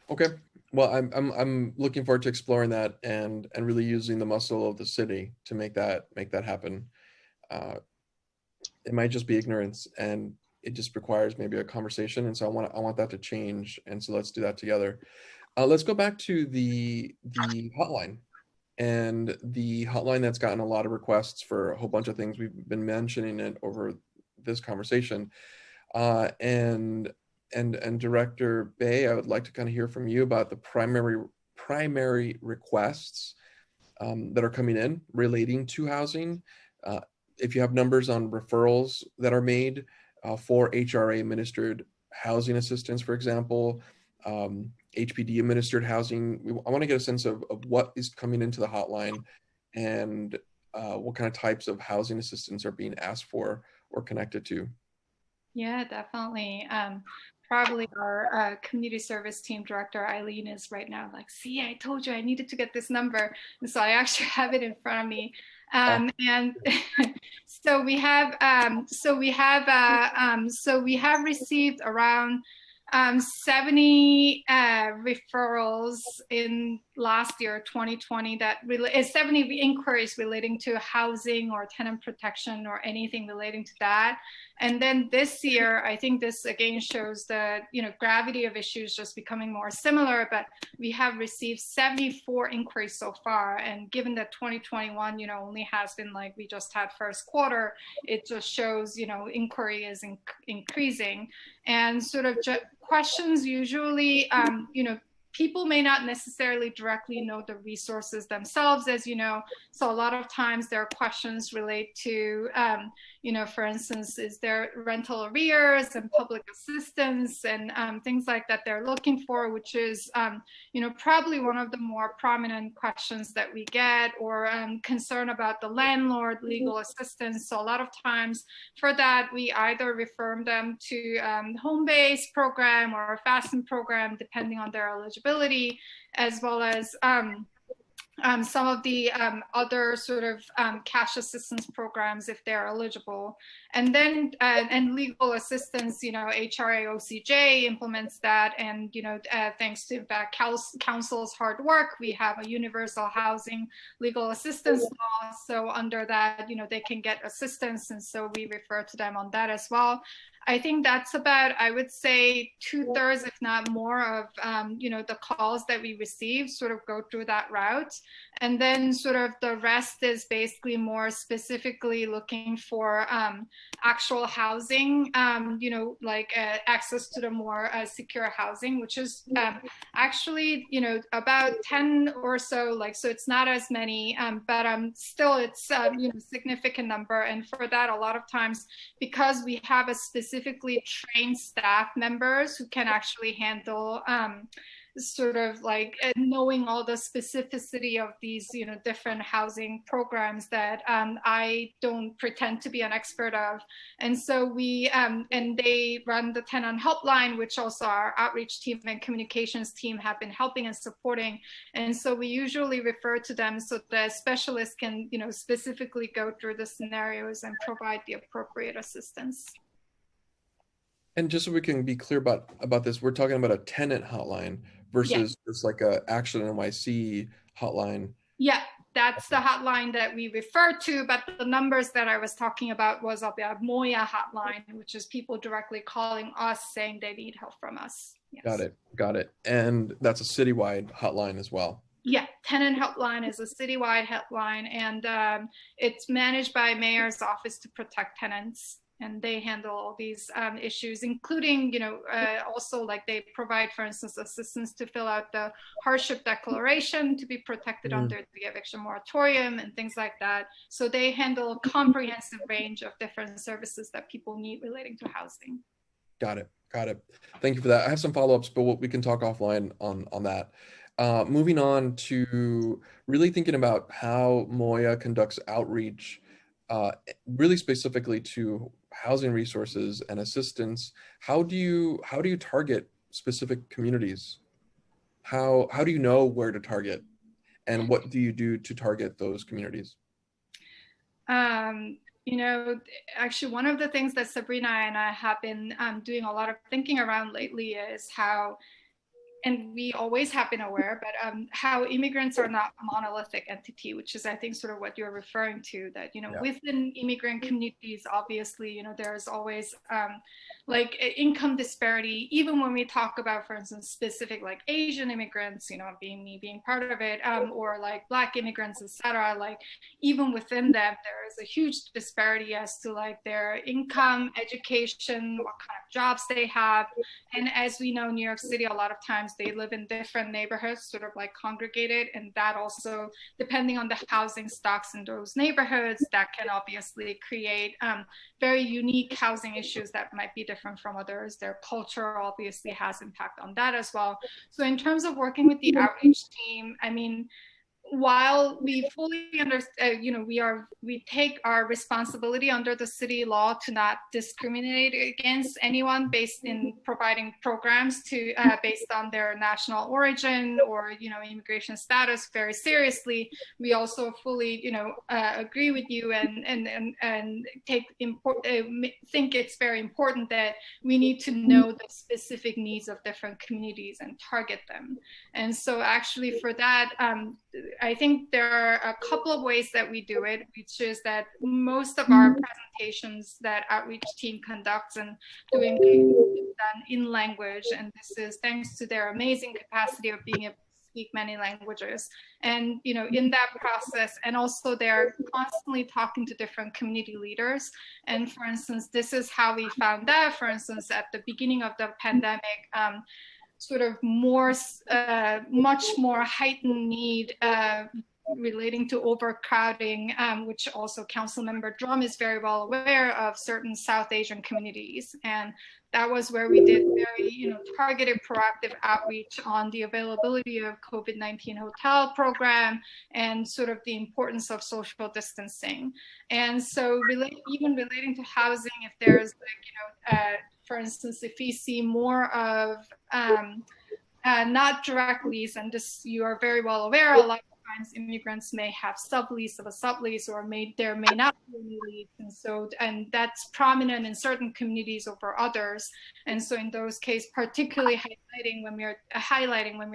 Okay, well, I'm looking forward to exploring that and really using the muscle of the city to make that happen. It might just be ignorance, and it just requires maybe a conversation. And so I want that to change. And so let's do that together. Let's go back to the hotline, and the hotline that's gotten a lot of requests for a whole bunch of things. We've been mentioning it over this conversation. And Director Bey, I would like to kind of hear from you about the primary requests that are coming in relating to housing. If you have numbers on referrals that are made for HRA administered housing assistance, for example, HPD administered housing, I want to get a sense of what is coming into the hotline and what kind of types of housing assistance are being asked for or connected to. Yeah, definitely. Probably our community service team director, Eileen, is right now like, see, I told you I needed to get this number. And so I actually have it in front of me. And so we have received around 70 referrals in last year, 2020, that is 70 inquiries relating to housing or tenant protection or anything relating to that. And then this year, I think this again shows the gravity of issues just becoming more similar, but we have received 74 inquiries so far. And given that 2021, only has been like we just had first quarter, it just shows, inquiry is increasing. And sort of questions usually, people may not necessarily directly know the resources themselves, as you know. So a lot of times there are questions relate to, for instance, is there rental arrears and public assistance and things like that they're looking for, which is, probably one of the more prominent questions that we get, or concern about the landlord, legal assistance. So a lot of times for that, we either refer them to home-based program or a FASTN program, depending on their eligibility, as well as some of the other sort of cash assistance programs if they're eligible. And then, and legal assistance, HRA OCJ implements that. And, thanks to that council's hard work, we have a universal housing legal assistance law. So under that, they can get assistance. And so we refer to them on that as well. I think that's about, I would say, 2/3, if not more, of the calls that we receive sort of go through that route. And then sort of the rest is basically more specifically looking for actual housing, like access to the more secure housing, which is actually, about 10 or so, so it's not as many, but still it's, significant number. And for that, a lot of times, because we have a specifically trained staff members who can actually handle sort of like knowing all the specificity of these, different housing programs that I don't pretend to be an expert of. And so we, and they run the tenant helpline, which also our outreach team and communications team have been helping and supporting. And so we usually refer to them so the specialists can, specifically go through the scenarios and provide the appropriate assistance. And just so we can be clear about this, we're talking about a tenant hotline versus just like a Action NYC hotline. Yeah, that's the hotline that we refer to, but the numbers that I was talking about was of the Moya hotline, which is people directly calling us saying they need help from us. Yes. Got it. And that's a citywide hotline as well. Yeah, tenant helpline is a citywide helpline, and it's managed by Mayor's Office to Protect Tenants. And they handle all these issues, including, also like they provide, for instance, assistance to fill out the hardship declaration to be protected under the eviction moratorium and things like that. So they handle a comprehensive range of different services that people need relating to housing. Got it. Thank you for that. I have some follow-ups, but we can talk offline on that. Moving on to really thinking about how Moya conducts outreach, really specifically to housing resources and assistance. How do you target specific communities? How do you know where to target, and what do you do to target those communities? Actually, one of the things that Sabrina and I have been doing a lot of thinking around lately is how, and we always have been aware, but how immigrants are not a monolithic entity, which is, I think, sort of what you're referring to, that, within immigrant communities, obviously, there's always like income disparity, even when we talk about, for instance, specific like Asian immigrants, being part of it, or like Black immigrants, etc. Like even within them, there is a huge disparity as to like their income, education, what kind of jobs they have. And as we know, New York City, a lot of times they live in different neighborhoods, sort of like congregated. And that also, depending on the housing stocks in those neighborhoods, that can obviously create very unique housing issues that might be different from others. Their culture obviously has impact on that as well. So in terms of working with the outreach team, I mean, while we fully understand, we take our responsibility under the city law to not discriminate against anyone based in providing programs to based on their national origin or immigration status very seriously. We also fully agree with you and think it's very important that we need to know the specific needs of different communities and target them. And so actually for that, I think there are a couple of ways that we do it, which is that most of our presentations that outreach team conducts and doing is done in language. And this is thanks to their amazing capacity of being able to speak many languages. And, in that process, and also they're constantly talking to different community leaders. And for instance, this is how we found out, for instance, at the beginning of the pandemic, sort of much more heightened need relating to overcrowding, which also Councilmember Drum is very well aware of, certain South Asian communities. And that was where we did very targeted proactive outreach on the availability of COVID-19 hotel program and sort of the importance of social distancing. And so even relating to housing, if there's for instance, if we see more of not direct lease, and this you are very well aware, a lot of times immigrants may have sublease of a sublease, or there may not be any lease, and that's prominent in certain communities over others. And so in those cases, particularly highlighting when we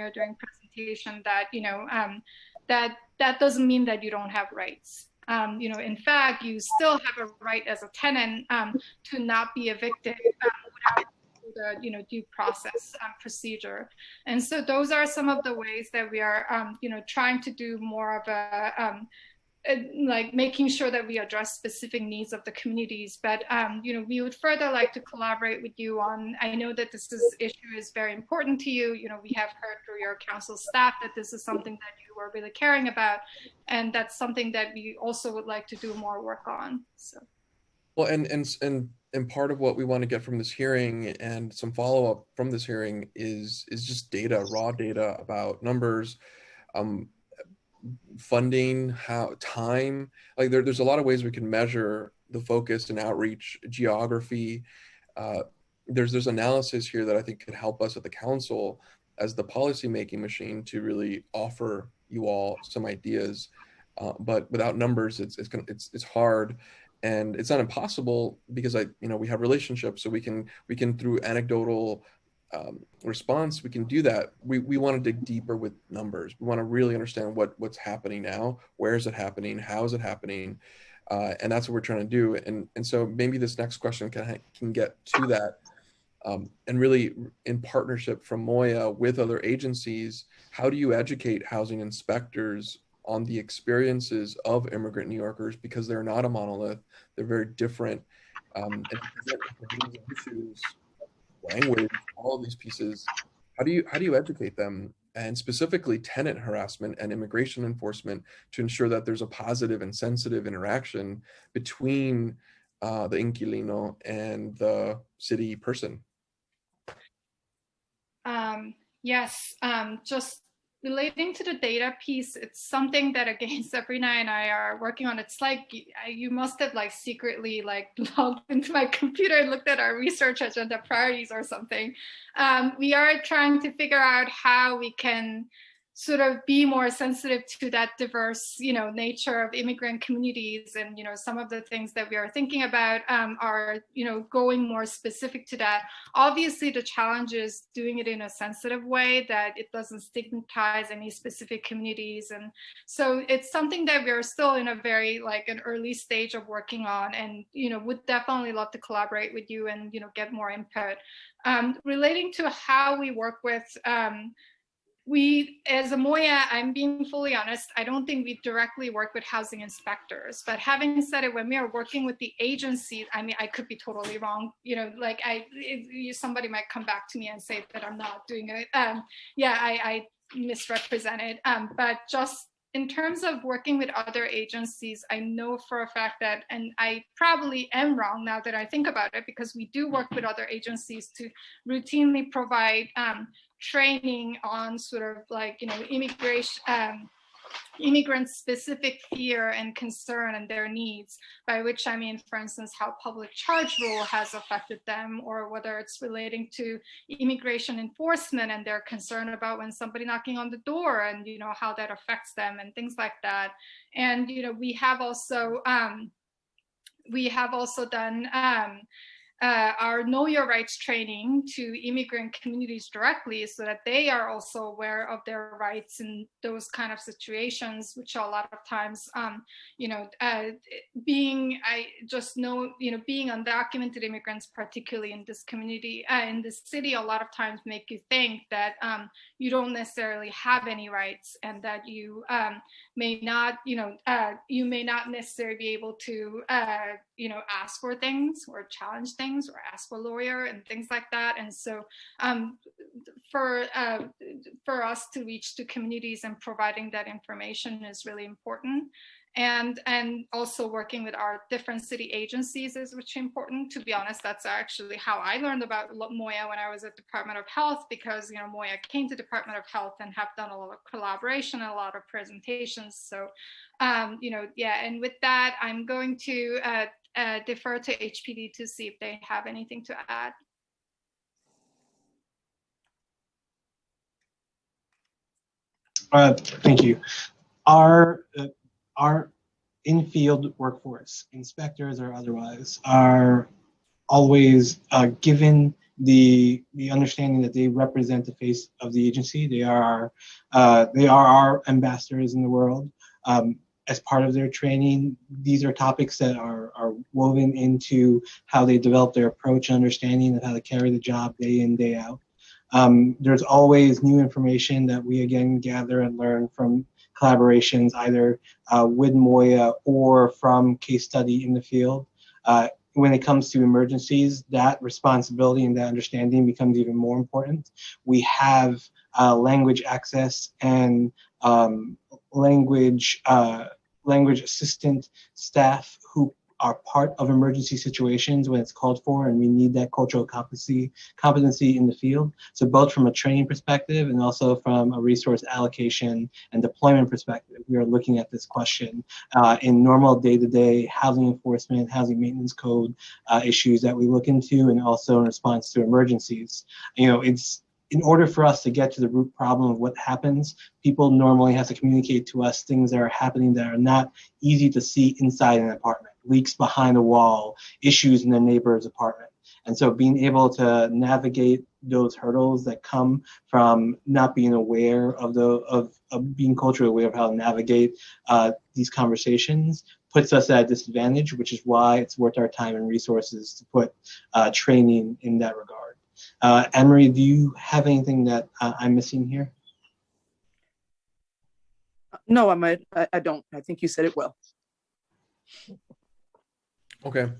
are doing presentation that that doesn't mean that you don't have rights. In fact, you still have a right as a tenant to not be evicted without the due process procedure. And so those are some of the ways that we are trying to do more of a like making sure that we address specific needs of the communities. But we would further like to collaborate with you on, I know that this issue is very important to you. We have heard through your council staff that this is something that you are really caring about, and that's something that we also would like to do more work on. So well, and part of what we want to get from this hearing and some follow-up from this hearing is just data, raw data about numbers, funding, time. Like there's a lot of ways we can measure the focus and outreach, geography. There's analysis here that I think could help us at the council as the policymaking machine to really offer you all some ideas. But without numbers, it's hard. And it's not impossible because we have relationships, so we can through anecdotal response, we can do that. We want to dig deeper with numbers. We want to really understand what's happening now, where is it happening, how is it happening, and that's what we're trying to do. And so maybe this next question can get to that, and really in partnership from Moya with other agencies. How do you educate housing inspectors on the experiences of immigrant New Yorkers, because they're not a monolith, they're very different, and issues, language, all of these pieces. How do you educate them, and specifically tenant harassment and immigration enforcement, to ensure that there's a positive and sensitive interaction between the inquilino and the city person? Yes, just relating to the data piece, it's something that, again, Sabrina and I are working on. It's like you must have secretly logged into my computer and looked at our research agenda priorities or something. We are trying to figure out how we can sort of be more sensitive to that diverse, nature of immigrant communities. And, some of the things that we are thinking about are, going more specific to that. Obviously, the challenge is doing it in a sensitive way that it doesn't stigmatize any specific communities. And so it's something that we're still in a very an early stage of working on, and, would definitely love to collaborate with you and, get more input. Relating to how we work with, we, as a Moya, I'm being fully honest, I don't think we directly work with housing inspectors. But having said it, when we are working with the agency, I could be totally wrong. Somebody might come back to me and say that I'm not doing it. I misrepresented. But just in terms of working with other agencies, I know for a fact that, and I probably am wrong now that I think about it, because we do work with other agencies to routinely provide training on sort of immigration, immigrants' specific fear and concern and their needs, by which I mean, for instance, how public charge rule has affected them, or whether it's relating to immigration enforcement and their concern about when somebody knocking on the door and, you know, how that affects them and things like that. And, you know, we have also done our Know Your Rights training to immigrant communities directly, so that they are also aware of their rights in those kind of situations, which a lot of times, being undocumented immigrants, particularly in this community, in this city, a lot of times make you think that you don't necessarily have any rights, and that you may not necessarily be able to, ask for things or challenge things or ask for a lawyer and things like that. And so for us to reach to communities and providing that information is really important. And also working with our different city agencies is which important. To be honest, that's actually how I learned about Moya when I was at Department of Health, because, you know, Moya came to Department of Health and have done a lot of collaboration and a lot of presentations. So, and with that, I'm going to defer to HPD to see if they have anything to add. Thank you. Our in-field workforce, inspectors or otherwise, are always given the understanding that they represent the face of the agency. They are our ambassadors in the world. As part of their training, these are topics that are woven into how they develop their approach and understanding of how to carry the job day in, day out. There's always new information that we again gather and learn from collaborations, either with Moya or from case study in the field. When it comes to emergencies, that responsibility and that understanding becomes even more important. We have language access and language assistant staff who are part of emergency situations when it's called for, and we need that cultural competency in the field. So both from a training perspective and also from a resource allocation and deployment perspective, we are looking at this question in normal day-to-day housing enforcement, housing maintenance code issues that we look into, and also in response to emergencies. You know, it's in order for us to get to the root problem of what happens, people normally have to communicate to us things that are happening that are not easy to see inside an apartment. Leaks behind a wall, issues in the neighbor's apartment. And so being able to navigate those hurdles that come from not being aware of being culturally aware of how to navigate these conversations puts us at a disadvantage, which is why it's worth our time and resources to put training in that regard. Anne-Marie, do you have anything that I'm missing here? No, I don't. I think you said it well. Okay,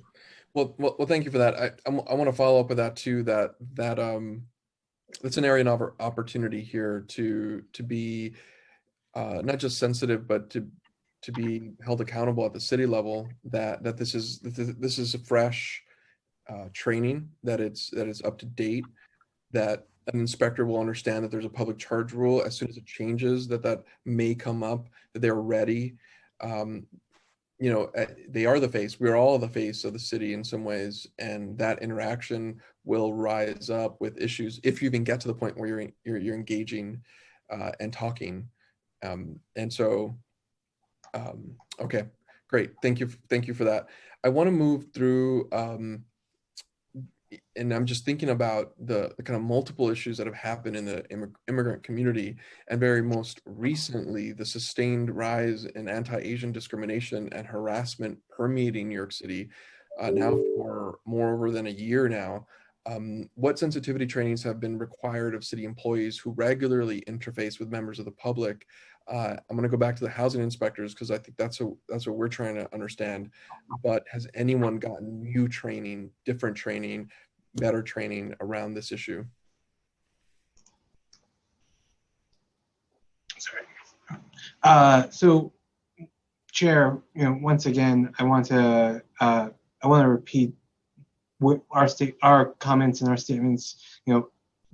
well, thank you for that. I want to follow up with that too. That's an area of opportunity here to be not just sensitive, but to be held accountable at the city level. That this is a fresh training, that it's up to date, that an inspector will understand that there's a public charge rule as soon as it changes, that may come up, that they're ready. You know, they are the face. We're all the face of the city in some ways, and that interaction will rise up with issues if you even get to the point where you're engaging and talking. And so, okay, great. Thank you for that. I want to move through. And I'm just thinking about the kind of multiple issues that have happened in the immigrant community, and very most recently, the sustained rise in anti-Asian discrimination and harassment permeating New York City now for more than a year now. What sensitivity trainings have been required of city employees who regularly interface with members of the public? I'm going to go back to the housing inspectors because I think that's what we're trying to understand. But has anyone gotten new training, different training, better training around this issue? Sorry. So, Chair, once again, I want to repeat what our comments and our statements.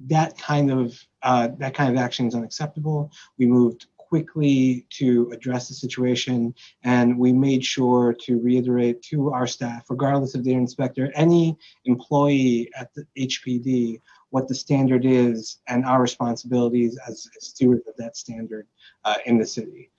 That kind of action is unacceptable. We moved quickly to address the situation, and we made sure to reiterate to our staff, regardless of their inspector, any employee at the HPD, what the standard is and our responsibilities as stewards of that standard in the city.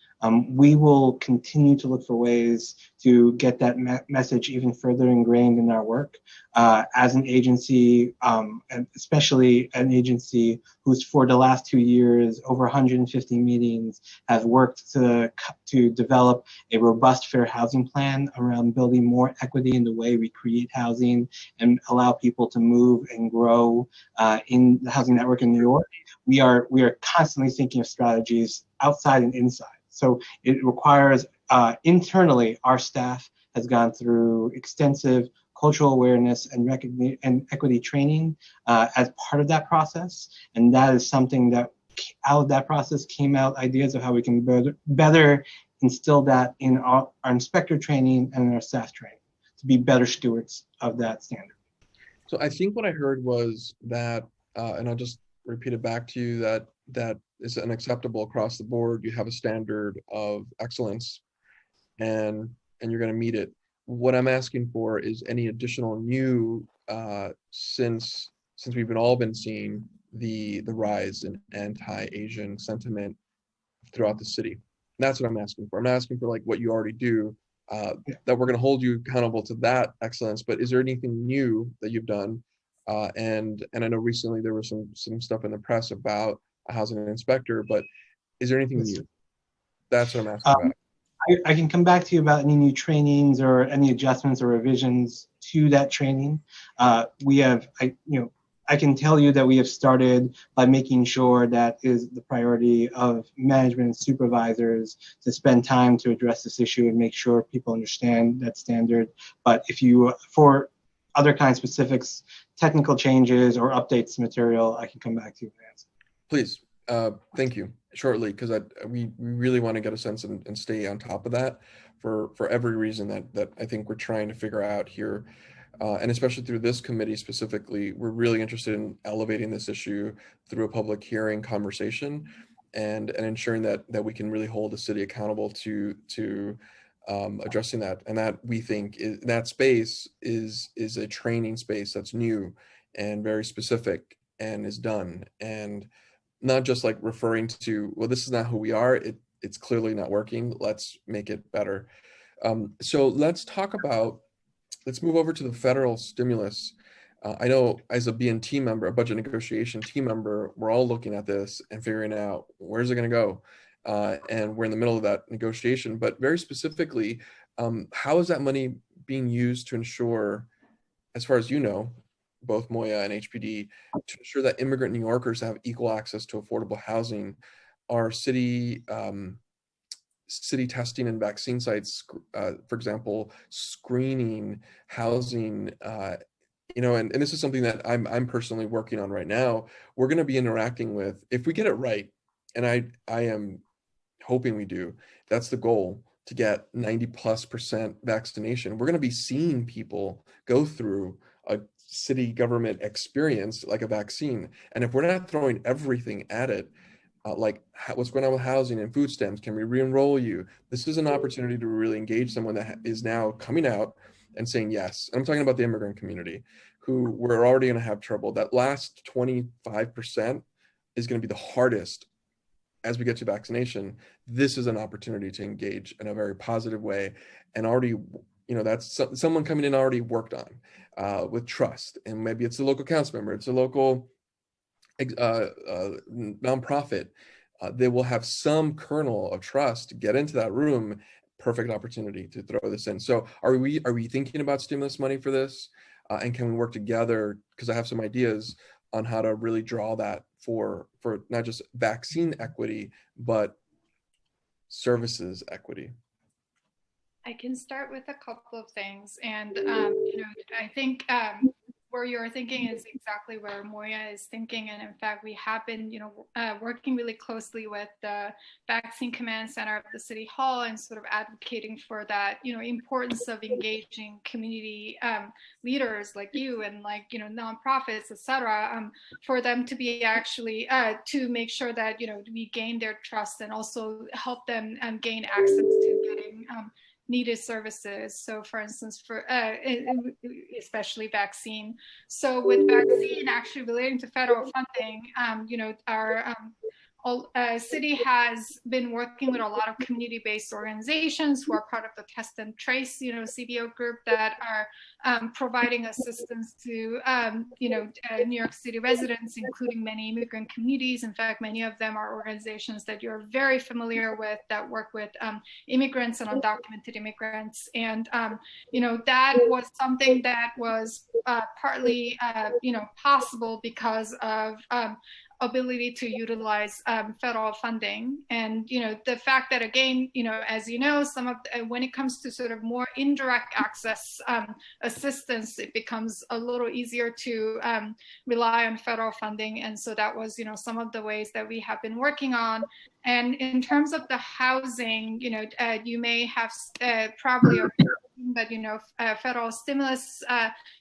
We will continue to look for ways to get that message even further ingrained in our work as an agency, and especially an agency who's for the last 2 years, over 150 meetings, has worked to develop a robust fair housing plan around building more equity in the way we create housing and allow people to move and grow in the housing network in New York. We are constantly thinking of strategies outside and inside. So it requires, internally, our staff has gone through extensive cultural awareness and equity training as part of that process. And that is something that out of that process came out ideas of how we can better instill that in our inspector training and in our staff training to be better stewards of that standard. So I think what I heard was that, and I'll just repeat it back to you, that is unacceptable across the board. You have a standard of excellence and you're going to meet it. What I'm asking for is any additional new, since we've all been seeing the rise in anti-Asian sentiment throughout the city. That's what I'm asking for. I'm not asking for like what you already do, that we're going to hold you accountable to that excellence, but is there anything new that you've done? And I know recently there was some stuff in the press about a housing inspector, but is there anything new? That's what I'm asking about. I can come back to you about any new trainings or any adjustments or revisions to that training. I can tell you that we have started by making sure that is the priority of management and supervisors to spend time to address this issue and make sure people understand that standard. But if you, for other kind of specifics, technical changes or updates to material, I can come back to you and answer. Please, thank you, shortly, because we really want to get a sense and stay on top of that for every reason that I think we're trying to figure out here. And especially through this committee specifically, we're really interested in elevating this issue through a public hearing conversation and ensuring that we can really hold the city accountable to addressing that. And that we think that space is a training space that's new and very specific and is done. And not just like referring to, well, this is not who we are. It's clearly not working. Let's make it better. So let's move over to the federal stimulus. I know as a BNT member, a budget negotiation team member, we're all looking at this and figuring out where's it going to go. And we're in the middle of that negotiation, but very specifically, how is that money being used to ensure, as far as you know, both Moya and HPD, to ensure that immigrant New Yorkers have equal access to affordable housing? Our city testing and vaccine sites, for example, screening, housing, and this is something that I'm personally working on right now. We're going to be interacting with, if we get it right, and I am hoping we do, that's the goal, to get 90+% vaccination. We're going to be seeing people go through a city government experience like a vaccine. And if we're not throwing everything at it, like what's going on with housing and food stamps, can we re-enroll you? This is an opportunity to really engage someone that is now coming out and saying yes. And I'm talking about the immigrant community, who we're already going to have trouble. That last 25% is going to be the hardest as we get to vaccination. This is an opportunity to engage in a very positive way, and already, that's someone coming in already worked on with trust. And maybe it's a local council member, it's a local nonprofit. They will have some kernel of trust to get into that room. Perfect opportunity to throw this in. So are we thinking about stimulus money for this? And can we work together? Because I have some ideas on how to really draw that for not just vaccine equity, but services equity. I can start with a couple of things. And, I think where you're thinking is exactly where Moya is thinking. And in fact, we have been, working really closely with the Vaccine Command Center of the City Hall and sort of advocating for that, importance of engaging community leaders like you and nonprofits, et cetera, for them to be actually, to make sure that, we gain their trust and also help them gain access to getting needed services. So for instance, for especially vaccine. So with vaccine actually relating to federal funding, our city has been working with a lot of community-based organizations who are part of the Test and Trace, CBO group that are providing assistance to, New York City residents, including many immigrant communities. In fact, many of them are organizations that you're very familiar with that work with immigrants and undocumented immigrants. And, that was something that was partly, possible because of ability to utilize federal funding. And, the fact that, again, as you know, some of when it comes to sort of more indirect access assistance, it becomes a little easier to rely on federal funding. And so that was, some of the ways that we have been working on. And in terms of the housing, you may have probably that federal stimulus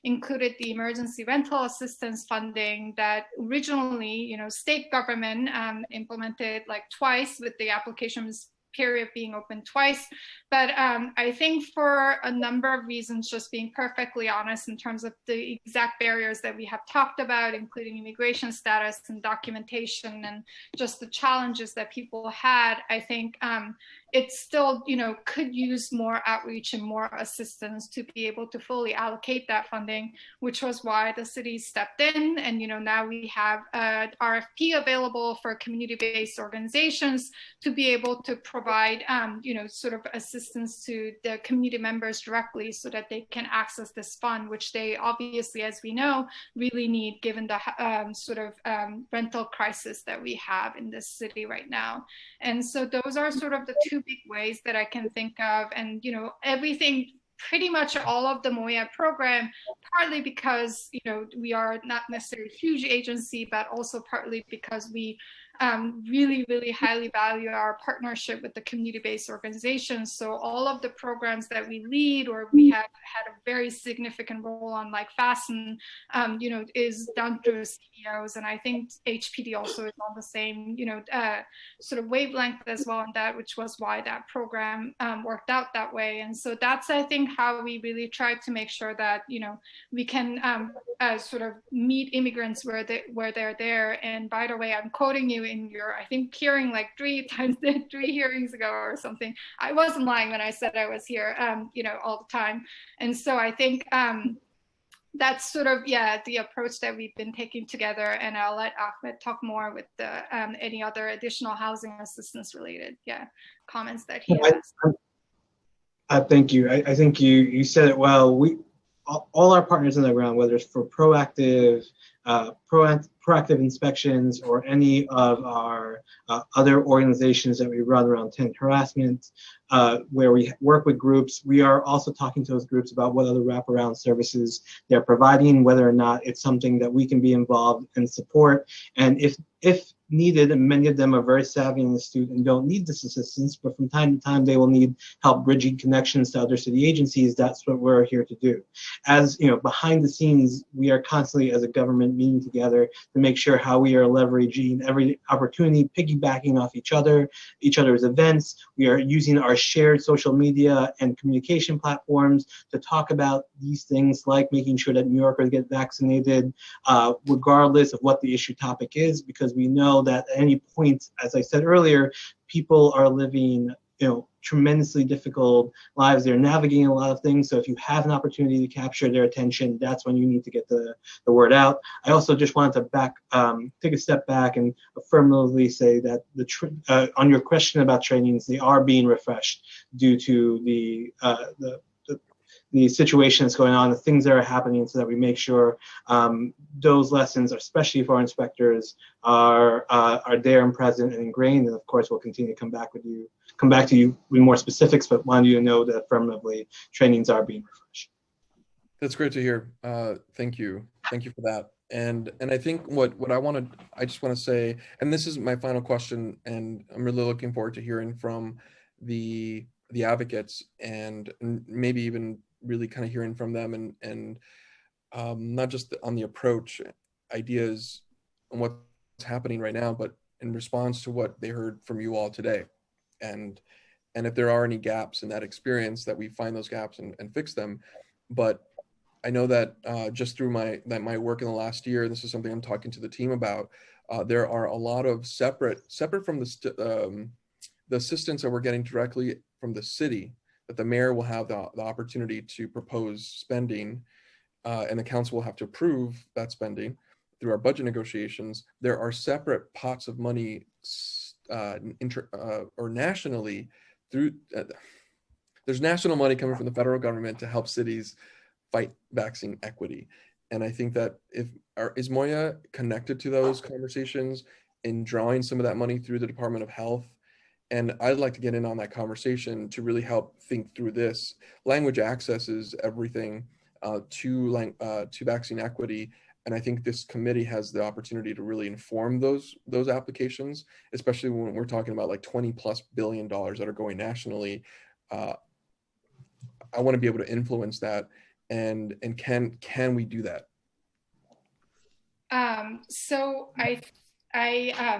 included the emergency rental assistance funding that originally state government implemented like twice, with the applications period being open twice. But I think for a number of reasons, just being perfectly honest in terms of the exact barriers that we have talked about, including immigration status and documentation and just the challenges that people had, I think it still, could use more outreach and more assistance to be able to fully allocate that funding, which was why the city stepped in. And, now we have an RFP available for community-based organizations to be able to provide, sort of assistance to the community members directly so that they can access this fund, which they obviously, as we know, really need given the rental crisis that we have in this city right now. And so those are sort of the two big ways that I can think of. And, everything, pretty much all of the Moya program, partly because, we are not necessarily a huge agency, but also partly because we really, really highly value our partnership with the community-based organizations. So all of the programs that we lead or we have had a very significant role on, like FASN, is done through CEOs. And I think HPD also is on the same, sort of wavelength as well on that, which was why that program worked out that way. And so that's, I think, how we really try to make sure that, we can sort of meet immigrants where they're there. And by the way, I'm quoting you in your, I think, hearing like 3 hearings ago or something. I wasn't lying when I said I was here, all the time. And so I think that's sort of, the approach that we've been taking together. And I'll let Ahmed talk more with the any other additional housing assistance related, comments that he has. Thank you. I think you said it well. All our partners on the ground, whether it's for proactive inspections or any of our other organizations that we run around tenant harassment, where we work with groups, we are also talking to those groups about what other wraparound services they're providing, whether or not it's something that we can be involved and support. And if needed, and many of them are very savvy and astute and don't need this assistance, but from time to time they will need help bridging connections to other city agencies. That's what we're here to do. As behind the scenes, we are constantly as a government meeting together to make sure how we are leveraging every opportunity, piggybacking off each other's events. We are using our shared social media and communication platforms to talk about these things, like making sure that New Yorkers get vaccinated, regardless of what the issue topic is, because we know that at any point, as I said earlier, people are living tremendously difficult lives. They're navigating a lot of things. So if you have an opportunity to capture their attention, that's when you need to get the word out. I also just wanted to take a step back and affirmatively say that on your question about trainings, they are being refreshed due to the situation that's going on, the things that are happening, so that we make sure those lessons, especially for our inspectors, are there and present and ingrained. And of course, we'll continue to come back to you with more specifics, but wanted you to know that affirmatively trainings are being refreshed. That's great to hear. Thank you. Thank you for that. And I think I just want to say, and this is my final question, and I'm really looking forward to hearing from the advocates and maybe even really kind of hearing from them and not just on the approach, ideas and what's happening right now, but in response to what they heard from you all today. And if there are any gaps in that experience, that we find those gaps and fix them. But I know that just through my work in the last year, this is something I'm talking to the team about. There are a lot of separate from the assistance that we're getting directly from the city, that the mayor will have the opportunity to propose spending, and the council will have to approve that spending through our budget negotiations. There are separate pots of money or nationally through. There's national money coming from the federal government to help cities fight vaccine equity. And I think that is Moya connected to those conversations in drawing some of that money through the Department of Health? And I'd like to get in on that conversation to really help think through this. Language access is everything to vaccine equity. And I think this committee has the opportunity to really inform those applications, especially when we're talking about like $20+ billion that are going nationally. I want to be able to influence that. And can we do that? So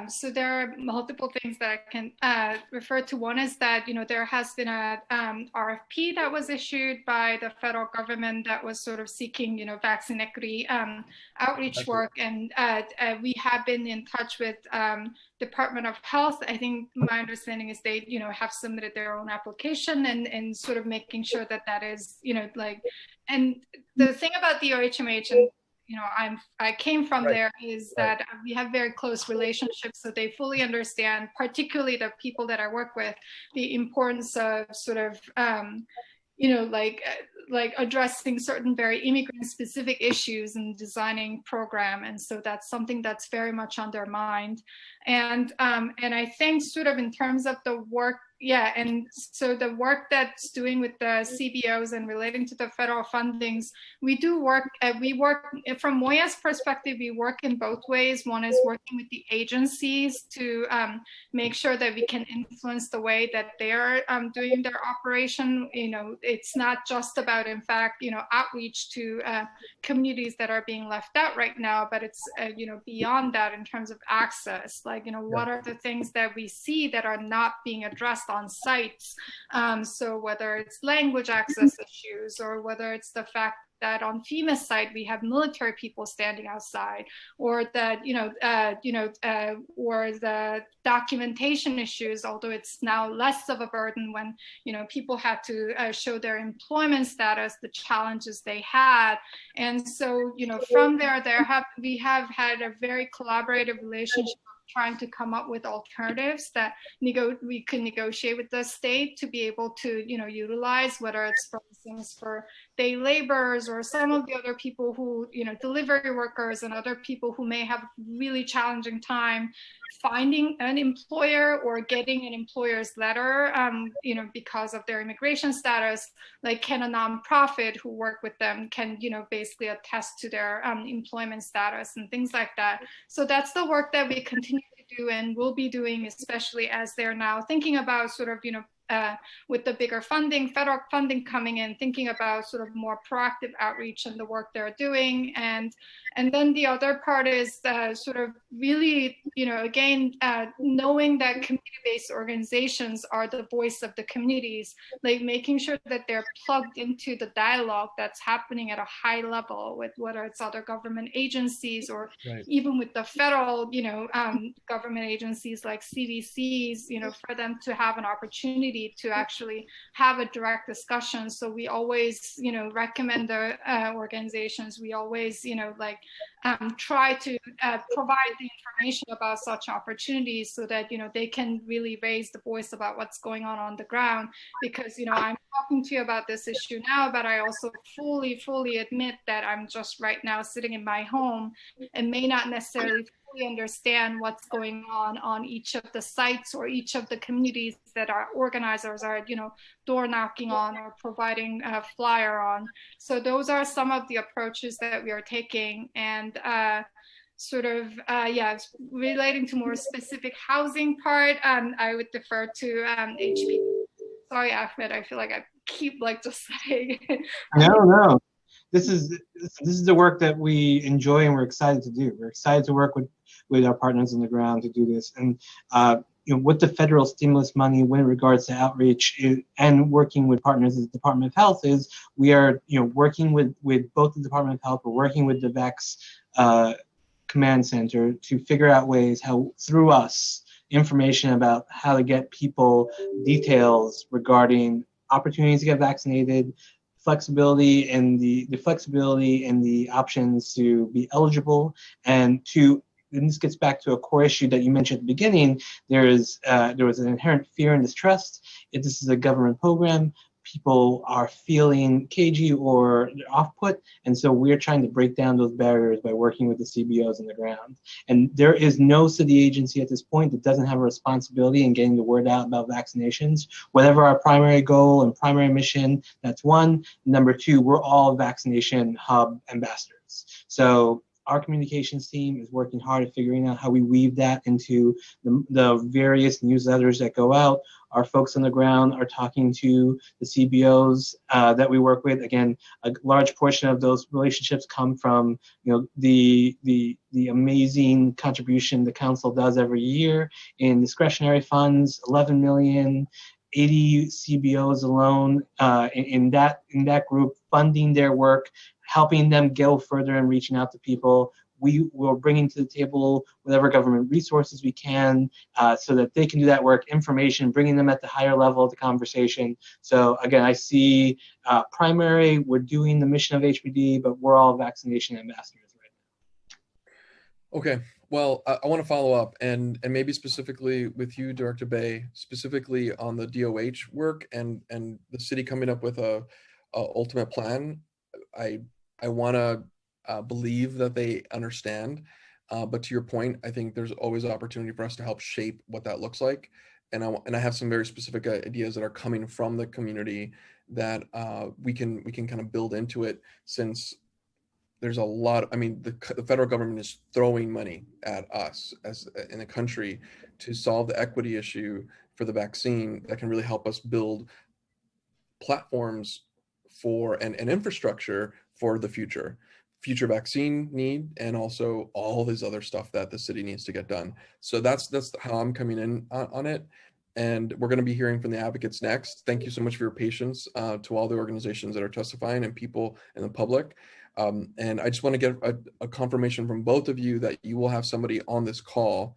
so there are multiple things that I can refer to. One is that, there has been a RFP that was issued by the federal government that was sort of seeking, vaccine equity outreach work. And we have been in touch with Department of Health. I think my understanding is they, have submitted their own application and sort of making sure that is, and the thing about the OHMH, and I came from there, is that we have very close relationships, so they fully understand, particularly the people that I work with, the importance of sort of, like addressing certain very immigrant-specific issues and designing program, and so that's something that's very much on their mind, and I think sort of in terms of the work. Yeah, and so the work that's doing with the CBOs and relating to the federal fundings, we work from Moya's perspective, we work in both ways. One is working with the agencies to make sure that we can influence the way that they're doing their operation. It's not just about, in fact, outreach to communities that are being left out right now, but it's, beyond that in terms of access, what are the things that we see that are not being addressed on sites. So whether it's language access issues, or whether it's the fact that on FEMA's side we have military people standing outside, or that or the documentation issues, although it's now less of a burden when people had to show their employment status, the challenges they had. And so from there we have had a very collaborative relationship, trying to come up with alternatives that we can negotiate with the state to be able to, utilize, whether it's, for instance, for day laborers or some of the other people who, delivery workers and other people who may have a really challenging time finding an employer or getting an employer's letter, because of their immigration status. Like, can a nonprofit who work with them can, basically attest to their employment status and things like that. So that's the work that we continue to do and will be doing, especially as they're now thinking about sort of, with the bigger funding, federal funding coming in, thinking about sort of more proactive outreach and the work they're doing. And then the other part is sort of really, again, knowing that community-based organizations are the voice of the communities, like making sure that they're plugged into the dialogue that's happening at a high level with whether it's other government agencies or even with the federal, government agencies like CDCs, for them to have an opportunity to actually have a direct discussion. So we always, recommend the organizations, we always, try to provide the information about such opportunities so that, they can really raise the voice about what's going on the ground. Because, I'm talking to you about this issue now, but I also fully admit that I'm just right now sitting in my home and may not necessarily fully understand what's going on each of the sites or each of the communities that our organizers are, door knocking on or providing a flyer on. So those are some of the approaches that we are taking, and relating to more specific housing part, I would defer to HPD. Sorry, Ahmed, I feel like I keep just saying. No. This is the work that we enjoy and we're excited to do. We're excited to work with our partners on the ground to do this. And with the federal stimulus money, when it regards to outreach and working with partners as the Department of Health is, we are working with both the Department of Health, we're working with the VAX Command Center to figure out ways how, through us, information about how to get people details regarding opportunities to get vaccinated, flexibility and the flexibility and the options to be eligible, and this gets back to a core issue that you mentioned at the beginning. There was an inherent fear and distrust. If this is a government program, people are feeling cagey or off-put, and so we're trying to break down those barriers by working with the CBOs on the ground. And there is no city agency at this point that doesn't have a responsibility in getting the word out about vaccinations. Whatever our primary goal and primary mission, that's one. Number two, we're all vaccination hub ambassadors. So our communications team is working hard at figuring out how we weave that into the various newsletters that go out. Our folks on the ground are talking to the CBOs that we work with. Again, a large portion of those relationships come from the amazing contribution the council does every year in discretionary funds, 11 million. 80 CBOs alone in that group, funding their work, helping them go further and reaching out to people. We will bringing to the table whatever government resources we can so that they can do that work, information, bringing them at the higher level of the conversation. So again, I see primary, we're doing the mission of HPD, but we're all vaccination ambassadors right now. Okay, well, I want to follow up and maybe specifically with you, Director Bay, specifically on the DOH work and the city coming up with a ultimate plan. I want to believe that they understand, but to your point, I think there's always an opportunity for us to help shape what that looks like. And I have some very specific ideas that are coming from the community that we can kind of build into it, since there's a lot. I mean, the federal government is throwing money at us as in a country to solve the equity issue for the vaccine that can really help us build platforms for and infrastructure for the future vaccine need, and also all this other stuff that the city needs to get done. So that's how I'm coming in on it. And we're going to be hearing from the advocates next. Thank you so much for your patience to all the organizations that are testifying and people in the public. And I just want to get a confirmation from both of you that you will have somebody on this call.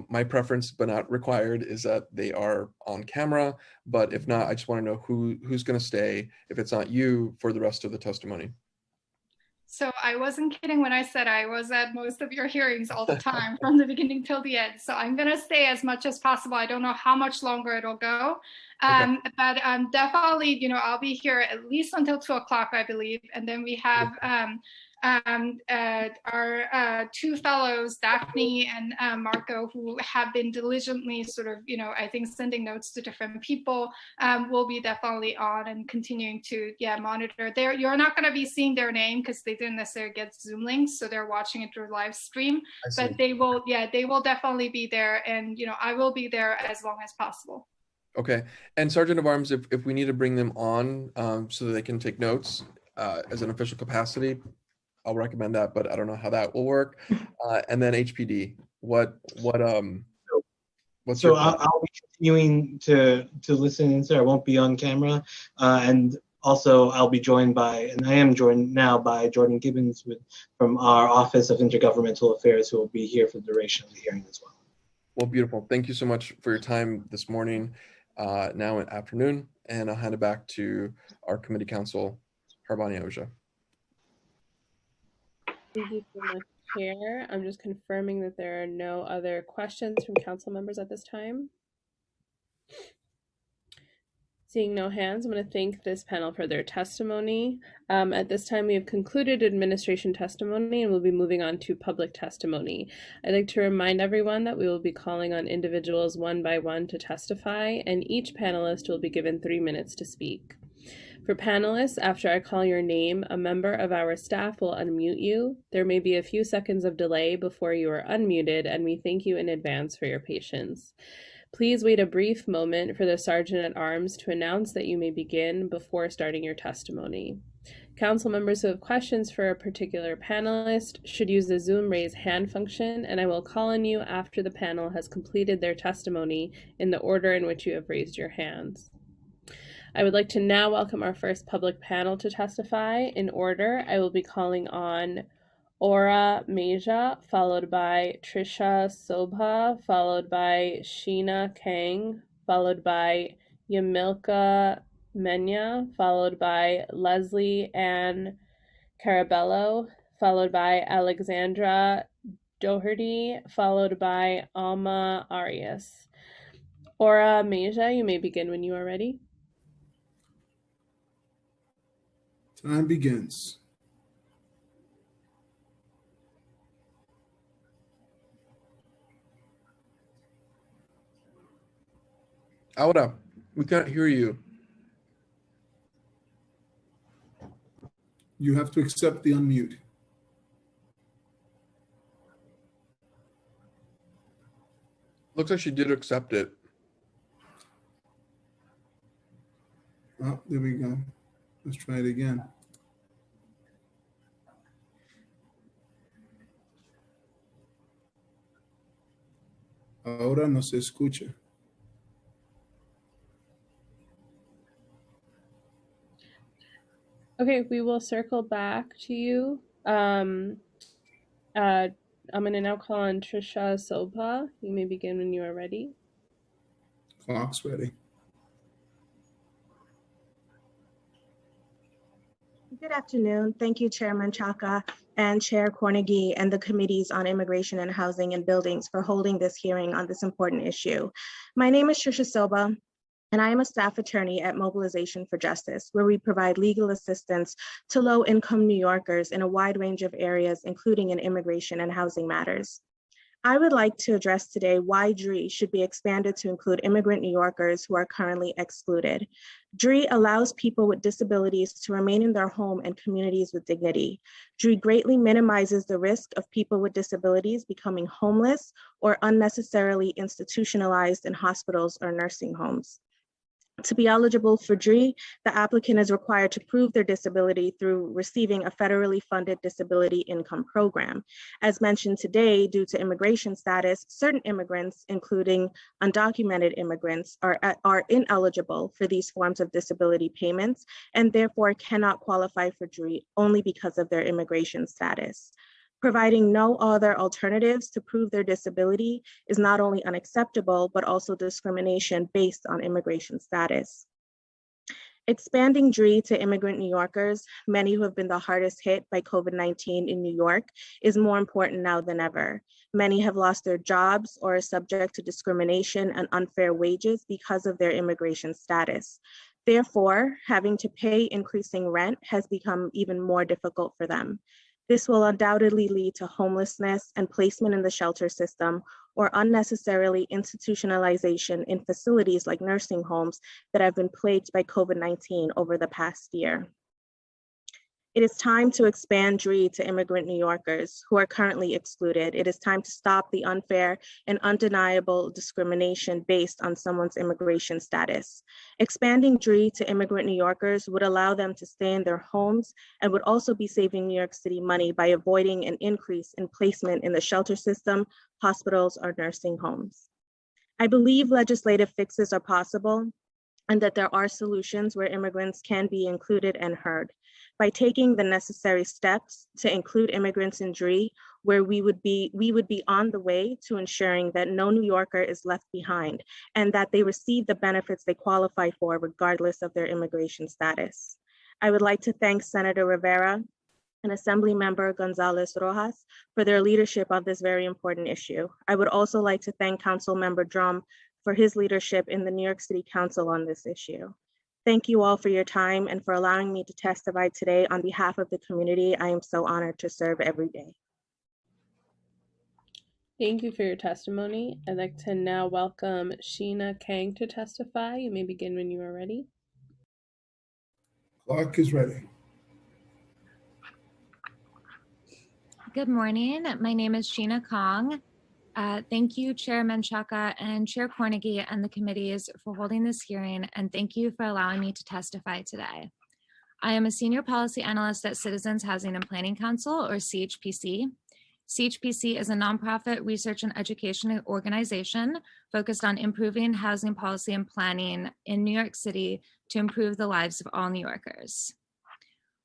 My preference, but not required, is that they are on camera. But if not, I just want to know who's going to stay, if it's not you, for the rest of the testimony. So I wasn't kidding when I said I was at most of your hearings all the time from the beginning till the end. So I'm going to stay as much as possible. I don't know how much longer it'll go. But definitely, I'll be here at least until 2 o'clock, I believe. And then we have our two fellows, Daphne and Marco, who have been diligently sort of, I think sending notes to different people, will be definitely on and continuing to, monitor. You're not going to be seeing their name because they didn't necessarily get Zoom links, so they're watching it through live stream. But they will definitely be there, and I will be there as long as possible. Okay, and Sergeant of Arms, if we need to bring them on so that they can take notes as an official capacity, I'll recommend that, but I don't know how that will work. And then HPD, what's so I'll be continuing to listen in, so I won't be on camera, and also I'll be joined by, and I am joined now by Jordan Gibbons from our Office of Intergovernmental Affairs, who will be here for the duration of the hearing as well. Well, beautiful. Thank you so much for your time this morning, now in afternoon, and I'll hand it back to our committee counsel, Harbani Ahuja. Thank you so much, Chair. I'm just confirming that there are no other questions from council members at this time. Seeing no hands, I'm going to thank this panel for their testimony. At this time, we have concluded administration testimony and we'll be moving on to public testimony. I'd like to remind everyone that we will be calling on individuals one by one to testify, and each panelist will be given 3 minutes to speak. For panelists, after I call your name, a member of our staff will unmute you. There may be a few seconds of delay before you are unmuted, and we thank you in advance for your patience. Please wait a brief moment for the Sergeant at Arms to announce that you may begin before starting your testimony. Council members who have questions for a particular panelist should use the Zoom raise hand function, and I will call on you after the panel has completed their testimony in the order in which you have raised your hands. I would like to now welcome our first public panel to testify. In order, I will be calling on Aura Meja, followed by Trisha Sobha, followed by Sheena Kang, followed by Yamilka Menya, followed by Leslie Ann Carabello, followed by Alexandra Doherty, followed by Alma Arias. Aura Meja, you may begin when you are ready. Time begins. Aura, we can't hear you. You have to accept the unmute. Looks like she did accept it. Oh, there we go. Let's try it again. Ahora no se escucha. Okay, we will circle back to you. I'm going to now call on Trisha Sobha. You may begin when you are ready. Clock's ready. Good afternoon. Thank you, Chairman Chaka and Chair Cornegie and the Committees on Immigration and Housing and Buildings for holding this hearing on this important issue. My name is Trisha Sobha, and I am a staff attorney at Mobilization for Justice, where we provide legal assistance to low-income New Yorkers in a wide range of areas, including in immigration and housing matters. I would like to address today why DREE should be expanded to include immigrant New Yorkers who are currently excluded. DREE allows people with disabilities to remain in their home and communities with dignity. DREE greatly minimizes the risk of people with disabilities becoming homeless or unnecessarily institutionalized in hospitals or nursing homes. To be eligible for DREE, the applicant is required to prove their disability through receiving a federally funded disability income program. As mentioned today, due to immigration status, certain immigrants, including undocumented immigrants, are ineligible for these forms of disability payments and therefore cannot qualify for DREE only because of their immigration status. Providing no other alternatives to prove their disability is not only unacceptable, but also discrimination based on immigration status. Expanding DREE to immigrant New Yorkers, many who have been the hardest hit by COVID-19 in New York, is more important now than ever. Many have lost their jobs or are subject to discrimination and unfair wages because of their immigration status. Therefore, having to pay increasing rent has become even more difficult for them. This will undoubtedly lead to homelessness and placement in the shelter system, or unnecessarily institutionalization in facilities like nursing homes that have been plagued by COVID-19 over the past year. It is time to expand DREE to immigrant New Yorkers who are currently excluded. It is time to stop the unfair and undeniable discrimination based on someone's immigration status. Expanding DREE to immigrant New Yorkers would allow them to stay in their homes and would also be saving New York City money by avoiding an increase in placement in the shelter system, hospitals, or nursing homes. I believe legislative fixes are possible and that there are solutions where immigrants can be included and heard. By taking the necessary steps to include immigrants in DREE, where we would be on the way to ensuring that no New Yorker is left behind and that they receive the benefits they qualify for regardless of their immigration status. I would like to thank Senator Rivera and Assemblymember Gonzalez Rojas for their leadership on this very important issue. I would also like to thank Councilmember Drum for his leadership in the New York City Council on this issue. Thank you all for your time and for allowing me to testify today on behalf of the community. I am so honored to serve every day. Thank you for your testimony. I'd like to now welcome Sheena Kang to testify. You may begin when you are ready. Clock is ready. Good morning. My name is Sheena Kong. Thank you, Chair Menchaca and Chair Cornegie and the committees for holding this hearing, and thank you for allowing me to testify today. I am a senior policy analyst at Citizens Housing and Planning Council, or CHPC. CHPC is a nonprofit research and education organization focused on improving housing policy and planning in New York City to improve the lives of all New Yorkers.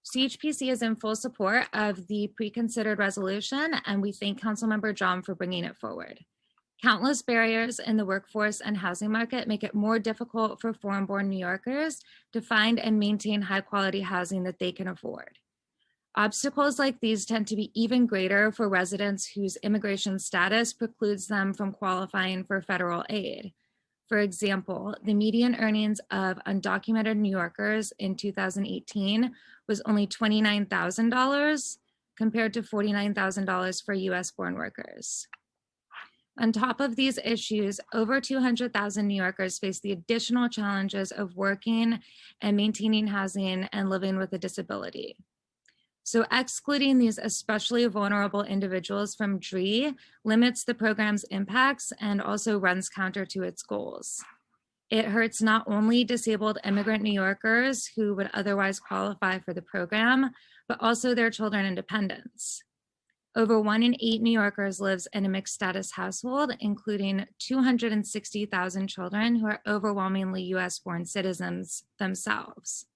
CHPC is in full support of the pre-considered resolution, and we thank Councilmember Drum for bringing it forward. Countless barriers in the workforce and housing market make it more difficult for foreign-born New Yorkers to find and maintain high-quality housing that they can afford. Obstacles like these tend to be even greater for residents whose immigration status precludes them from qualifying for federal aid. For example, the median earnings of undocumented New Yorkers in 2018 was only $29,000 compared to $49,000 for US-born workers. On top of these issues, over 200,000 New Yorkers face the additional challenges of working and maintaining housing and living with a disability. So excluding these especially vulnerable individuals from DREA limits the program's impacts and also runs counter to its goals. It hurts not only disabled immigrant New Yorkers who would otherwise qualify for the program, but also their children and dependents. Over 1 in 8 New Yorkers lives in a mixed status household, including 260,000 children who are overwhelmingly US-born citizens themselves.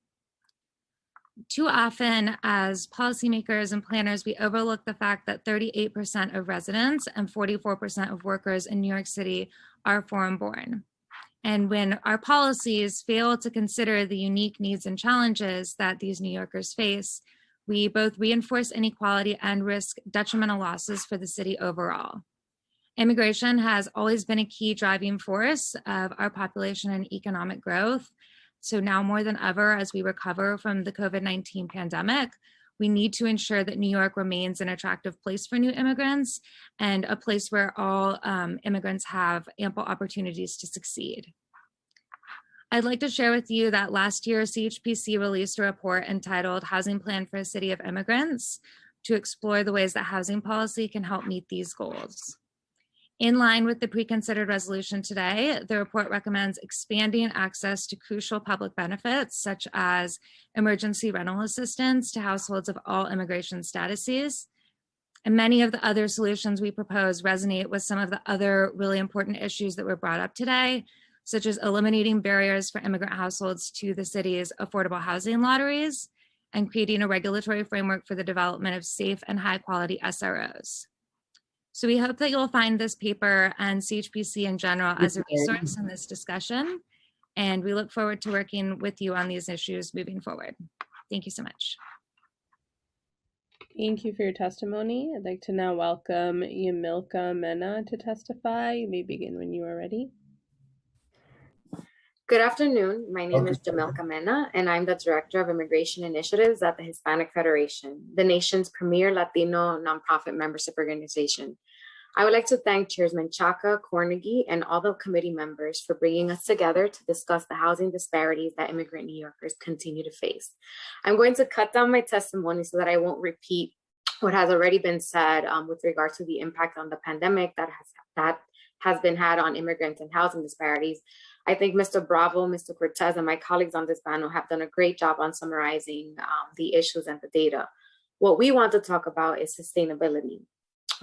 Too often, as policymakers and planners, we overlook the fact that 38% of residents and 44% of workers in New York City are foreign-born. And when our policies fail to consider the unique needs and challenges that these New Yorkers face, we both reinforce inequality and risk detrimental losses for the city overall. Immigration has always been a key driving force of our population and economic growth. So now more than ever, as we recover from the COVID-19 pandemic, we need to ensure that New York remains an attractive place for new immigrants and a place where all immigrants have ample opportunities to succeed. I'd like to share with you that last year, CHPC released a report entitled Housing Plan for a City of Immigrants to explore the ways that housing policy can help meet these goals. In line with the pre-considered resolution today, the report recommends expanding access to crucial public benefits, such as emergency rental assistance to households of all immigration statuses. And many of the other solutions we propose resonate with some of the other really important issues that were brought up today, such as eliminating barriers for immigrant households to the city's affordable housing lotteries and creating a regulatory framework for the development of safe and high quality SROs. So we hope that you'll find this paper and CHPC in general as a resource in this discussion. And we look forward to working with you on these issues moving forward. Thank you so much. Thank you for your testimony. I'd like to now welcome Yamilka Mena to testify. You may begin when you are ready. Good afternoon. My name is Jamilka Mena, and I'm the Director of Immigration Initiatives at the Hispanic Federation, the nation's premier Latino nonprofit membership organization. I would like to thank Chairs Menchaca, Cornegie, and all the committee members for bringing us together to discuss the housing disparities that immigrant New Yorkers continue to face. I'm going to cut down my testimony so that I won't repeat what has already been said with regard to the impact on the pandemic that has been had on immigrants and housing disparities. I think Mr. Bravo, Mr. Cortez, and my colleagues on this panel have done a great job on summarizing the issues and the data. What we want to talk about is sustainability.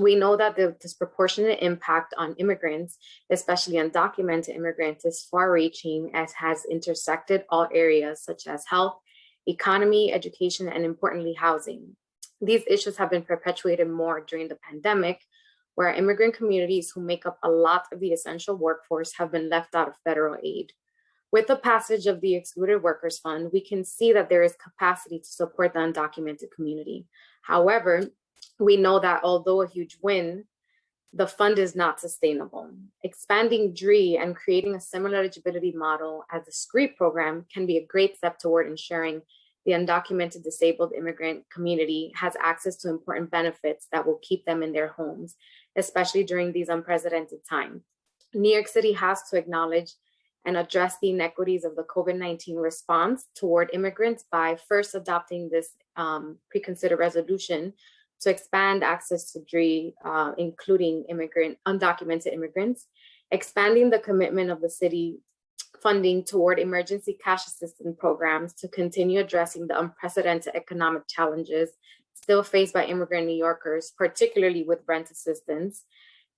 We know that the disproportionate impact on immigrants, especially undocumented immigrants, is far-reaching as has intersected all areas such as health, economy, education, and importantly, housing. These issues have been perpetuated more during the pandemic, where immigrant communities who make up a lot of the essential workforce have been left out of federal aid. With the passage of the Excluded Workers Fund, we can see that there is capacity to support the undocumented community. However, we know that although a huge win, the fund is not sustainable. Expanding DREE and creating a similar eligibility model as the SCREEP program can be a great step toward ensuring the undocumented disabled immigrant community has access to important benefits that will keep them in their homes, especially during these unprecedented times. New York City has to acknowledge and address the inequities of the COVID-19 response toward immigrants by first adopting this pre-considered resolution to expand access to DREE, including undocumented immigrants, expanding the commitment of the city funding toward emergency cash assistance programs to continue addressing the unprecedented economic challenges still faced by immigrant New Yorkers, particularly with rent assistance,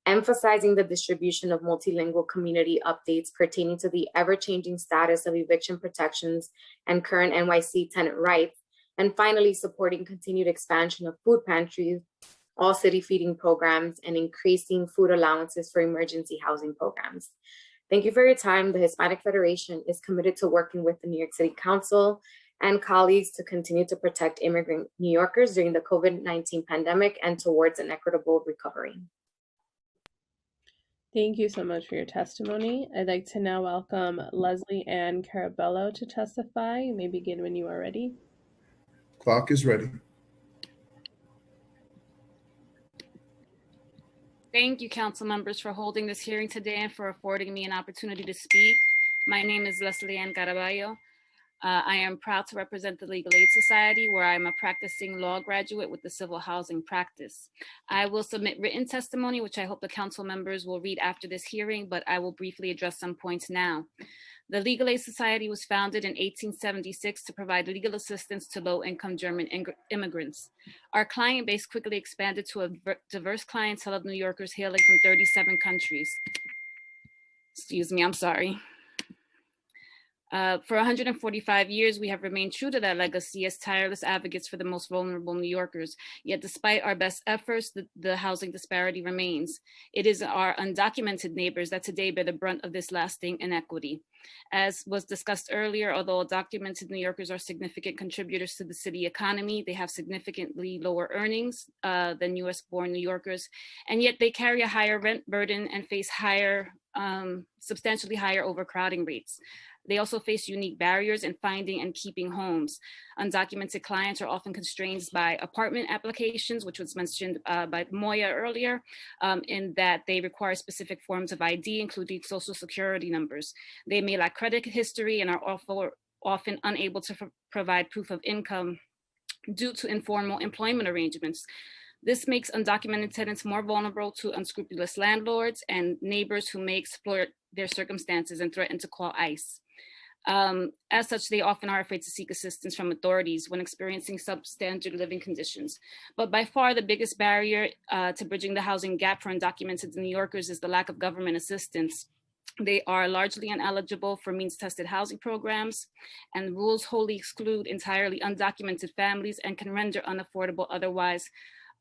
emphasizing the distribution of multilingual community updates pertaining to the ever-changing status of eviction protections and current NYC tenant rights, and finally supporting continued expansion of food pantries, all city feeding programs, and increasing food allowances for emergency housing programs. Thank you for your time. The Hispanic Federation is committed to working with the New York City Council and colleagues to continue to protect immigrant New Yorkers during the COVID-19 pandemic and towards an equitable recovery. Thank you so much for your testimony. I'd like to now welcome Leslie Ann Carabello to testify. You may begin when you are ready. Clock is ready. Thank you, council members, for holding this hearing today and for affording me an opportunity to speak. My name is Leslie Ann Caraballo. I am proud to represent the Legal Aid Society, where I'm a practicing law graduate with the civil housing practice. I will submit written testimony, which I hope the council members will read after this hearing, but I will briefly address some points now. The Legal Aid Society was founded in 1876 to provide legal assistance to low-income German immigrants. Our client base quickly expanded to a diverse clientele of New Yorkers hailing from 37 countries. Excuse me, I'm sorry. For 145 years, we have remained true to that legacy as tireless advocates for the most vulnerable New Yorkers. Yet despite our best efforts, the housing disparity remains. It is our undocumented neighbors that today bear the brunt of this lasting inequity. As was discussed earlier, although documented New Yorkers are significant contributors to the city economy, they have significantly lower earnings than US-born New Yorkers, and yet they carry a higher rent burden and face substantially higher overcrowding rates. They also face unique barriers in finding and keeping homes. Undocumented clients are often constrained by apartment applications, which was mentioned by Moya earlier, in that they require specific forms of ID, including social security numbers. They may lack credit history and are often unable to provide proof of income due to informal employment arrangements. This makes undocumented tenants more vulnerable to unscrupulous landlords and neighbors who may exploit their circumstances and threaten to call ICE. As such, they often are afraid to seek assistance from authorities when experiencing substandard living conditions. But by far, the biggest barrier to bridging the housing gap for undocumented New Yorkers is the lack of government assistance. They are largely ineligible for means-tested housing programs, and rules wholly exclude entirely undocumented families and can render unaffordable otherwise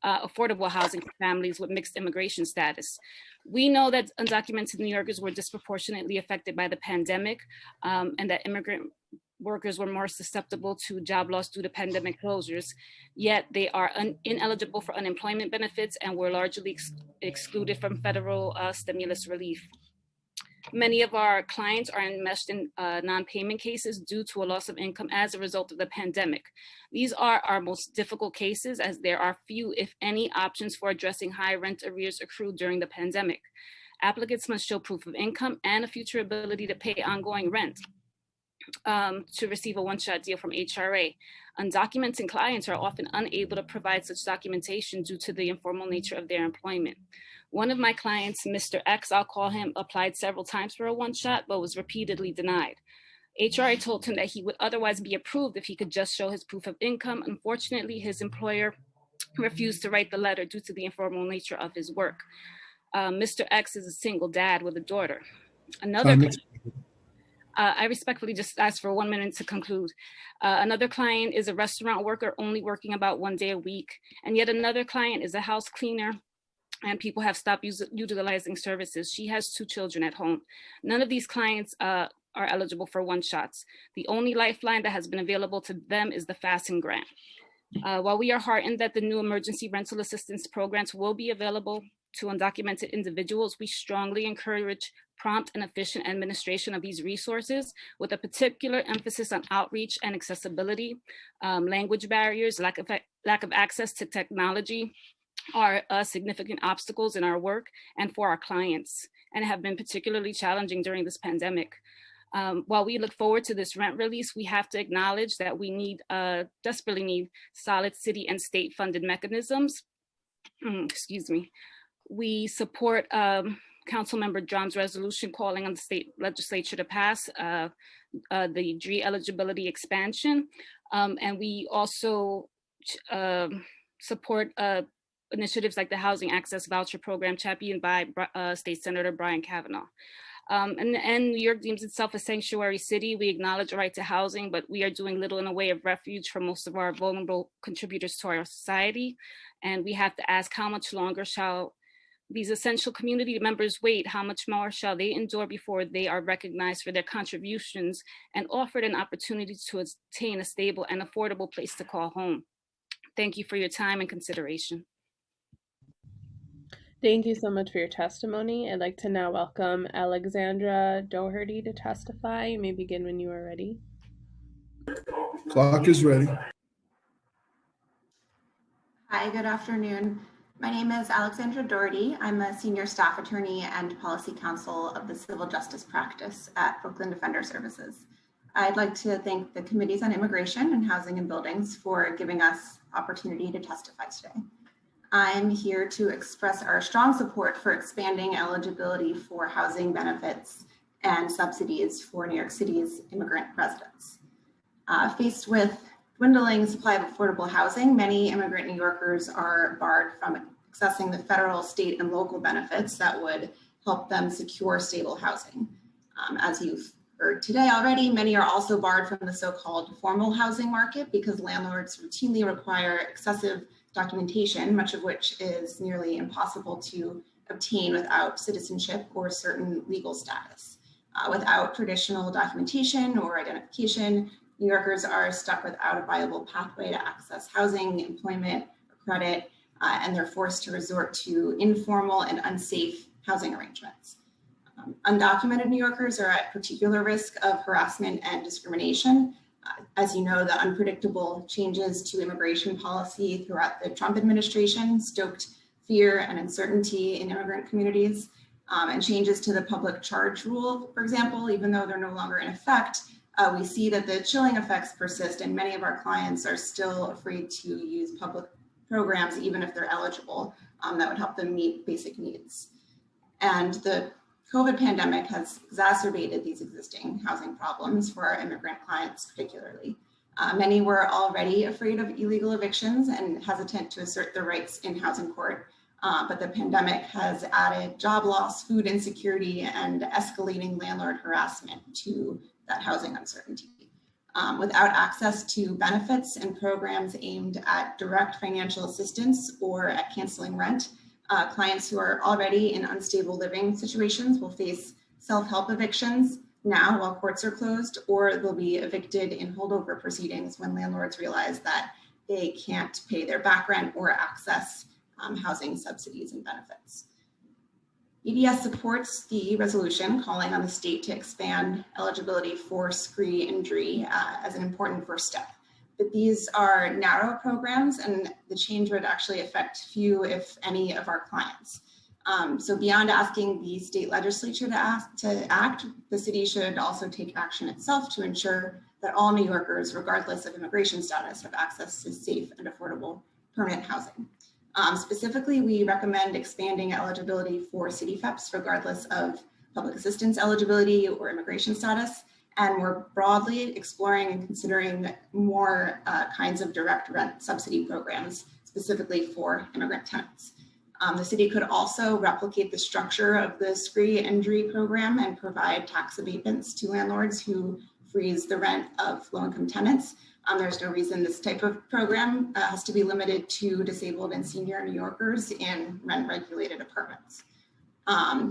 affordable housing for families with mixed immigration status. We know that undocumented New Yorkers were disproportionately affected by the pandemic, and that immigrant workers were more susceptible to job loss due to pandemic closures, yet they are ineligible for unemployment benefits and were largely excluded from federal stimulus relief. Many of our clients are enmeshed in non-payment cases due to a loss of income as a result of the pandemic. These are our most difficult cases as there are few, if any, options for addressing high rent arrears accrued during the pandemic. Applicants must show proof of income and a future ability to pay ongoing rent to receive a one-shot deal from HRA. Undocumented clients are often unable to provide such documentation due to the informal nature of their employment. One of my clients, Mr. X, I'll call him, applied several times for a one-shot, but was repeatedly denied. HRA told him that he would otherwise be approved if he could just show his proof of income. Unfortunately, his employer refused to write the letter due to the informal nature of his work. Mr. X is a single dad with a daughter. I respectfully just ask for 1 minute to conclude. Another client is a restaurant worker only working about 1 day a week. And yet another client is a house cleaner and people have stopped utilizing services. She has 2 children at home. None of these clients are eligible for one-shots. The only lifeline that has been available to them is the FASTN grant. While we are heartened that the new emergency rental assistance programs will be available to undocumented individuals, we strongly encourage prompt and efficient administration of these resources with a particular emphasis on outreach and accessibility. Language barriers, lack of access to technology are significant obstacles in our work and for our clients, and have been particularly challenging during this pandemic. While we look forward to this rent release, we have to acknowledge that we desperately need solid city and state funded mechanisms. Excuse me. We support Councilmember Drum's resolution calling on the state legislature to pass the DRE eligibility expansion. And we also support initiatives like the Housing Access Voucher Program championed by State Senator Brian Kavanaugh. And New York deems itself a sanctuary city. We acknowledge the right to housing, but we are doing little in the way of refuge for most of our vulnerable contributors to our society. And we have to ask, how much longer shall these essential community members wait? How much more shall they endure before they are recognized for their contributions and offered an opportunity to attain a stable and affordable place to call home? Thank you for your time and consideration. Thank you so much for your testimony. I'd like to now welcome Alexandra Doherty to testify. You may begin when you are ready. Clock is ready. Hi, good afternoon. My name is Alexandra Doherty. I'm a senior staff attorney and policy counsel of the civil justice practice at Brooklyn Defender Services. I'd like to thank the Committees on Immigration and Housing and Buildings for giving us opportunity to testify today. I'm here to express our strong support for expanding eligibility for housing benefits and subsidies for New York City's immigrant residents. Faced with dwindling supply of affordable housing, many immigrant New Yorkers are barred from accessing the federal, state, and local benefits that would help them secure stable housing. As you've heard today already, many are also barred from the so-called formal housing market because landlords routinely require excessive documentation, much of which is nearly impossible to obtain without citizenship or certain legal status. Without traditional documentation or identification, New Yorkers are stuck without a viable pathway to access housing, employment, or credit, and they're forced to resort to informal and unsafe housing arrangements. Undocumented New Yorkers are at particular risk of harassment and discrimination. As you know, the unpredictable changes to immigration policy throughout the Trump administration stoked fear and uncertainty in immigrant communities, and changes to the public charge rule, for example, even though they're no longer in effect, we see that the chilling effects persist and many of our clients are still afraid to use public programs, even if they're eligible, that would help them meet basic needs. And the COVID pandemic has exacerbated these existing housing problems for our immigrant clients particularly. Many were already afraid of illegal evictions and hesitant to assert their rights in housing court, but the pandemic has added job loss, food insecurity, and escalating landlord harassment to that housing uncertainty. Without access to benefits and programs aimed at direct financial assistance or at canceling rent, clients who are already in unstable living situations will face self-help evictions now while courts are closed, or they'll be evicted in holdover proceedings when landlords realize that they can't pay their back rent or access housing subsidies and benefits. EDS supports the resolution calling on the state to expand eligibility for SCRE and DRE as an important first step. But these are narrow programs and the change would actually affect few, if any, of our clients. So beyond asking the state legislature to act, the city should also take action itself to ensure that all New Yorkers, regardless of immigration status, have access to safe and affordable permanent housing. Specifically, we recommend expanding eligibility for city FEPs, regardless of public assistance eligibility or immigration status. And we're broadly exploring and considering more kinds of direct rent subsidy programs, specifically for immigrant tenants. The city could also replicate the structure of the SCRE and DRE program and provide tax abatements to landlords who freeze the rent of low-income tenants. There's no reason this type of program has to be limited to disabled and senior New Yorkers in rent-regulated apartments.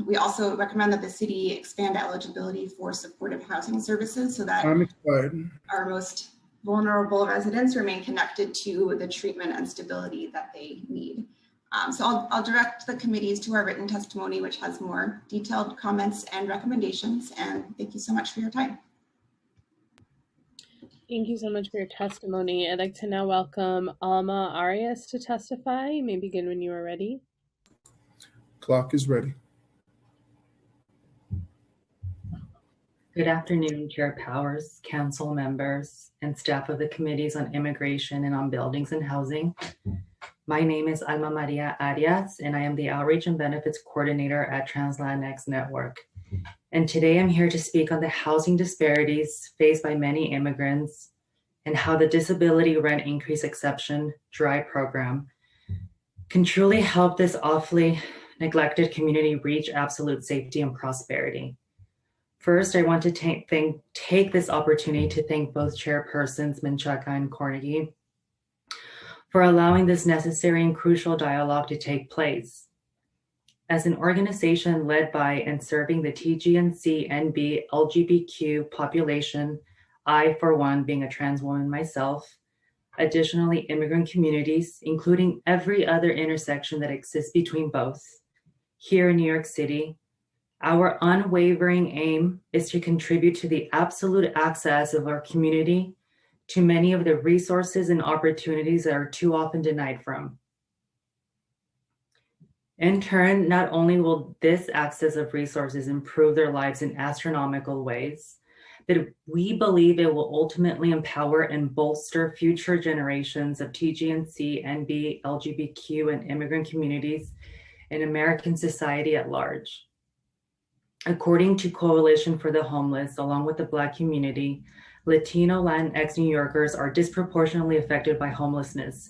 We also recommend that the city expand eligibility for supportive housing services so that our most vulnerable residents remain connected to the treatment and stability that they need. So I'll direct the committees to our written testimony, which has more detailed comments and recommendations. And thank you so much for your time. Thank you so much for your testimony. I'd like to now welcome Alma Arias to testify. You may begin when you are ready. Clock is ready. Good afternoon, Chair Powers, council members, and staff of the committees on immigration and on buildings and housing. My name is Alma Maria Arias, and I am the Outreach and Benefits Coordinator at Trans-Latinx Network. And today I'm here to speak on the housing disparities faced by many immigrants and how the Disability Rent Increase Exception DRY program can truly help this awfully neglected community reach absolute safety and prosperity. First, I want to take this opportunity to thank both chairpersons, Menchaca and Cornegy, for allowing this necessary and crucial dialogue to take place. As an organization led by and serving the TGNC-NB LGBTQ population, I, for one, being a trans woman myself, additionally immigrant communities, including every other intersection that exists between both, here in New York City, our unwavering aim is to contribute to the absolute access of our community to many of the resources and opportunities that are too often denied from. In turn, not only will this access of resources improve their lives in astronomical ways, but we believe it will ultimately empower and bolster future generations of TGNC, NB, LGBTQ, and immigrant communities in American society at large. According to Coalition for the Homeless, along with the Black community, Latino Latinx New Yorkers are disproportionately affected by homelessness,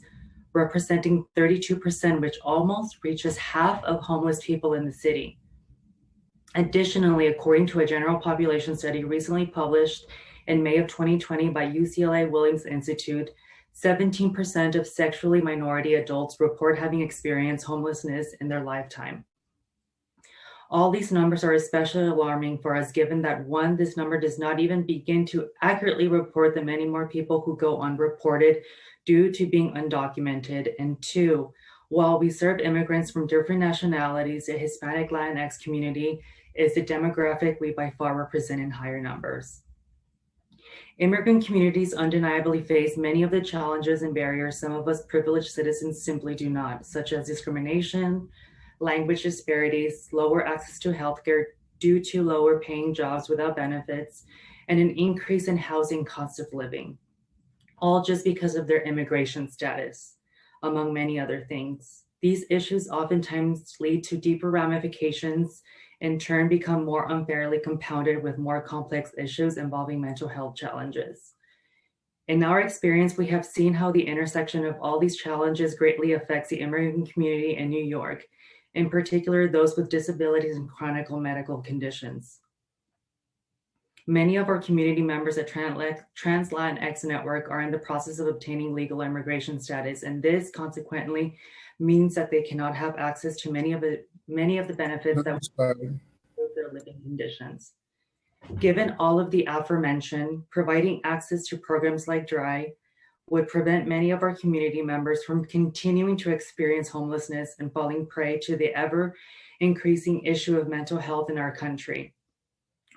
representing 32%, which almost reaches half of homeless people in the city. Additionally, according to a general population study recently published in May of 2020 by UCLA Williams Institute, 17% of sexually minority adults report having experienced homelessness in their lifetime. All these numbers are especially alarming for us, given that one, this number does not even begin to accurately report the many more people who go unreported due to being undocumented. And two, while we serve immigrants from different nationalities, the Hispanic Latinx community is the demographic we by far represent in higher numbers. Immigrant communities undeniably face many of the challenges and barriers some of us privileged citizens simply do not, such as discrimination, language disparities, lower access to healthcare due to lower paying jobs without benefits, and an increase in housing cost of living, all just because of their immigration status, among many other things. These issues oftentimes lead to deeper ramifications, in turn become more unfairly compounded with more complex issues involving mental health challenges. In our experience, we have seen how the intersection of all these challenges greatly affects the immigrant community in New York, in particular those with disabilities and chronic medical conditions. Many of our community members at Trans-Latinx Network are in the process of obtaining legal immigration status, and this consequently means that they cannot have access to many of the benefits that improve their living conditions. Given all of the aforementioned, providing access to programs like DRY would prevent many of our community members from continuing to experience homelessness and falling prey to the ever increasing issue of mental health in our country.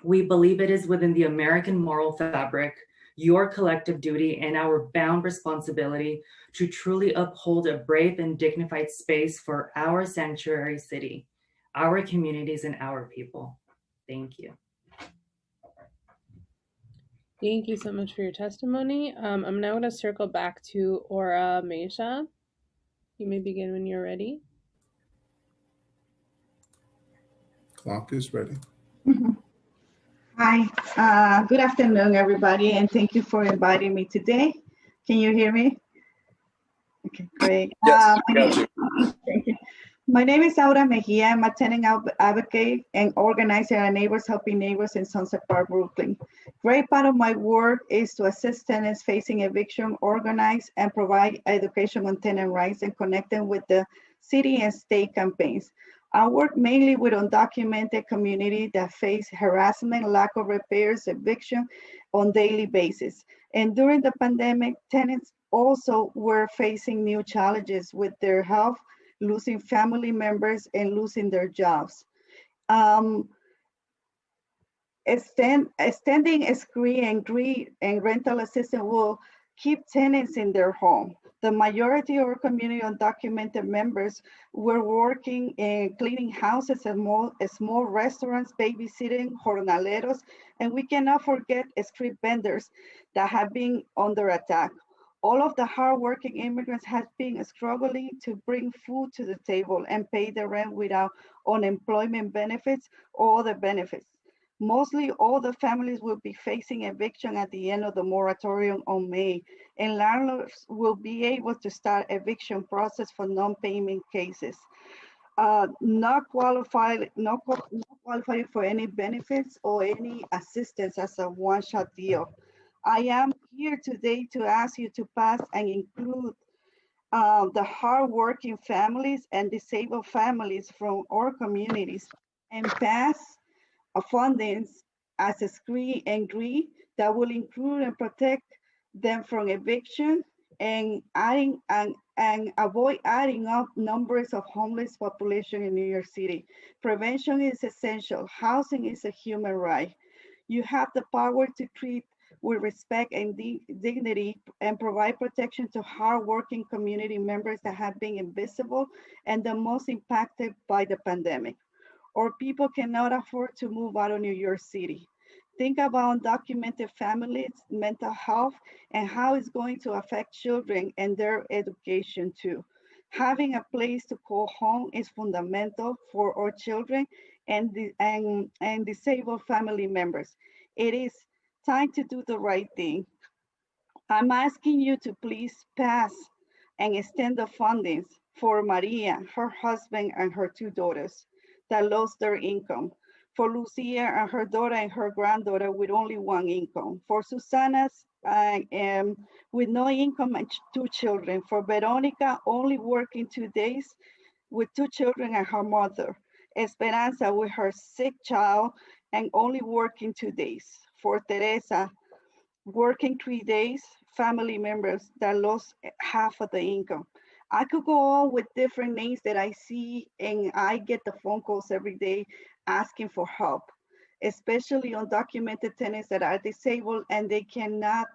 We believe it is within the American moral fabric, your collective duty, and our bound responsibility to truly uphold a brave and dignified space for our sanctuary city, our communities, and our people. Thank you. Thank you so much for your testimony. I'm now going to circle back to Aura Meisha. You may begin when you're ready. Clock is ready. Hi, good afternoon, everybody, and thank you for inviting me today. Can you hear me? Okay, great. Yes, got you. Thank you. My name is Aura Mejia. I'm a tenant advocate and organizer at Neighbors Helping Neighbors in Sunset Park, Brooklyn. Great part of my work is to assist tenants facing eviction, organize and provide education on tenant rights and connect them with the city and state campaigns. I work mainly with undocumented community that face harassment, lack of repairs, eviction on daily basis. And during the pandemic, tenants also were facing new challenges with their health, losing family members, and losing their jobs. Extending a screen and rental assistance will keep tenants in their home. The majority of our community undocumented members were working in cleaning houses and small restaurants, babysitting, jornaleros, and we cannot forget street vendors that have been under attack. All of the hardworking immigrants have been struggling to bring food to the table and pay the rent without unemployment benefits or other benefits. Mostly all the families will be facing eviction at the end of the moratorium on May, and landlords will be able to start eviction process for non-payment cases. Not qualifying for any benefits or any assistance as a one-shot deal. I am here today to ask you to pass and include the hardworking families and disabled families from our communities and pass fundings as a screen and GREE that will include and protect them from eviction and avoid adding up numbers of homeless population in New York City. Prevention is essential. Housing is a human right. You have the power to treat with respect and dignity and provide protection to hardworking community members that have been invisible and the most impacted by the pandemic. Or people cannot afford to move out of New York City. Think about undocumented families, mental health, and how it's going to affect children and their education too. Having a place to call home is fundamental for our children and disabled family members. It is time to do the right thing. I'm asking you to please pass and extend the fundings for Maria, her husband, and her 2 daughters that lost their income. For Lucia and her daughter and her granddaughter with only 1 income. For Susana's with no income and 2 children. For Veronica, only working 2 days with 2 children and her mother. Esperanza with her sick child and only working 2 days. For Teresa, working 3 days, family members that lost half of the income. I could go on with different names that I see, and I get the phone calls every day asking for help, especially undocumented tenants that are disabled and they cannot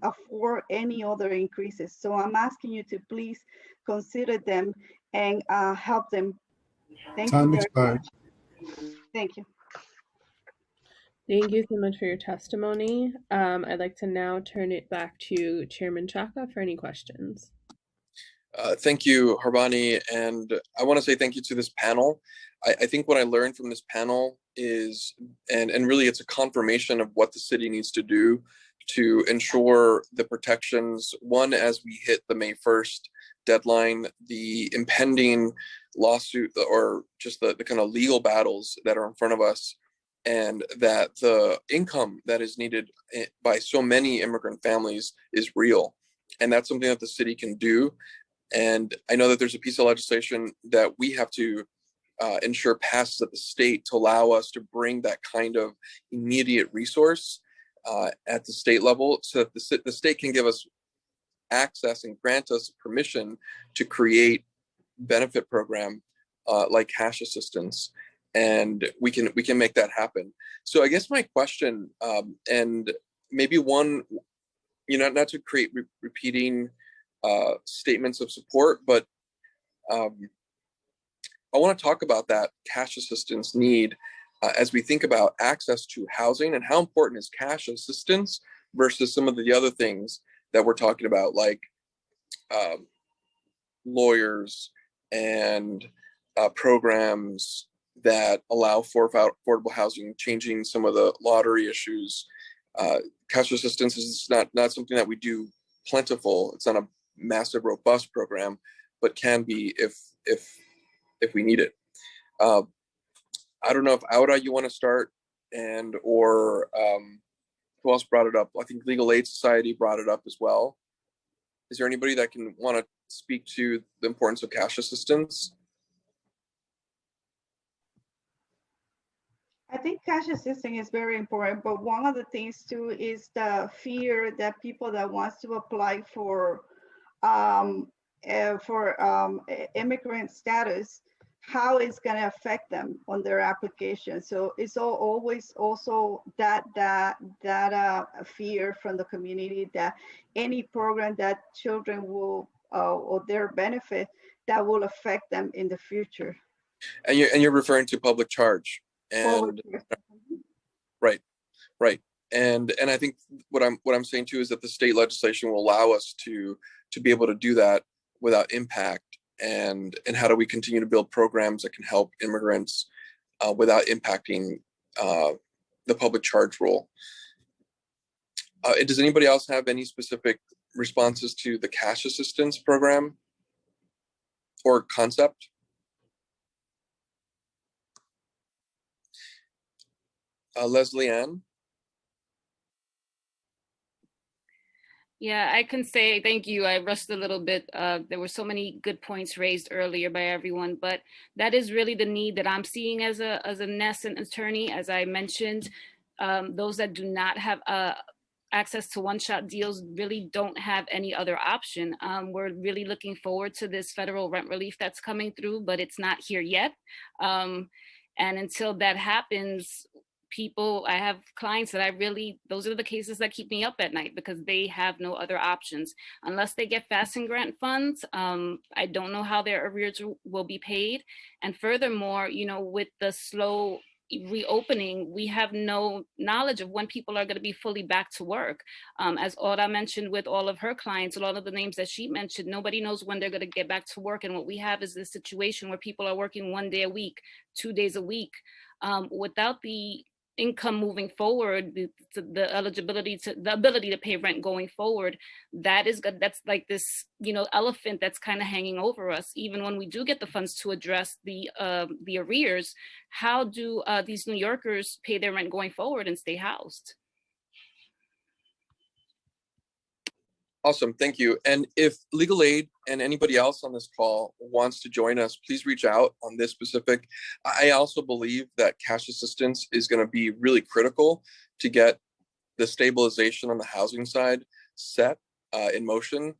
afford any other increases. So I'm asking you to please consider them and help them. Thank you very much. Thank you. Thank you so much for your testimony. I'd like to now turn it back to Chairman Chaka for any questions. Thank you, Harbani, and I want to say thank you to this panel. I think what I learned from this panel is, and really it's a confirmation of what the city needs to do to ensure the protections, one, as we hit the May 1st deadline, the impending lawsuit or just the kind of legal battles that are in front of us, and that the income that is needed by so many immigrant families is real. And that's something that the city can do. And I know that there's a piece of legislation that we have to ensure passes at the state to allow us to bring that kind of immediate resource at the state level, so that the state can give us access and grant us permission to create benefit program like cash assistance. And we can make that happen. So I guess my question, and maybe one, not to create repeating statements of support, but I want to talk about that cash assistance need as we think about access to housing, and how important is cash assistance versus some of the other things that we're talking about, like lawyers and programs that allow for affordable housing, changing some of the lottery issues. Cash assistance is not something that we do plentiful. It's not a massive, robust program, but can be if we need it. I don't know if Aura, you want to start, or who else brought it up? I think Legal Aid Society brought it up as well. Is there anybody that can want to speak to the importance of cash assistance? I think cash assistance is very important, but one of the things too is the fear that people that wants to apply for for immigrant status, how it's going to affect them on their application. So it's always also that fear from the community that any program that children will or their benefit that will affect them in the future. And you're referring to public charge, and right. And I think what I'm saying too is that the state legislation will allow us to be able to do that without impact. And how do we continue to build programs that can help immigrants without impacting the public charge rule? Does anybody else have any specific responses to the cash assistance program or concept? Leslie Ann? Yeah, I can say thank you. I rushed a little bit. There were so many good points raised earlier by everyone, but that is really the need that I'm seeing as a NESN attorney. As I mentioned, those that do not have access to one-shot deals really don't have any other option. We're really looking forward to this federal rent relief that's coming through, but it's not here yet. And until that happens, I have clients that those are the cases that keep me up at night because they have no other options. Unless they get FAST grant funds, I don't know how their arrears will be paid. And furthermore, with the slow reopening, we have no knowledge of when people are going to be fully back to work. As Aura mentioned with all of her clients, a lot of the names that she mentioned, nobody knows when they're going to get back to work. And what we have is this situation where people are working 1 day a week, 2 days a week, without the income moving forward, the ability to pay rent going forward. That's like this, elephant that's kind of hanging over us. Even when we do get the funds to address the arrears, how do these New Yorkers pay their rent going forward and stay housed? Awesome, thank you. And if Legal Aid and anybody else on this call wants to join us, please reach out on this specific. I also believe that cash assistance is going to be really critical to get the stabilization on the housing side set in motion.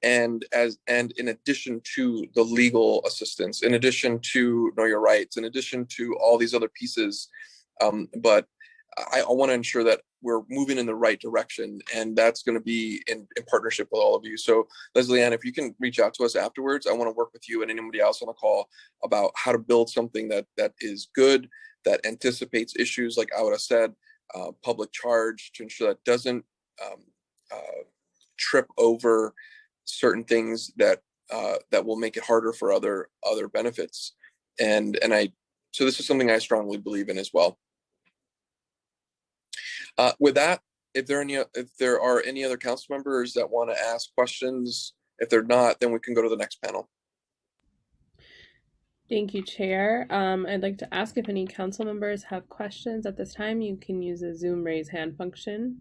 And in addition to the legal assistance, in addition to Know Your Rights, in addition to all these other pieces, but I want to ensure that we're moving in the right direction, and that's going to be in partnership with all of you. So Leslie Ann, if you can reach out to us afterwards, I want to work with you and anybody else on the call about how to build something that is good, that anticipates issues like Aura said, public charge, to ensure that doesn't trip over certain things that will make it harder for other benefits. So this is something I strongly believe in as well. With that, if there are any other council members that want to ask questions, if they're not, then we can go to the next panel. Thank you, Chair. I'd like to ask if any council members have questions at this time. You can use the Zoom raise hand function.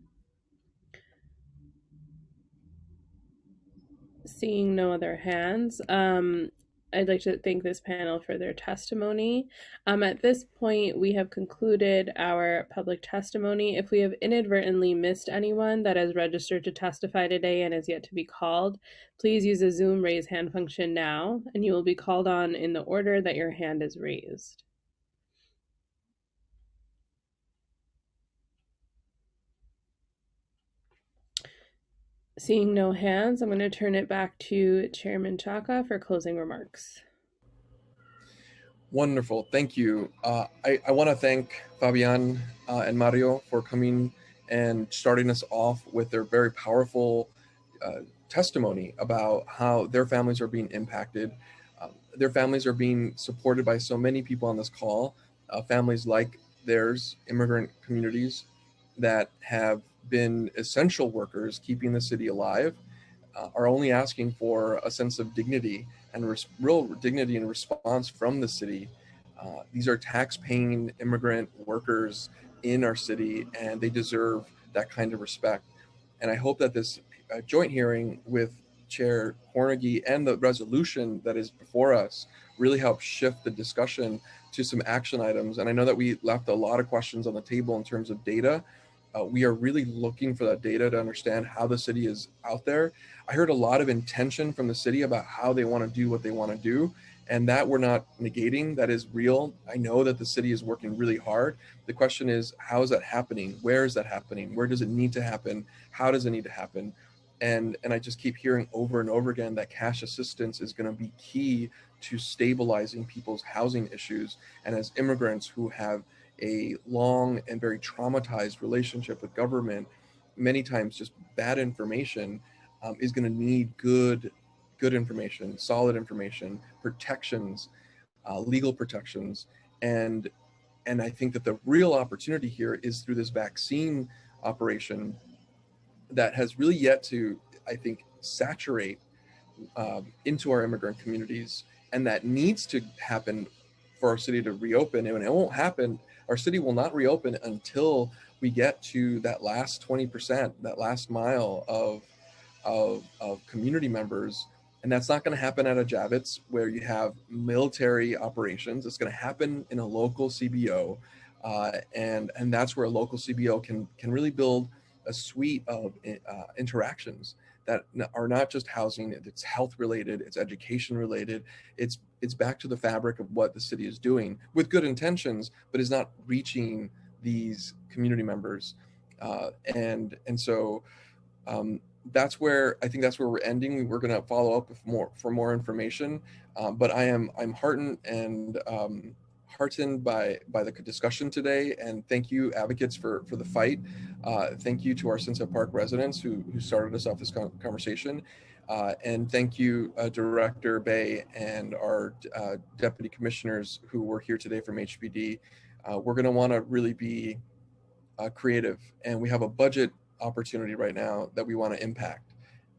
Seeing no other hands, I'd like to thank this panel for their testimony. At this point, we have concluded our public testimony. If we have inadvertently missed anyone that has registered to testify today and is yet to be called, please use the Zoom raise hand function now, and you will be called on in the order that your hand is raised. Seeing no hands, I'm going to turn it back to Chairman Chaka for closing remarks. Wonderful, thank you. I want to thank Fabian and Mario for coming and starting us off with their very powerful testimony about how their families are being impacted. Their families are being supported by so many people on this call, families like theirs, immigrant communities that have been essential workers keeping the city alive, are only asking for a sense of dignity and real dignity and response from the city. These are tax-paying immigrant workers in our city, and they deserve that kind of respect. And I hope that this joint hearing with Chair Cornegy and the resolution that is before us really helps shift the discussion to some action items. And I know that we left a lot of questions on the table in terms of data, we are really looking for that data to understand how the city is out there. I heard a lot of intention from the city about how they want to do what they want to do, and that we're not negating. That is real. I know that the city is working really hard. The question is, how is that happening? Where is that happening? Where does it need to happen? How does it need to happen? And I just keep hearing over and over again that cash assistance is going to be key to stabilizing people's housing issues. And as immigrants who have a long and very traumatized relationship with government, many times just bad information is going to need good information, solid information, protections, legal protections. And I think that the real opportunity here is through this vaccine operation that has really yet to, I think, saturate into our immigrant communities, and that needs to happen for our city to reopen. And it won't happen. Our city will not reopen until we get to that last 20%, that last mile of community members. And that's not going to happen at a Javits where you have military operations. It's going to happen in a local CBO. And that's where a local CBO can really build a suite of interactions that are not just housing, it's health related, it's education related, it's back to the fabric of what the city is doing with good intentions, but is not reaching these community members. And so that's where we're ending. We're gonna follow up with more information, but I'm heartened and heartened by the discussion today, and thank you advocates for the fight. Thank you to our Sunset Park residents who started us off this conversation, and thank you Director Bay and our deputy commissioners who were here today from HPD. We're going to want to really be creative, and we have a budget opportunity right now that we want to impact,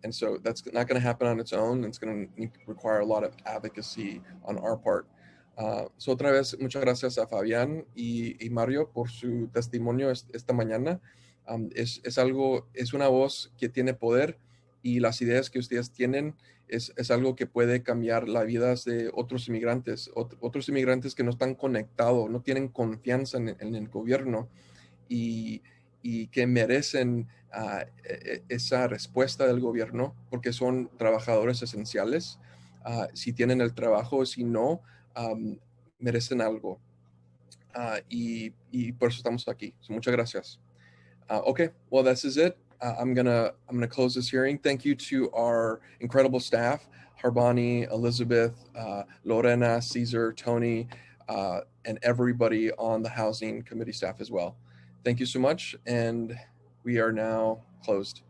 and so that's not going to happen on its own. It's going to require a lot of advocacy on our part. So otra vez, muchas gracias a Fabián y Mario por su testimonio esta mañana. Es una voz que tiene poder, y las ideas que ustedes tienen es algo que puede cambiar las vidas de otros inmigrantes que no están conectados, no tienen confianza en el gobierno y que merecen esa respuesta del gobierno porque son trabajadores esenciales. Si tienen el trabajo, si no, merecen algo, y por eso estamos aquí. So, muchas gracias. Okay, well, this is it. I'm gonna close this hearing. Thank you to our incredible staff, Harbani, Elizabeth, Lorena, Caesar, Tony, and everybody on the Housing Committee staff as well. Thank you so much, and we are now closed.